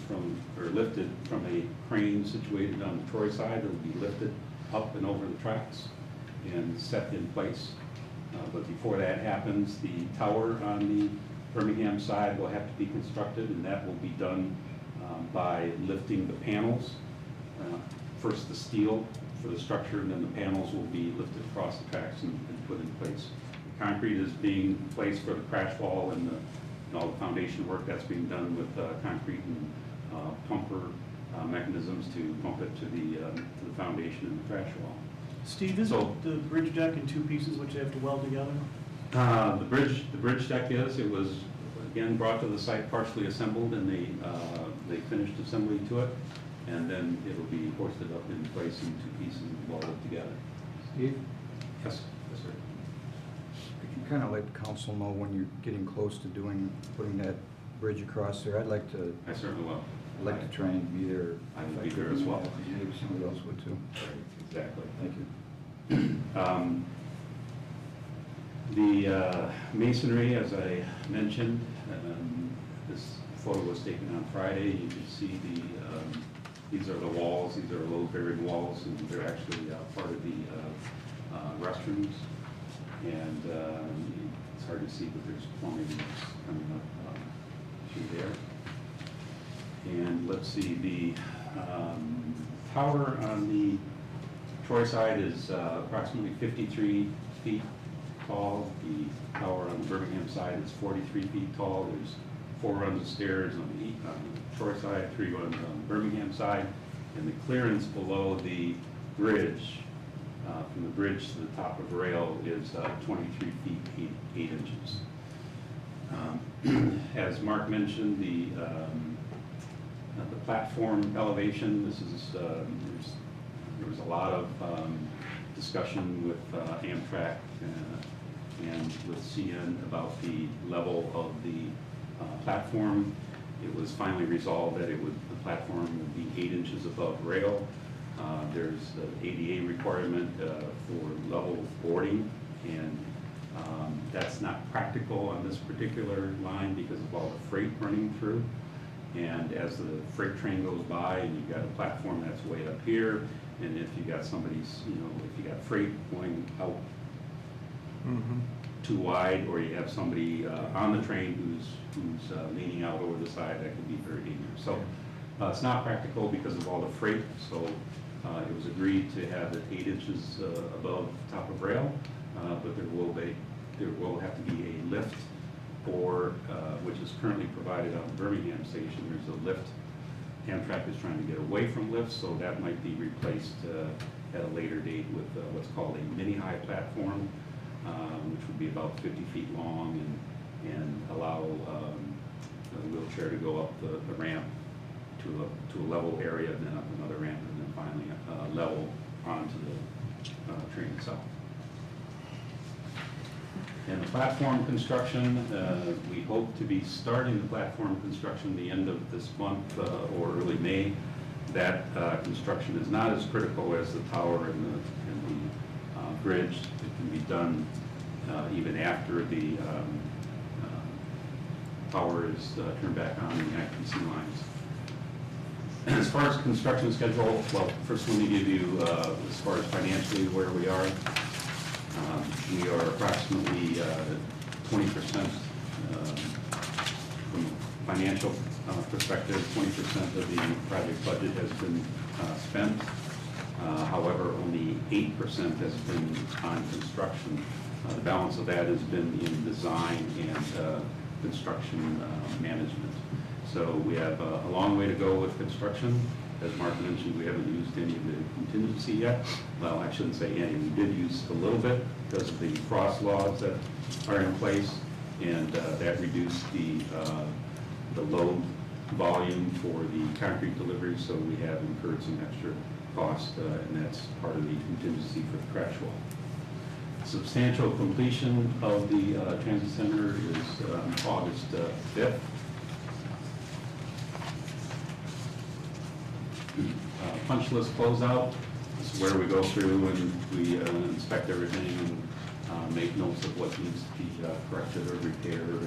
lifted from a crane situated on the Troy side. It'll be lifted up and over the tracks and set in place. But before that happens, the tower on the Birmingham side will have to be constructed, and that will be done by lifting the panels. First the steel for the structure, and then the panels will be lifted across the tracks and put in place. The concrete is being placed for the crash wall, and all the foundation work that's being done with concrete and pumper mechanisms to pump it to the foundation and the crash wall. Steve, is the bridge deck in 2 pieces which you have to weld together? The bridge deck it was again brought to the site partially assembled, and they finished assembly to it, and then it'll be hoisted up in place in 2 pieces and welded together. Steve? Yes, yes, sir. Could you kind of let the council know when you're getting close to putting that bridge across there? I'd like to. I certainly will. I'd like to try and be there. I will be there as well. Maybe somebody else would too. Exactly. Thank you. The masonry, as I mentioned, this photo was taken on Friday. You can see these are the walls. These are load-bearing walls, and they're actually part of the restrooms. And it's hard to see, but there's plumbing that's coming up through there. And let's see, the tower on the Troy side is approximately 53 feet tall. The tower on the Birmingham side is 43 feet tall. There's 4 runs of stairs on the Troy side, 3 runs on the Birmingham side, and the clearance below the bridge, from the bridge to the top of rail, is 23 feet 8 inches. As Mark mentioned, the platform elevation, this is, there was a lot of discussion with Amtrak and with CN about the level of the platform. It was finally resolved that the platform would be 8 inches above rail. There's the ADA requirement for level boarding, and that's not practical on this particular line because of all the freight running through. And as the freight train goes by and you've got a platform that's way up here, and if you got somebody's, if you got freight going out too wide, or you have somebody on the train who's leaning out over the side, that can be very dangerous. So it's not practical because of all the freight. So it was agreed to have it 8 inches above top of rail, but there will have to be a lift, which is currently provided on the Birmingham station. There's a lift. Amtrak is trying to get away from lifts, so that might be replaced at a later date with what's called a mini-high platform, which would be about 50 feet long and allow a wheelchair to go up the ramp to a level area, and then up another ramp, and then finally level onto the train itself. And the platform construction, we hope to be starting the platform construction the end of this month or early May. That construction is not as critical as the tower and the bridge. It can be done even after the power is turned back on in the IPC lines. As far as construction schedule, well, first let me give you, as far as financially where we are. We are approximately 20% from a financial perspective, 20% of the project budget has been spent. However, only 8% has been on construction. The balance of that has been in design and construction management. So we have a long way to go with construction. As Mark mentioned, we haven't used any of the contingency yet. Well, I shouldn't say any. We did use a little bit because of the frost laws that are in place, and that reduced the load volume for the concrete delivery, so we have incurred some extra cost, and that's part of the contingency for the crash wall. Substantial completion of the transit center is August 5th. Punch list closeout. This is where we go through and we inspect everything and make notes of what needs to be corrected or repaired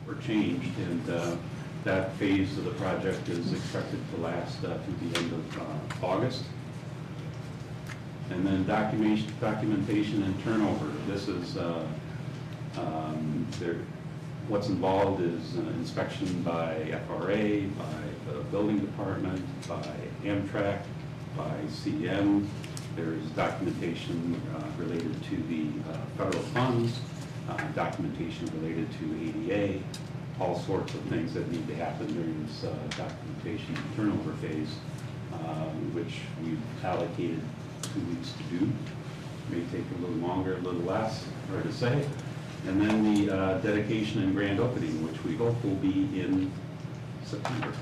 or changed. And that phase of the project is expected to last through the end of August. And then documentation and turnover. This is what's involved is inspection by FRA, by the building department, by Amtrak, by CN. There's documentation related to the federal funds, documentation related to ADA, all sorts of things that need to happen during this documentation and turnover phase, which we've allocated 2 weeks to do. May take a little longer, a little less, hard to say. And then the dedication and grand opening, which we hope will be in September.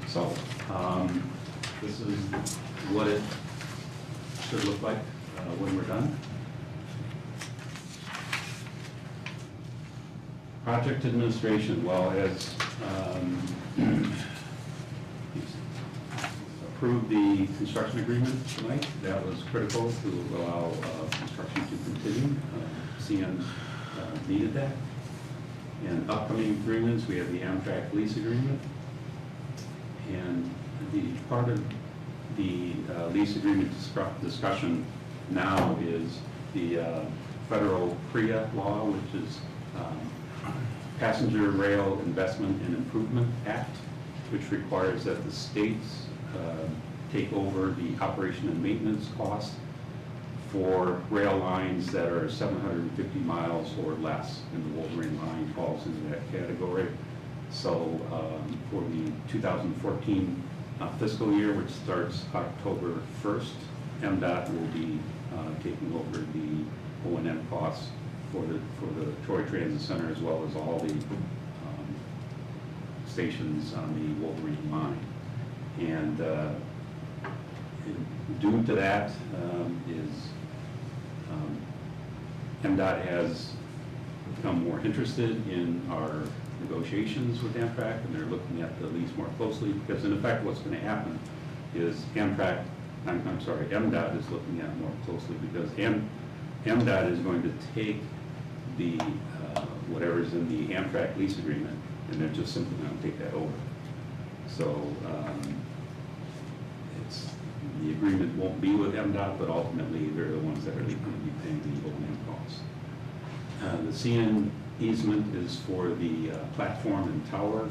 So, this is what it should look like when we're done. Project administration, well, as approved the construction agreement tonight. That was critical to allow construction to continue. CN needed that. And upcoming agreements, we have the Amtrak lease agreement. And the part of the lease agreement discussion now is the federal PREA law, which is Passenger Rail Investment and Improvement Act, which requires that the states take over the operation and maintenance costs for rail lines that are 750 miles or less, and the Wolverine line falls into that category. So for the 2014 fiscal year, which starts October 1st, MDOT will be taking over the O&M costs for the Troy Transit Center, as well as all the stations on the Wolverine line. And due to that MDOT has become more interested in our negotiations with Amtrak, and they're looking at the lease more closely, because in effect what's going to happen is MDOT is looking at more closely, because MDOT is going to take the whatever's in the Amtrak lease agreement, and they're just simply going to take that over. So the agreement won't be with MDOT, but ultimately they're the ones that are going to be paying the O&M costs. The CN easement is for the platform and tower.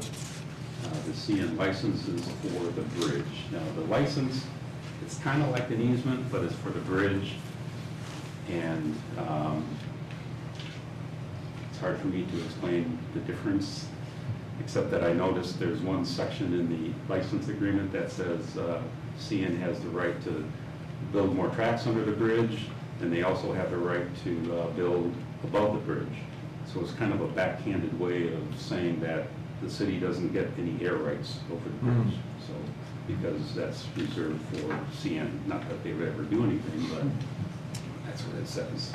The CN license is for the bridge. Now the license, it's kind of like an easement, but it's for the bridge. And it's hard for me to explain the difference, except that I noticed there's one section in the license agreement that says CN has the right to build more tracks under the bridge, and they also have the right to build above the bridge. So it's kind of a backhanded way of saying that the city doesn't get any air rights over the bridge. So, because that's reserved for CN, not that they would ever do anything, but that's what it says.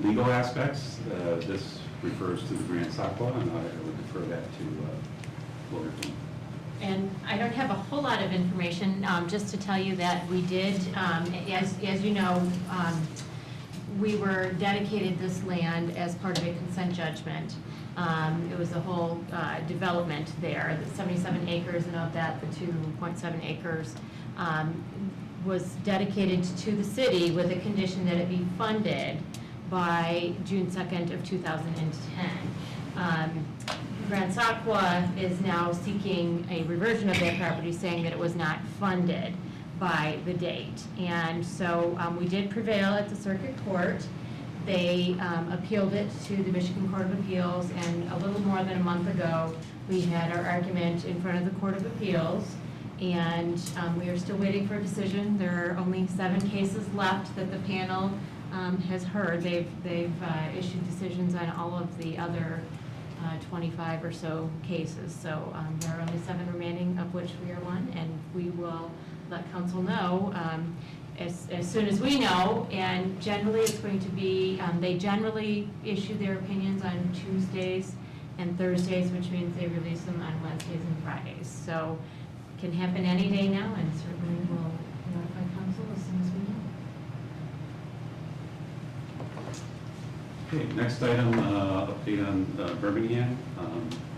Legal aspects, this refers to the Grand Saqua, and I would defer that to Lawyer Boone. And I don't have a whole lot of information, just to tell you that we did, as you know, we were dedicated this land as part of a consent judgment. It was a whole development there, the 77 acres, and of that, the 2.7 acres was dedicated to the city with a condition that it be funded by June 2nd of 2010. Grand Saqua is now seeking a reversion of that property, saying that it was not funded by the date. And so we did prevail at the circuit court. They appealed it to the Michigan Court of Appeals, and a little more than a month ago, we had our argument in front of the Court of Appeals, and we are still waiting for a decision. There are only 7 cases left that the panel has heard. They've issued decisions on all of the other 25 or so cases. So there are only 7 remaining, of which we are one, and we will let council know as soon as we know. And generally it's going to be, they generally issue their opinions on Tuesdays and Thursdays, which means they release them on Wednesdays and Fridays. So it can happen any day now, and certainly we'll notify council as soon as we know. Okay, next item, update on Birmingham.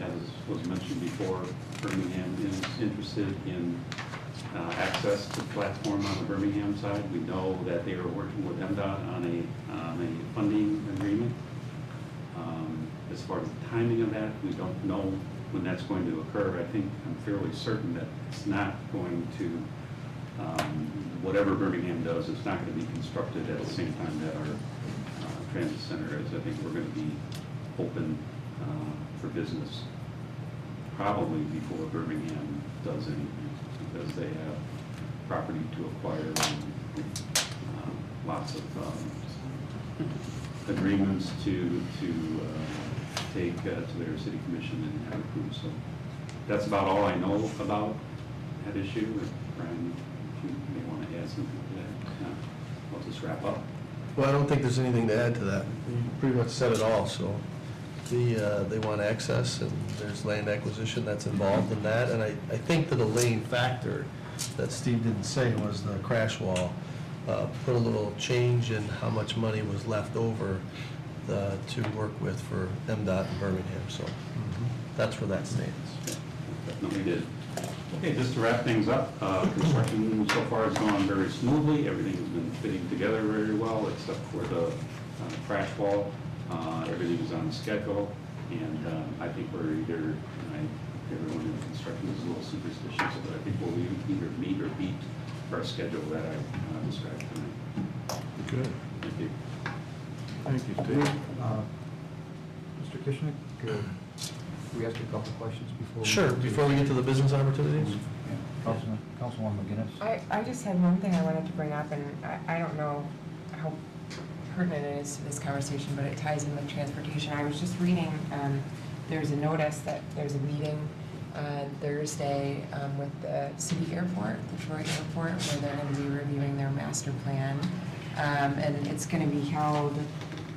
As was mentioned before, Birmingham is interested in access to the platform on the Birmingham side. We know that they are working with MDOT on a funding agreement. As far as the timing of that, we don't know when that's going to occur. I think I'm fairly certain that it's not going to, whatever Birmingham does, it's not going to be constructed at the same time that our transit center is. I think we're going to be open for business probably before Birmingham does anything, because they have property to acquire and lots of agreements to take to their city commission and have approved. So that's about all I know about that issue. Brian, if you may want to add something to that, I'll just wrap up. Well, I don't think there's anything to add to that. You pretty much said it all. So they want access, and there's land acquisition that's involved in that. And I think the delaying factor that Steve didn't say was the crash wall. Put a little change in how much money was left over to work with for MDOT in Birmingham. So that's where that stands. Definitely did. Okay, just to wrap things up, construction so far has gone very smoothly. Everything has been fitting together very well, except for the crash wall. Everything is on schedule, and I think we're everyone in construction is a little superstitious, but I think we'll either meet or beat our schedule that I described tonight. Good. Thank you. Thank you, Steve. Mr. Kishnick, we ask a couple questions before? Sure, before we get to the business opportunities? Yeah. Councilwoman McGinnis? I just had one thing I wanted to bring up, and I don't know how pertinent it is to this conversation, but it ties in with transportation. I was just reading, there's a notice that there's a meeting on Thursday with the city airport, the Troy airport, where they're going to be reviewing their master plan. And it's going to be held,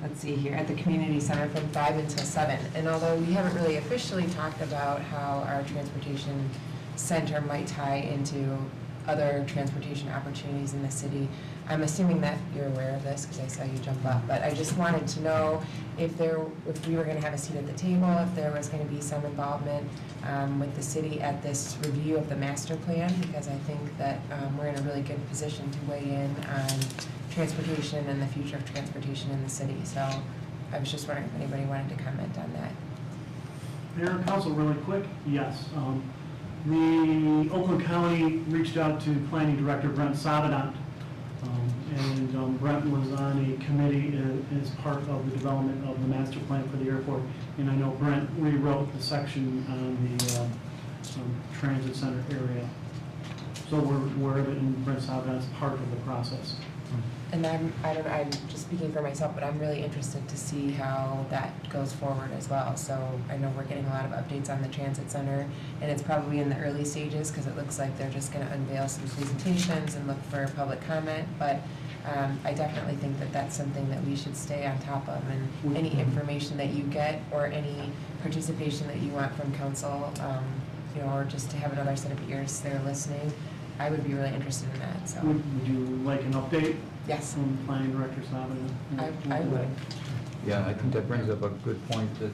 let's see here, at the community center from 5 until 7. And although we haven't really officially talked about how our transportation center might tie into other transportation opportunities in the city, I'm assuming that you're aware of this because I saw you jump up, but I just wanted to know if we were going to have a seat at the table, if there was going to be some involvement with the city at this review of the master plan, because I think that we're in a really good position to weigh in on transportation and the future of transportation in the city. So I was just wondering if anybody wanted to comment on that. Mayor and council, really quick, yes. The Oakland County reached out to Planning Director Brent Savedant, and Brent was on a committee as part of the development of the master plan for the airport. And I know Brent rewrote the section on the transit center area. So we're aware of it, and Brent Savedant is part of the process. And I'm just speaking for myself, but I'm really interested to see how that goes forward as well. So I know we're getting a lot of updates on the transit center, and it's probably in the early stages because it looks like they're just going to unveil some presentations and look for public comment. But I definitely think that that's something that we should stay on top of. And any information that you get or any participation that you want from council, or just to have another set of ears there listening, I would be really interested in that. So Would you like an update? Yes. From Planning Director Savedant? I would. Yeah, I think that brings up a good point that,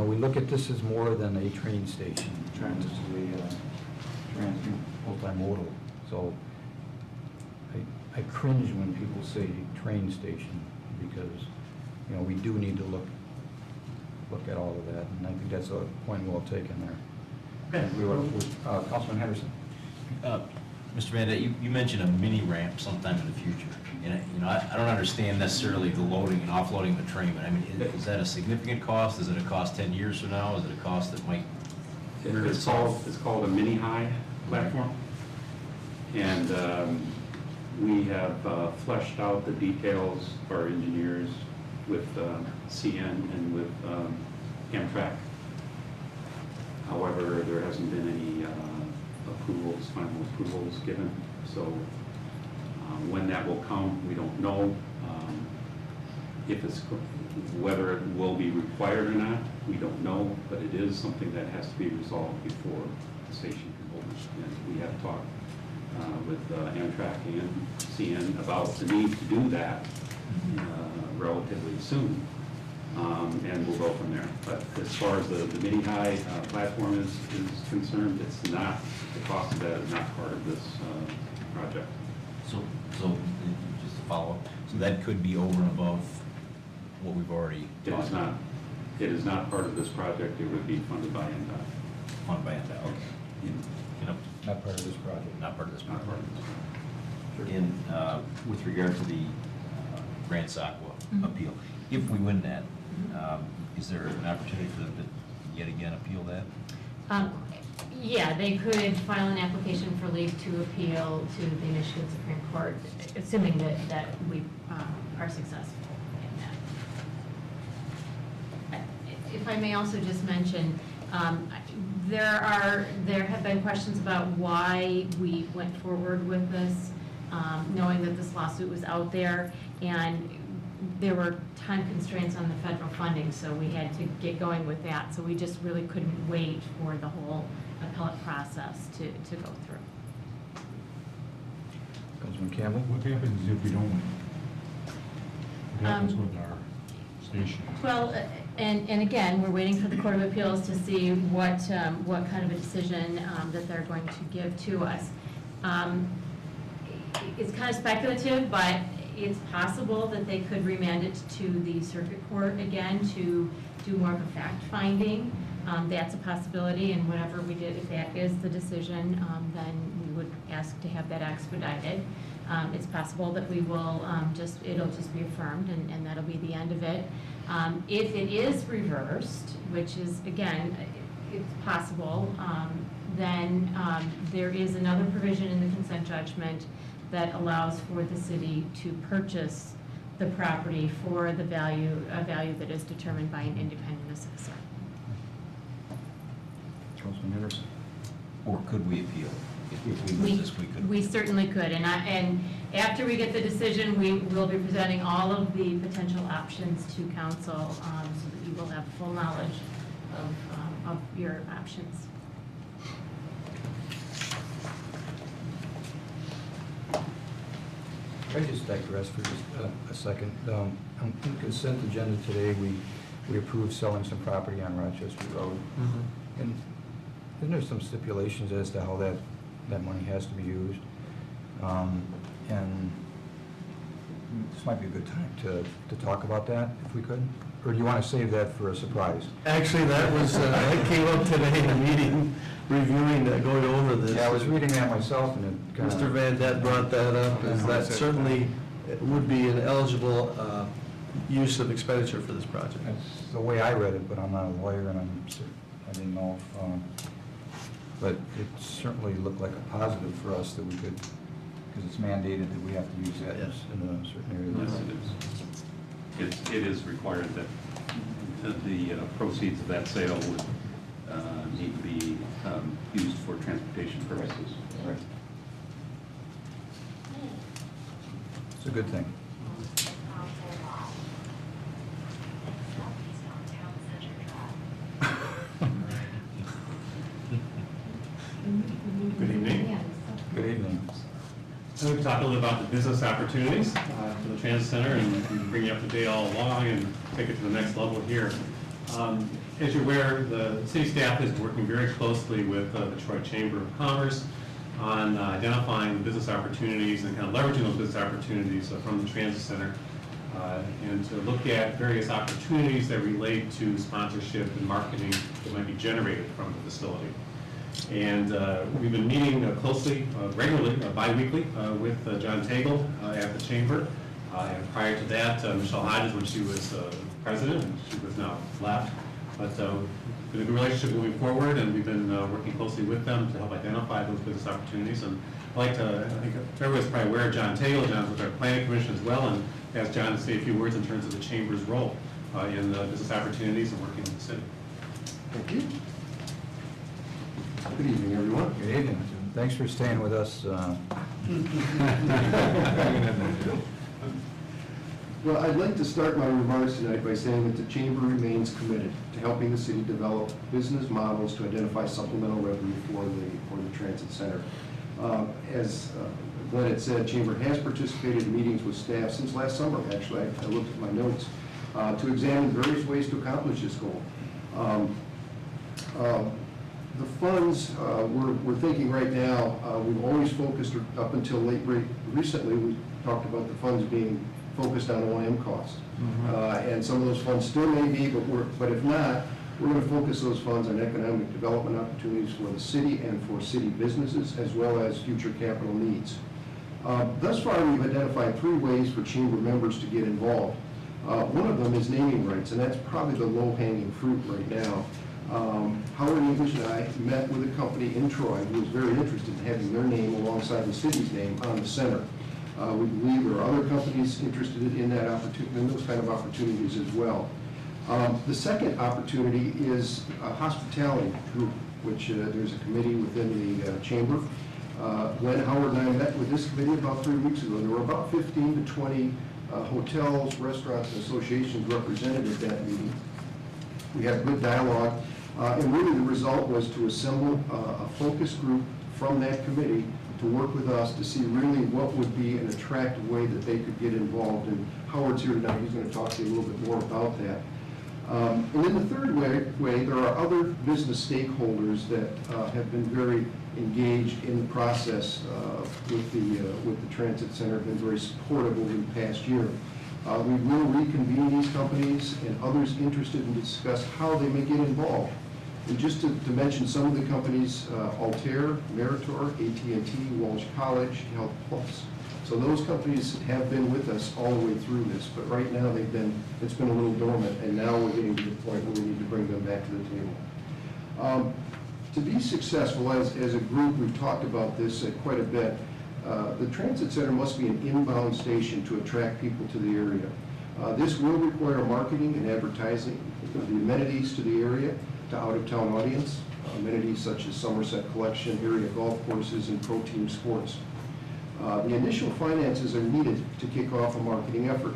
we look at this as more than a train station. This is a multimodal. So I cringe when people say train station because, we do need to look at all of that. And I think that's a point well taken there. Okay. Councilman Henderson. Mr. Vanda, you mentioned a mini ramp sometime in the future. And, I don't understand necessarily the loading and offloading of a train, but I mean, is that a significant cost? Is it a cost 10 years from now? Is it a cost that might? It's called a mini high platform. And we have fleshed out the details for our engineers with CN and with Amtrak. However, there hasn't been any final approvals given. So when that will come, we don't know. Whether it will be required or not, we don't know, but it is something that has to be resolved before the station can open. And we have talked with Amtrak and CN about the need to do that relatively soon. And we'll go from there. But as far as the mini-high platform is concerned, it's not, the cost of that is not part of this project. So just to follow up, so that could be over and above what we've already talked about? It is not part of this project. It would be funded by NDOT. Funded by NDOT, okay. Not part of this project. Not part of this project. Not part of this project. In, with regard to the Grand Saqua appeal, if we win that, is there an opportunity for them to yet again appeal that? Yeah, they could file an application for leave to appeal to the Michigan Supreme Court, assuming that we are successful in that. If I may also just mention, there have been questions about why we went forward with this, knowing that this lawsuit was out there, and there were time constraints on the federal funding, so we had to get going with that. So we just really couldn't wait for the whole appellate process to go through. Councilman Campbell? What happens if we don't win? What happens with our station? Well, and again, we're waiting for the Court of Appeals to see what kind of a decision that they're going to give to us. It's kind of speculative, but it's possible that they could remand it to the circuit court again to do more of a fact-finding. That's a possibility, and whatever we did, if that is the decision, then we would ask to have that expedited. It's possible that we will it'll just be affirmed, and that'll be the end of it. If it is reversed, which is, again, it's possible, then there is another provision in the consent judgment that allows for the city to purchase the property for the value that is determined by an independent assessor. Councilman Anderson? Or could we appeal? If we lose this, we could. We certainly could, and after we get the decision, we will be presenting all of the potential options to council, so that you will have full knowledge of your options. I just digress for just a second. On the consent agenda today, we approved selling some property on Rochester Road. And isn't there some stipulations as to how that money has to be used? And this might be a good time to talk about that, if we could? Or do you want to save that for a surprise? Actually, that was, that came up today in a meeting, reviewing, going over this. Yeah, I was reading that myself, and it kind of... Mr. Van Dett brought that up, as that certainly would be an eligible use of expenditure for this project. That's the way I read it, but I'm not a lawyer, and I didn't know if... but it certainly looked like a positive for us that we could, because it's mandated that we have to use that in a certain area. Yes, it is. It is required that the proceeds of that sale would need to be used for transportation purposes. Right. It's a good thing. Good evening. Good evening. I'm going to talk a little about the business opportunities for the Transit Center and bring you up to date all along and take it to the next level here. As you're aware, the city staff is working very closely with the Troy Chamber of Commerce on identifying the business opportunities and kind of leveraging those business opportunities from the Transit Center and to look at various opportunities that relate to sponsorship and marketing that might be generated from the facility. And we've been meeting closely, regularly, bi-weekly with John Tagle at the Chamber. And prior to that, Michelle Hodges, when she was president, and she was now left. But been a good relationship moving forward, and we've been working closely with them to help identify those business opportunities. And I'd like to, I think everyone's probably aware of John Tagle. John's with our Planning Commission as well, and ask John to say a few words in terms of the Chamber's role in business opportunities and working with the city. Thank you. Good evening, everyone. Good evening. Thanks for staying with us. Well, I'd like to start my remarks tonight by saying that the Chamber remains committed to helping the city develop business models to identify supplemental revenue for the Transit Center. As Glenn had said, Chamber has participated in meetings with staff since last summer, actually. I looked at my notes to examine various ways to accomplish this goal. The funds, we're thinking right now, we've always focused, up until recently, we talked about the funds being focused on O&M costs. And some of those funds still may be, but if not, we're going to focus those funds on economic development opportunities for the city and for city businesses, as well as future capital needs. Thus far, we've identified 3 ways for Chamber members to get involved. One of them is naming rights, and that's probably the low-hanging fruit right now. Howard English and I met with a company in Troy who was very interested in having their name alongside the city's name on the center. We believe there are other companies interested in that opportunity, in those kind of opportunities as well. The second opportunity is a hospitality group, which there's a committee within the Chamber. When Howard and I met with this committee about 3 weeks ago, there were about 15 to 20 hotels, restaurants, and associations represented at that meeting. We had good dialogue, and really the result was to assemble a focus group from that committee to work with us to see really what would be an attractive way that they could get involved. And Howard's here tonight, he's going to talk to you a little bit more about that. And then the third way, there are other business stakeholders that have been very engaged in the process with the Transit Center, been very supportive over the past year. We will reconvene these companies and others interested and discuss how they may get involved. And just to mention some of the companies, Altair, Meritor, AT&T, Walsh College, Health Plus. So those companies have been with us all the way through this, but right now it's been a little dormant, and now we're getting to the point where we need to bring them back to the table. To be successful as a group, we've talked about this quite a bit. The transit center must be an inbound station to attract people to the area. This will require marketing and advertising, the amenities to the area, to out-of-town audience, amenities such as Somerset Collection, area golf courses, and pro team sports. The initial finances are needed to kick off a marketing effort.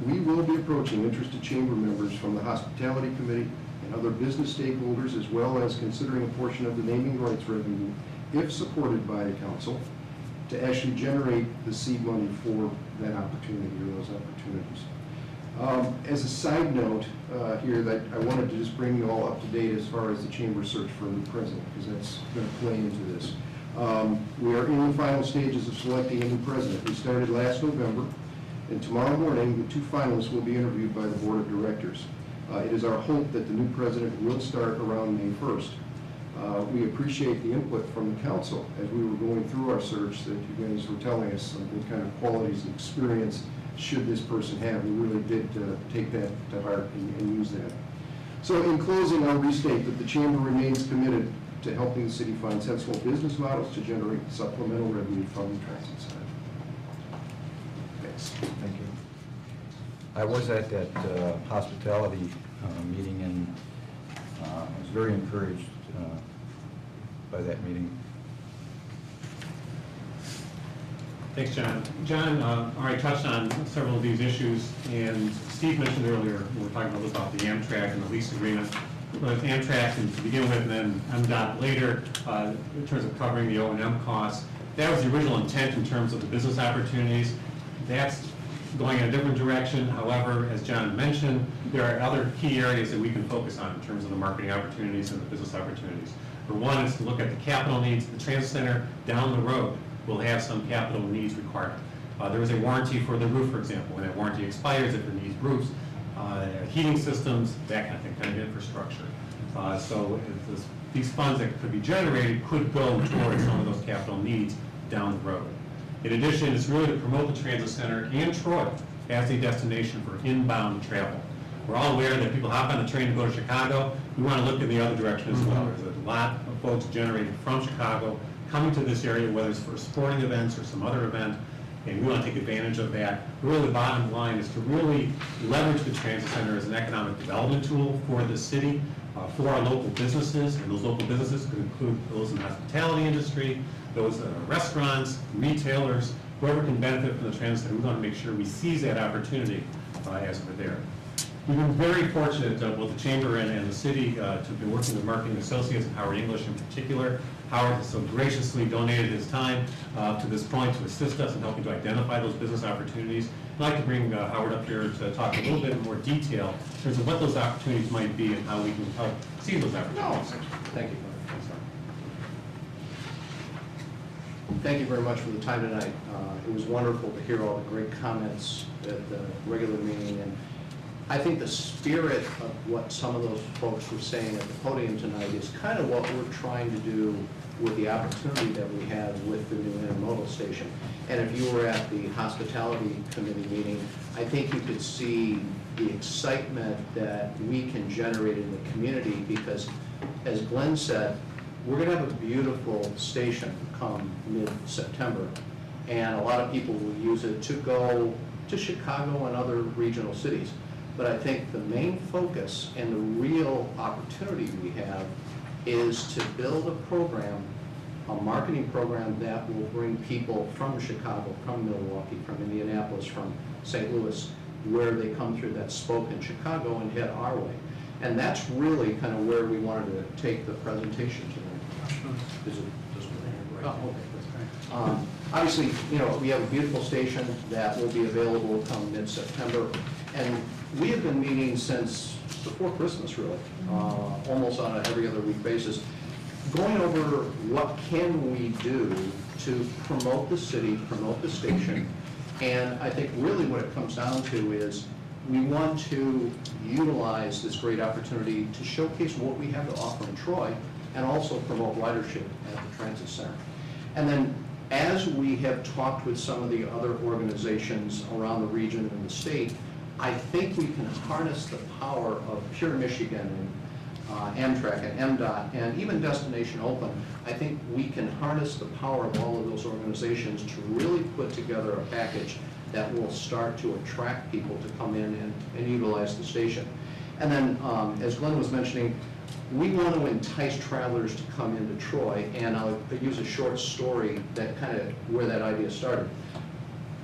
We will be approaching interested chamber members from the Hospitality Committee and other business stakeholders, as well as considering a portion of the naming rights revenue, if supported by the council, to actually generate the seed money for that opportunity or those opportunities. As a side note here, that I wanted to just bring you all up to date as far as the chamber search for a new president, because that's going to play into this. We are in the final stages of selecting a new president. We started last November, and tomorrow morning, the 2 finalists will be interviewed by the board of directors. It is our hope that the new president will start around May 1st. We appreciate the input from the council as we were going through our search, that you guys were telling us what kind of qualities and experience should this person have. We really did take that to heart and use that. So in closing, I'll restate that the chamber remains committed to helping the city find sensible business models to generate supplemental revenue from the transit center. Thanks. Thank you. I was at that hospitality meeting, and I was very encouraged by that meeting. Thanks, John. John already touched on several of these issues, and Steve mentioned earlier, when we were talking a little about the Amtrak and the lease agreement, with Amtrak and to begin with, and then MDOT later, in terms of covering the O&M costs. That was the original intent in terms of the business opportunities. That's going in a different direction. However, as John mentioned, there are other key areas that we can focus on in terms of the marketing opportunities and the business opportunities. For one is to look at the capital needs. The transit center down the road will have some capital needs requirement. There is a warranty for the roof, for example. When that warranty expires, if it needs roofs, heating systems, that kind of thing, kind of infrastructure. So these funds that could be generated could go towards some of those capital needs down the road. In addition, it's really to promote the transit center and Troy as a destination for inbound travel. We're all aware that people hop on the train to go to Chicago. We want to look in the other direction as well. There's a lot of folks generated from Chicago coming to this area, whether it's for sporting events or some other event, and we want to take advantage of that. Really, the bottom line is to really leverage the transit center as an economic development tool for the city, for our local businesses, and those local businesses could include those in the hospitality industry, those restaurants, retailers, whoever can benefit from the transit center. We want to make sure we seize that opportunity as we're there. We've been very fortunate, both the chamber and the city, to be working with Marketing Associates and Howard English in particular. Howard has so graciously donated his time to this point to assist us in helping to identify those business opportunities. I'd like to bring Howard up here to talk a little bit in more detail in terms of what those opportunities might be and how we can help see those opportunities. Thank you. Thank you very much for the time tonight. It was wonderful to hear all the great comments at the regular meeting, and I think the spirit of what some of those folks were saying at the podium tonight is kind of what we're trying to do with the opportunity that we have with the new intermodal station. And if you were at the hospitality committee meeting, I think you could see the excitement that we can generate in the community, because as Glenn said, we're going to have a beautiful station come mid-September, and a lot of people will use it to go to Chicago and other regional cities. But I think the main focus and the real opportunity we have is to build a program, a marketing program that will bring people from Chicago, from Milwaukee, from Indianapolis, from St. Louis, where they come through that spoke in Chicago and head our way. And that's really kind of where we wanted to take the presentation tonight. Is it just right? Oh, okay, that's great. Obviously, you know, we have a beautiful station that will be available come mid-September, and we have been meeting since before Christmas, really, almost on an every other week basis, going over what can we do to promote the city, promote the station, and I think really what it comes down to is we want to utilize this great opportunity to showcase what we have to offer in Troy and also promote ridership at the Transit Center. And then as we have talked with some of the other organizations around the region and the state, I think we can harness the power of Pure Michigan and Amtrak and MDOT and even Destination Oakland. I think we can harness the power of all of those organizations to really put together a package that will start to attract people to come in and utilize the station. And then, as Glenn was mentioning, we want to entice travelers to come into Troy, and I'll use a short story that kind of where that idea started.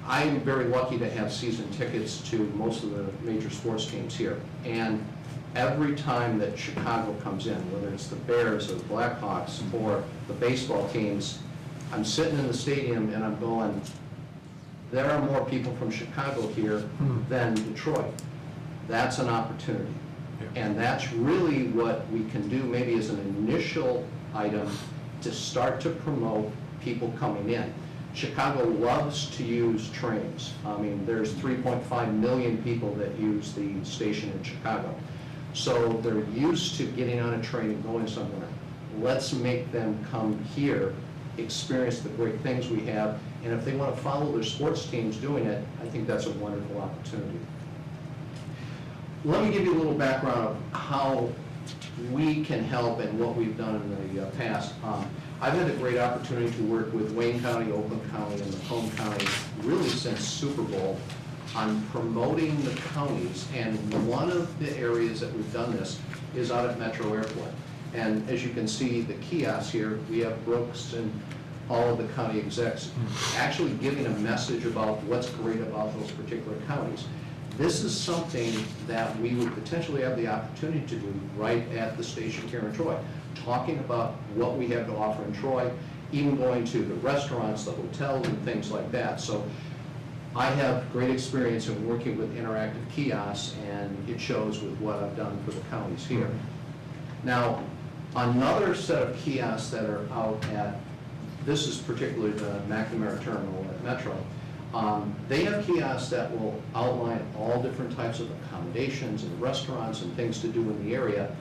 I'm very lucky to have season tickets to most of the major sports teams here, and every time that Chicago comes in, whether it's the Bears or the Blackhawks or the baseball teams, I'm sitting in the stadium and I'm going, there are more people from Chicago here than Detroit. That's an opportunity. And that's really what we can do maybe as an initial item to start to promote people coming in. Chicago loves to use trains. I mean, there's 3.5 million people that use the station in Chicago. So they're used to getting on a train and going somewhere. Let's make them come here, experience the great things we have, and if they want to follow their sports teams doing it, I think that's a wonderful opportunity. Let me give you a little background of how we can help and what we've done in the past. I've had a great opportunity to work with Wayne County, Oakland County, and Macomb County really since Super Bowl on promoting the counties, and one of the areas that we've done this is out at Metro Airport. And as you can see, the kiosks here, we have Brooks and all of the county execs actually giving a message about what's great about those particular counties. This is something that we would potentially have the opportunity to do right at the station here in Troy, talking about what we have to offer in Troy, even going to the restaurants, the hotels, and things like that. So I have great experience in working with interactive kiosks, and it shows with what I've done for the counties here. Now, another set of kiosks that are out at, this is particularly the McNamara Terminal at Metro, they have kiosks that will outline all different types of accommodations and restaurants and things to do in the area.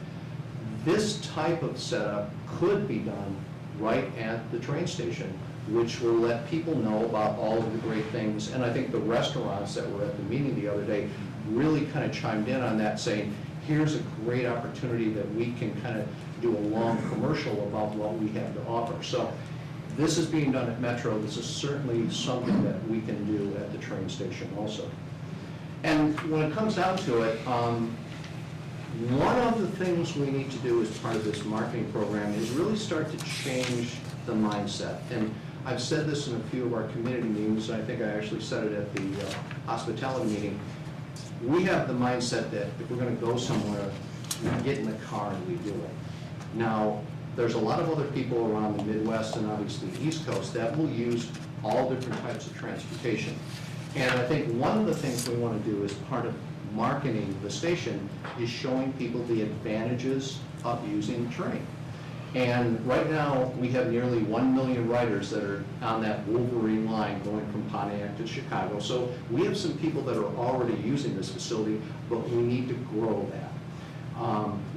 This type of setup could be done right at the train station, which will let people know about all of the great things. And I think the restaurants that were at the meeting the other day really kind of chimed in on that, saying, here's a great opportunity that we can kind of do a long commercial about what we have to offer. So this is being done at Metro. This is certainly something that we can do at the train station also. And when it comes down to it, one of the things we need to do as part of this marketing program is really start to change the mindset. And I've said this in a few of our community meetings, and I think I actually said it at the hospitality meeting. We have the mindset that if we're going to go somewhere, we get in the car and we do it. Now, there's a lot of other people around the Midwest and obviously the East Coast that will use all different types of transportation. And I think one of the things we want to do as part of marketing the station is showing people the advantages of using the train. And right now, we have nearly 1 million riders that are on that Wolverine line going from Pontiac to Chicago. So we have some people that are already using this facility, but we need to grow that.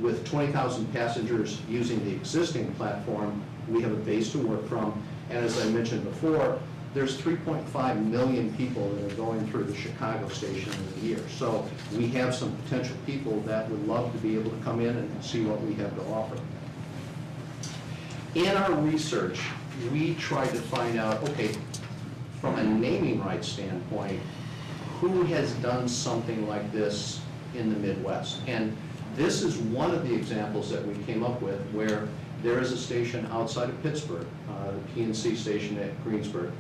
With 20,000 passengers using the existing platform, we have a base to work from. And as I mentioned before, there's 3.5 million people that are going through the Chicago station in a year. So we have some potential people that would love to be able to come in and see what we have to offer. In our research, we tried to find out, okay, from a naming rights standpoint, who has done something like this in the Midwest? And this is one of the examples that we came up with where there is a station outside of Pittsburgh, the PNC station at Greensburg,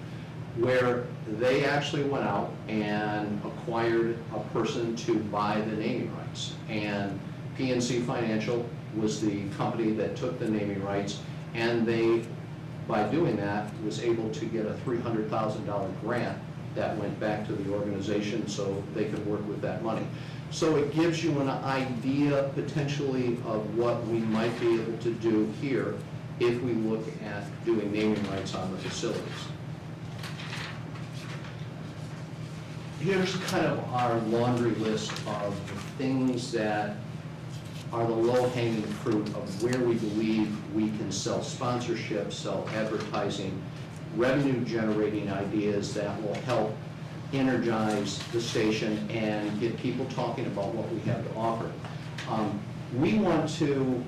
where they actually went out and acquired a person to buy the naming rights. And PNC Financial was the company that took the naming rights, and they, by doing that, was able to get a $300,000 grant that went back to the organization so they could work with that money. So it gives you an idea potentially of what we might be able to do here if we look at doing naming rights on the facilities. here's kind of our laundry list of the things that are the low-hanging fruit of where we believe we can sell sponsorship, sell advertising, revenue-generating ideas that will help energize the station and get people talking about what we have to offer. We want to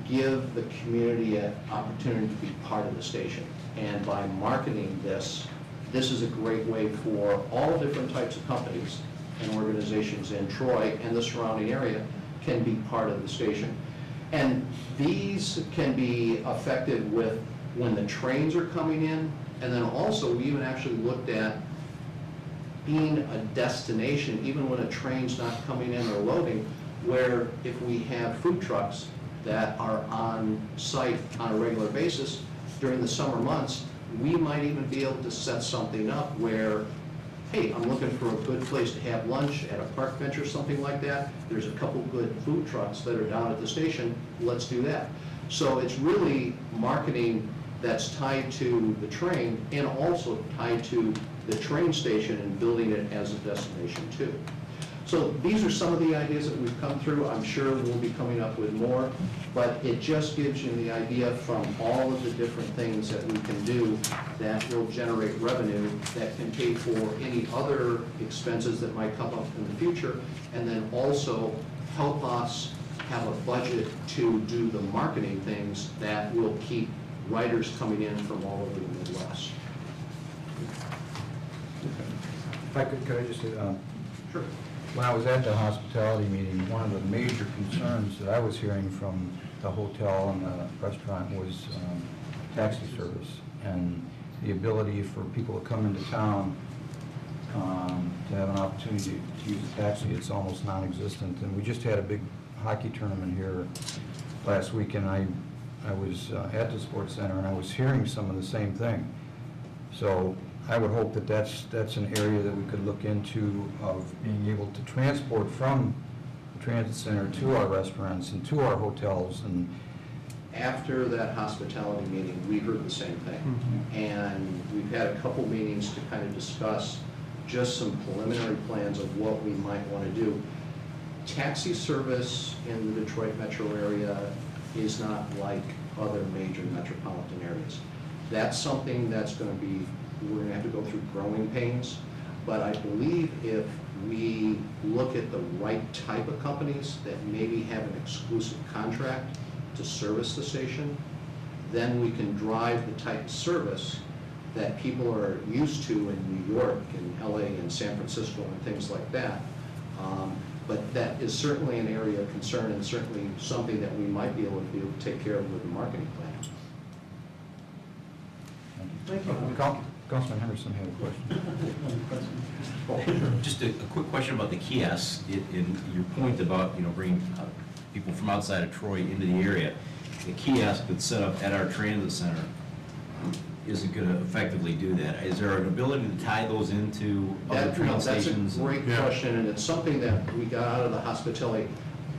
give the community an opportunity to be part of the station. And by marketing this, this is a great way for all different types of companies and organizations in Troy and the surrounding area can be part of the station. And these can be effective with when the trains are coming in, and then also we even actually looked at being a destination, even when a train's not coming in or loading, where if we have food trucks that are on site on a regular basis during the summer months, we might even be able to set something up where, hey, I'm looking for a good place to have lunch at a park bench or something like that. There's a couple good food trucks that are down at the station. Let's do that. So it's really marketing that's tied to the train and also tied to the train station and building it as a destination too. So these are some of the ideas that we've come through. I'm sure we'll be coming up with more, but it just gives you the idea from all of the different things that we can do that will generate revenue that can pay for any other expenses that might come up in the future, and then also help us have a budget to do the marketing things that will keep writers coming in from all over the Midwest. If I could I just say, Sure. When I was at the hospitality meeting, one of the major concerns that I was hearing from the hotel and the restaurant was taxi service and the ability for people to come into town to have an opportunity to use a taxi. It's almost non-existent. And we just had a big hockey tournament here last week, and I was at the sports center, and I was hearing some of the same thing. So I would hope that that's an area that we could look into of being able to transport from the transit center to our restaurants and to our hotels. And after that hospitality meeting, we heard the same thing. Mm-hmm. And we've had a couple meetings to kind of discuss just some preliminary plans of what we might want to do. Taxi service in the Detroit metro area is not like other major metropolitan areas. That's something that's going to be, we're going to have to go through growing pains, but I believe if we look at the right type of companies that maybe have an exclusive contract to service the station, then we can drive the type of service that people are used to in New York and LA and San Francisco and things like that. But that is certainly an area of concern and certainly something that we might be able to take care of with the marketing plan. Thank you. Councilman Henderson had a question. Just a quick question about the kiosks. In your point about, bringing people from outside of Troy into the area, the kiosk that's set up at our transit center isn't going to effectively do that. Is there an ability to tie those into other train stations? That's a great question, and it's something that we got out of the hospitality.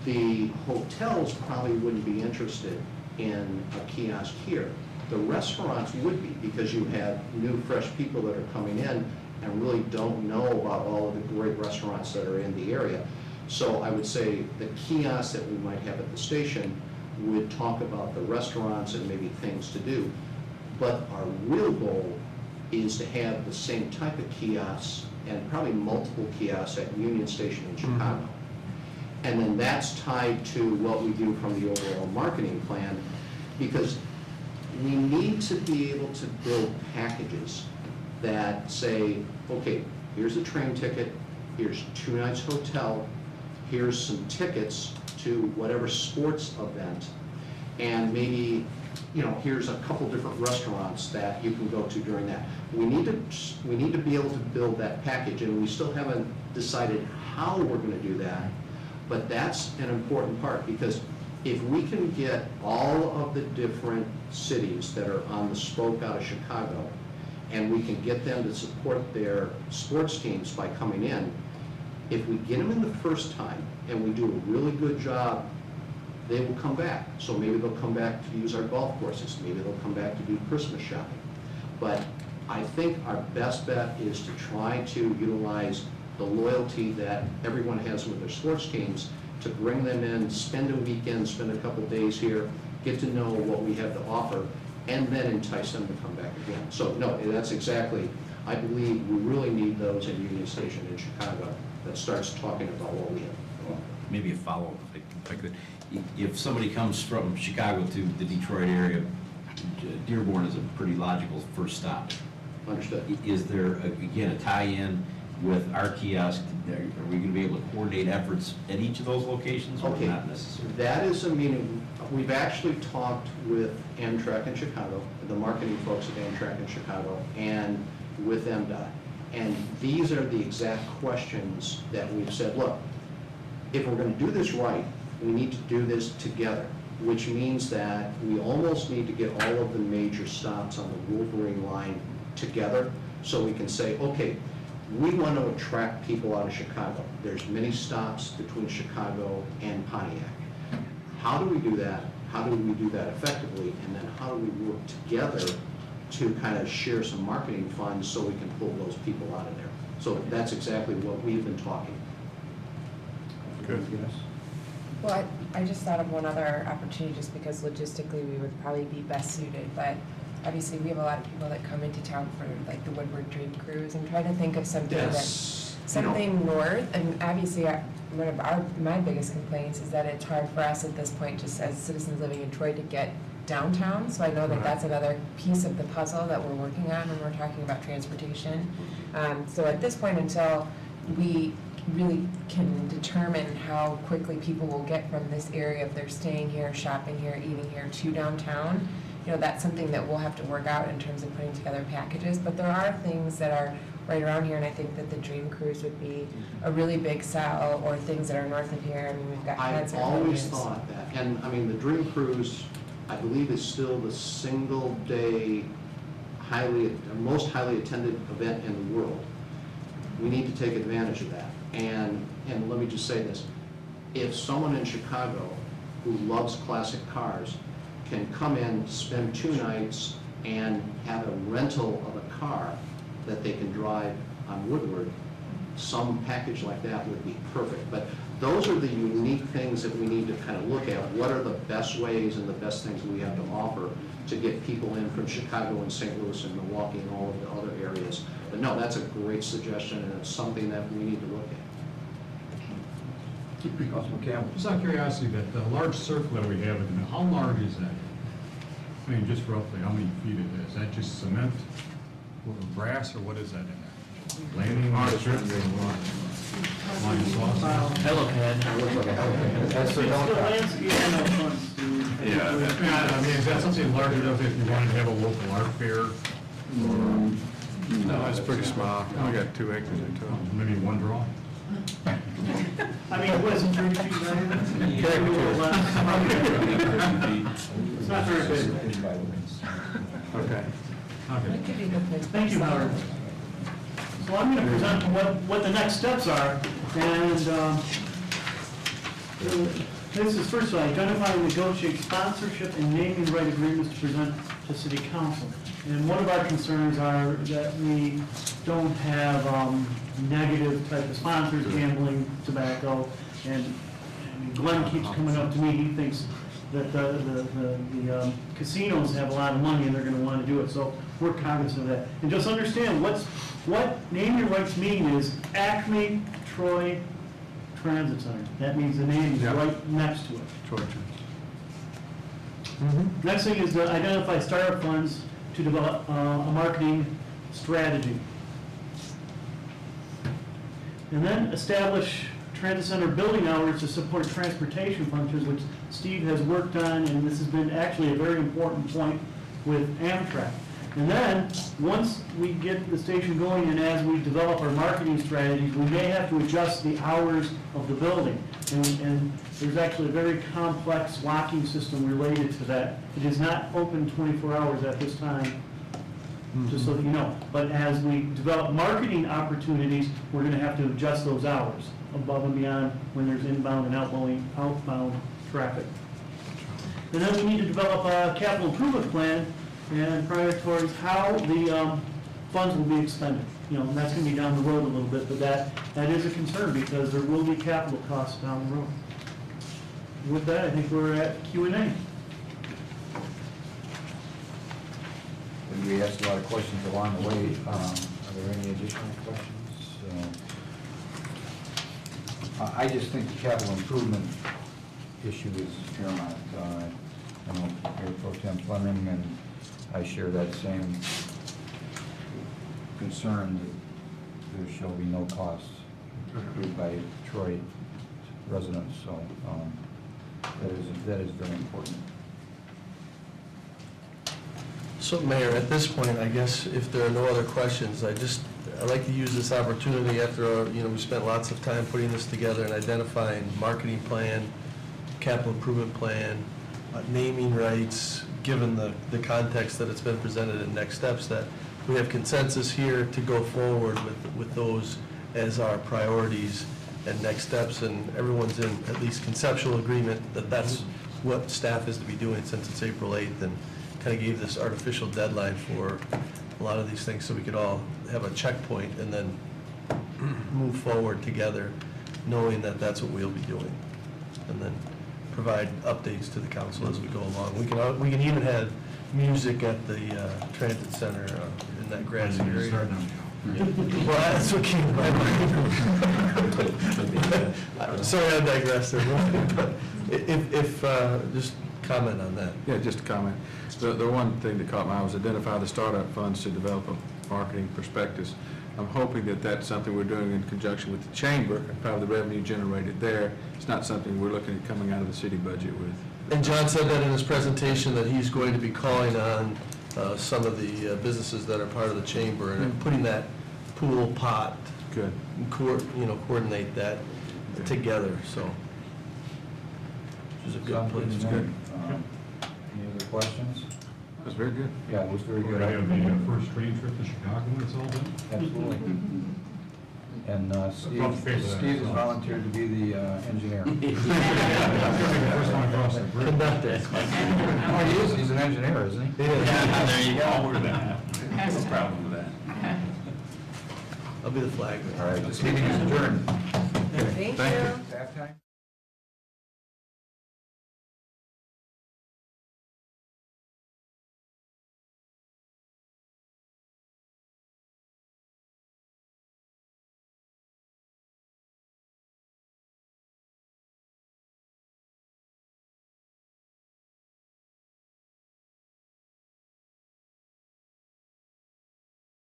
The hotels probably wouldn't be interested in a kiosk here. The restaurants would be, because you have new, fresh people that are coming in and really don't know about all of the great restaurants that are in the area. So I would say the kiosks that we might have at the station would talk about the restaurants and maybe things to do. But our real goal is to have the same type of kiosks and probably multiple kiosks at Union Station in Chicago. And then that's tied to what we do from the overall marketing plan, because we need to be able to build packages that say, okay, here's a train ticket, here's 2 nights hotel, here's some tickets to whatever sports event, and maybe, here's a couple different restaurants that you can go to during that. We need to be able to build that package, and we still haven't decided how we're going to do that, but that's an important part, because if we can get all of the different cities that are on the spoke out of Chicago, and we can get them to support their sports teams by coming in, if we get them in the first time and we do a really good job, they will come back. So maybe they'll come back to use our golf courses. Maybe they'll come back to do Christmas shopping. But I think our best bet is to try to utilize the loyalty that everyone has with their sports teams, to bring them in, spend a weekend, spend a couple days here, get to know what we have to offer, and then entice them to come back again. So no, that's exactly, I believe we really need those in Union Station in Chicago that starts talking about what we have to offer. Maybe a follow-up, if I could. If somebody comes from Chicago to the Detroit area, Dearborn is a pretty logical first stop. Understood. Is there, again, a tie-in with our kiosk? Are we going to be able to coordinate efforts at each of those locations, or Okay, not necessarily? that is a meeting, we've actually talked with Amtrak in Chicago, the marketing folks at Amtrak in Chicago, and with MDOT. And these are the exact questions that we've said, look, if we're going to do this right, we need to do this together, which means that we almost need to get all of the major stops on the Wolverine line together so we can say, okay, we want to attract people out of Chicago. There's many stops between Chicago and Pontiac. How do we do that? How do we do that effectively? And then how do we work together to kind of share some marketing funds so we can pull those people out of there? So that's exactly what we've been talking. Good. Well, I just thought of one other opportunity, just because logistically we would probably be best suited, but obviously we have a lot of people that come into town for like the Woodward Dream Cruise. I'm trying to think of something Yes. that's something north, and obviously one of my biggest complaints is that it's hard for us at this point, just as citizens living in Troy, to get downtown. So I know that that's another piece of the puzzle that we're working on when we're talking about transportation. So at this point, until we really can determine how quickly people will get from this area, if they're staying here, shopping here, eating here, to downtown, you know, that's something that we'll have to work out in terms of putting together packages. But there are things that are right around here, and I think that the Dream Cruise would be a really big sell, or things that are north of here. I mean, we've got I've concert always venues. thought that, and I mean, the Dream Cruise, I believe, is still the single day most highly attended event in the world. We need to take advantage of that. And let me just say this, if someone in Chicago who loves classic cars can come in, spend 2 nights, and have a rental of a car that they can drive on Woodward, some package like that would be perfect. But those are the unique things that we need to kind of look at. What are the best ways and the best things we have to offer to get people in from Chicago and St. Louis and Milwaukee and all of the other areas? But no, that's a great suggestion, and it's something that we need to look at. Councilman Campbell. Just out of curiosity, that large circle that we have, how large is that? I mean, just roughly, how many feet it is? Is that just cement or brass, or what is that in there? Landing strips or what? Line sausage? Helipad. That's the Yeah, I mean, is that something large enough if you wanted to have a local art fair? No, it's pretty small. We got 2 acres into it. Maybe one draw? I mean, it wasn't 30 feet It's not very big. Okay. Thank you, Howard. So I'm going to present what the next steps are, and this is first of all, identify and negotiate sponsorship and naming right agreements to present to City Council. And one of our concerns are that we don't have negative type of sponsors, gambling, tobacco, and Glenn keeps coming up to me, he thinks that the casinos have a lot of money and they're gonna wanna do it, so we're cognizant of that. And just understand, what name your rights mean is Acme Troy Transit Center. That means the name is right next to it. Troy. Next thing is to identify startup funds to develop a marketing strategy. And then establish transit center building hours to support transportation functions, which Steve has worked on, and this has been actually a very important point with Amtrak. And then, once we get the station going and as we develop our marketing strategies, we may have to adjust the hours of the building. And there's actually a very complex locking system related to that. It is not open 24 hours at this time, just so that you know. But as we develop marketing opportunities, we're going to have to adjust those hours above and beyond when there's inbound and outbound traffic. And then we need to develop a capital improvement plan and prioritize how the funds will be expended. And that's going to be down the road a little bit, but that is a concern because there will be capital costs down the road. With that, I think we're at Q&A. And we asked a lot of questions along the way. Are there any additional questions? I just think the capital improvement issue is paramount. Mayor Pro Tem Fleming and I share that same concern that there shall be no costs accrued by Troy residents. So that is very important. So, Mayor, at this point, I guess if there are no other questions, I'd like to use this opportunity after, we spent lots of time putting this together and identifying marketing plan, capital improvement plan, naming rights, given the context that it's been presented in next steps, that we have consensus here to go forward with those as our priorities and next steps, and everyone's in at least conceptual agreement that that's what staff is to be doing since it's April 8th, and kind of gave this artificial deadline for a lot of these things so we could all have a checkpoint and then move forward together, knowing that that's what we'll be doing, and then provide updates to the council as we go along. We can even have music at the transit center in that grassy area. Well, that's what came to my mind. Sorry, I digressed there. But if just comment on that. Yeah, just a comment. The one thing that caught my eye was identify the startup funds to develop a marketing prospectus. I'm hoping that that's something we're doing in conjunction with the chamber, probably the revenue generated there. It's not something we're looking at coming out of the city budget with. And John said that in his presentation, that he's going to be calling on some of the businesses that are part of the chamber and putting that pool pot. Good. Coordinate that together, so. Which is a good place. It's good. Any other questions? That's very good. Yeah, it was very We're good. going to have the first train trip to Chicago when it's all done? Absolutely. And Steve has volunteered to be the engineer. First one across the bridge. Oh, he is. He's an engineer, isn't he? Yeah, there you go. No problem with that. I'll be the flag. All right, this meeting is adjourned. Thank you. Staff time?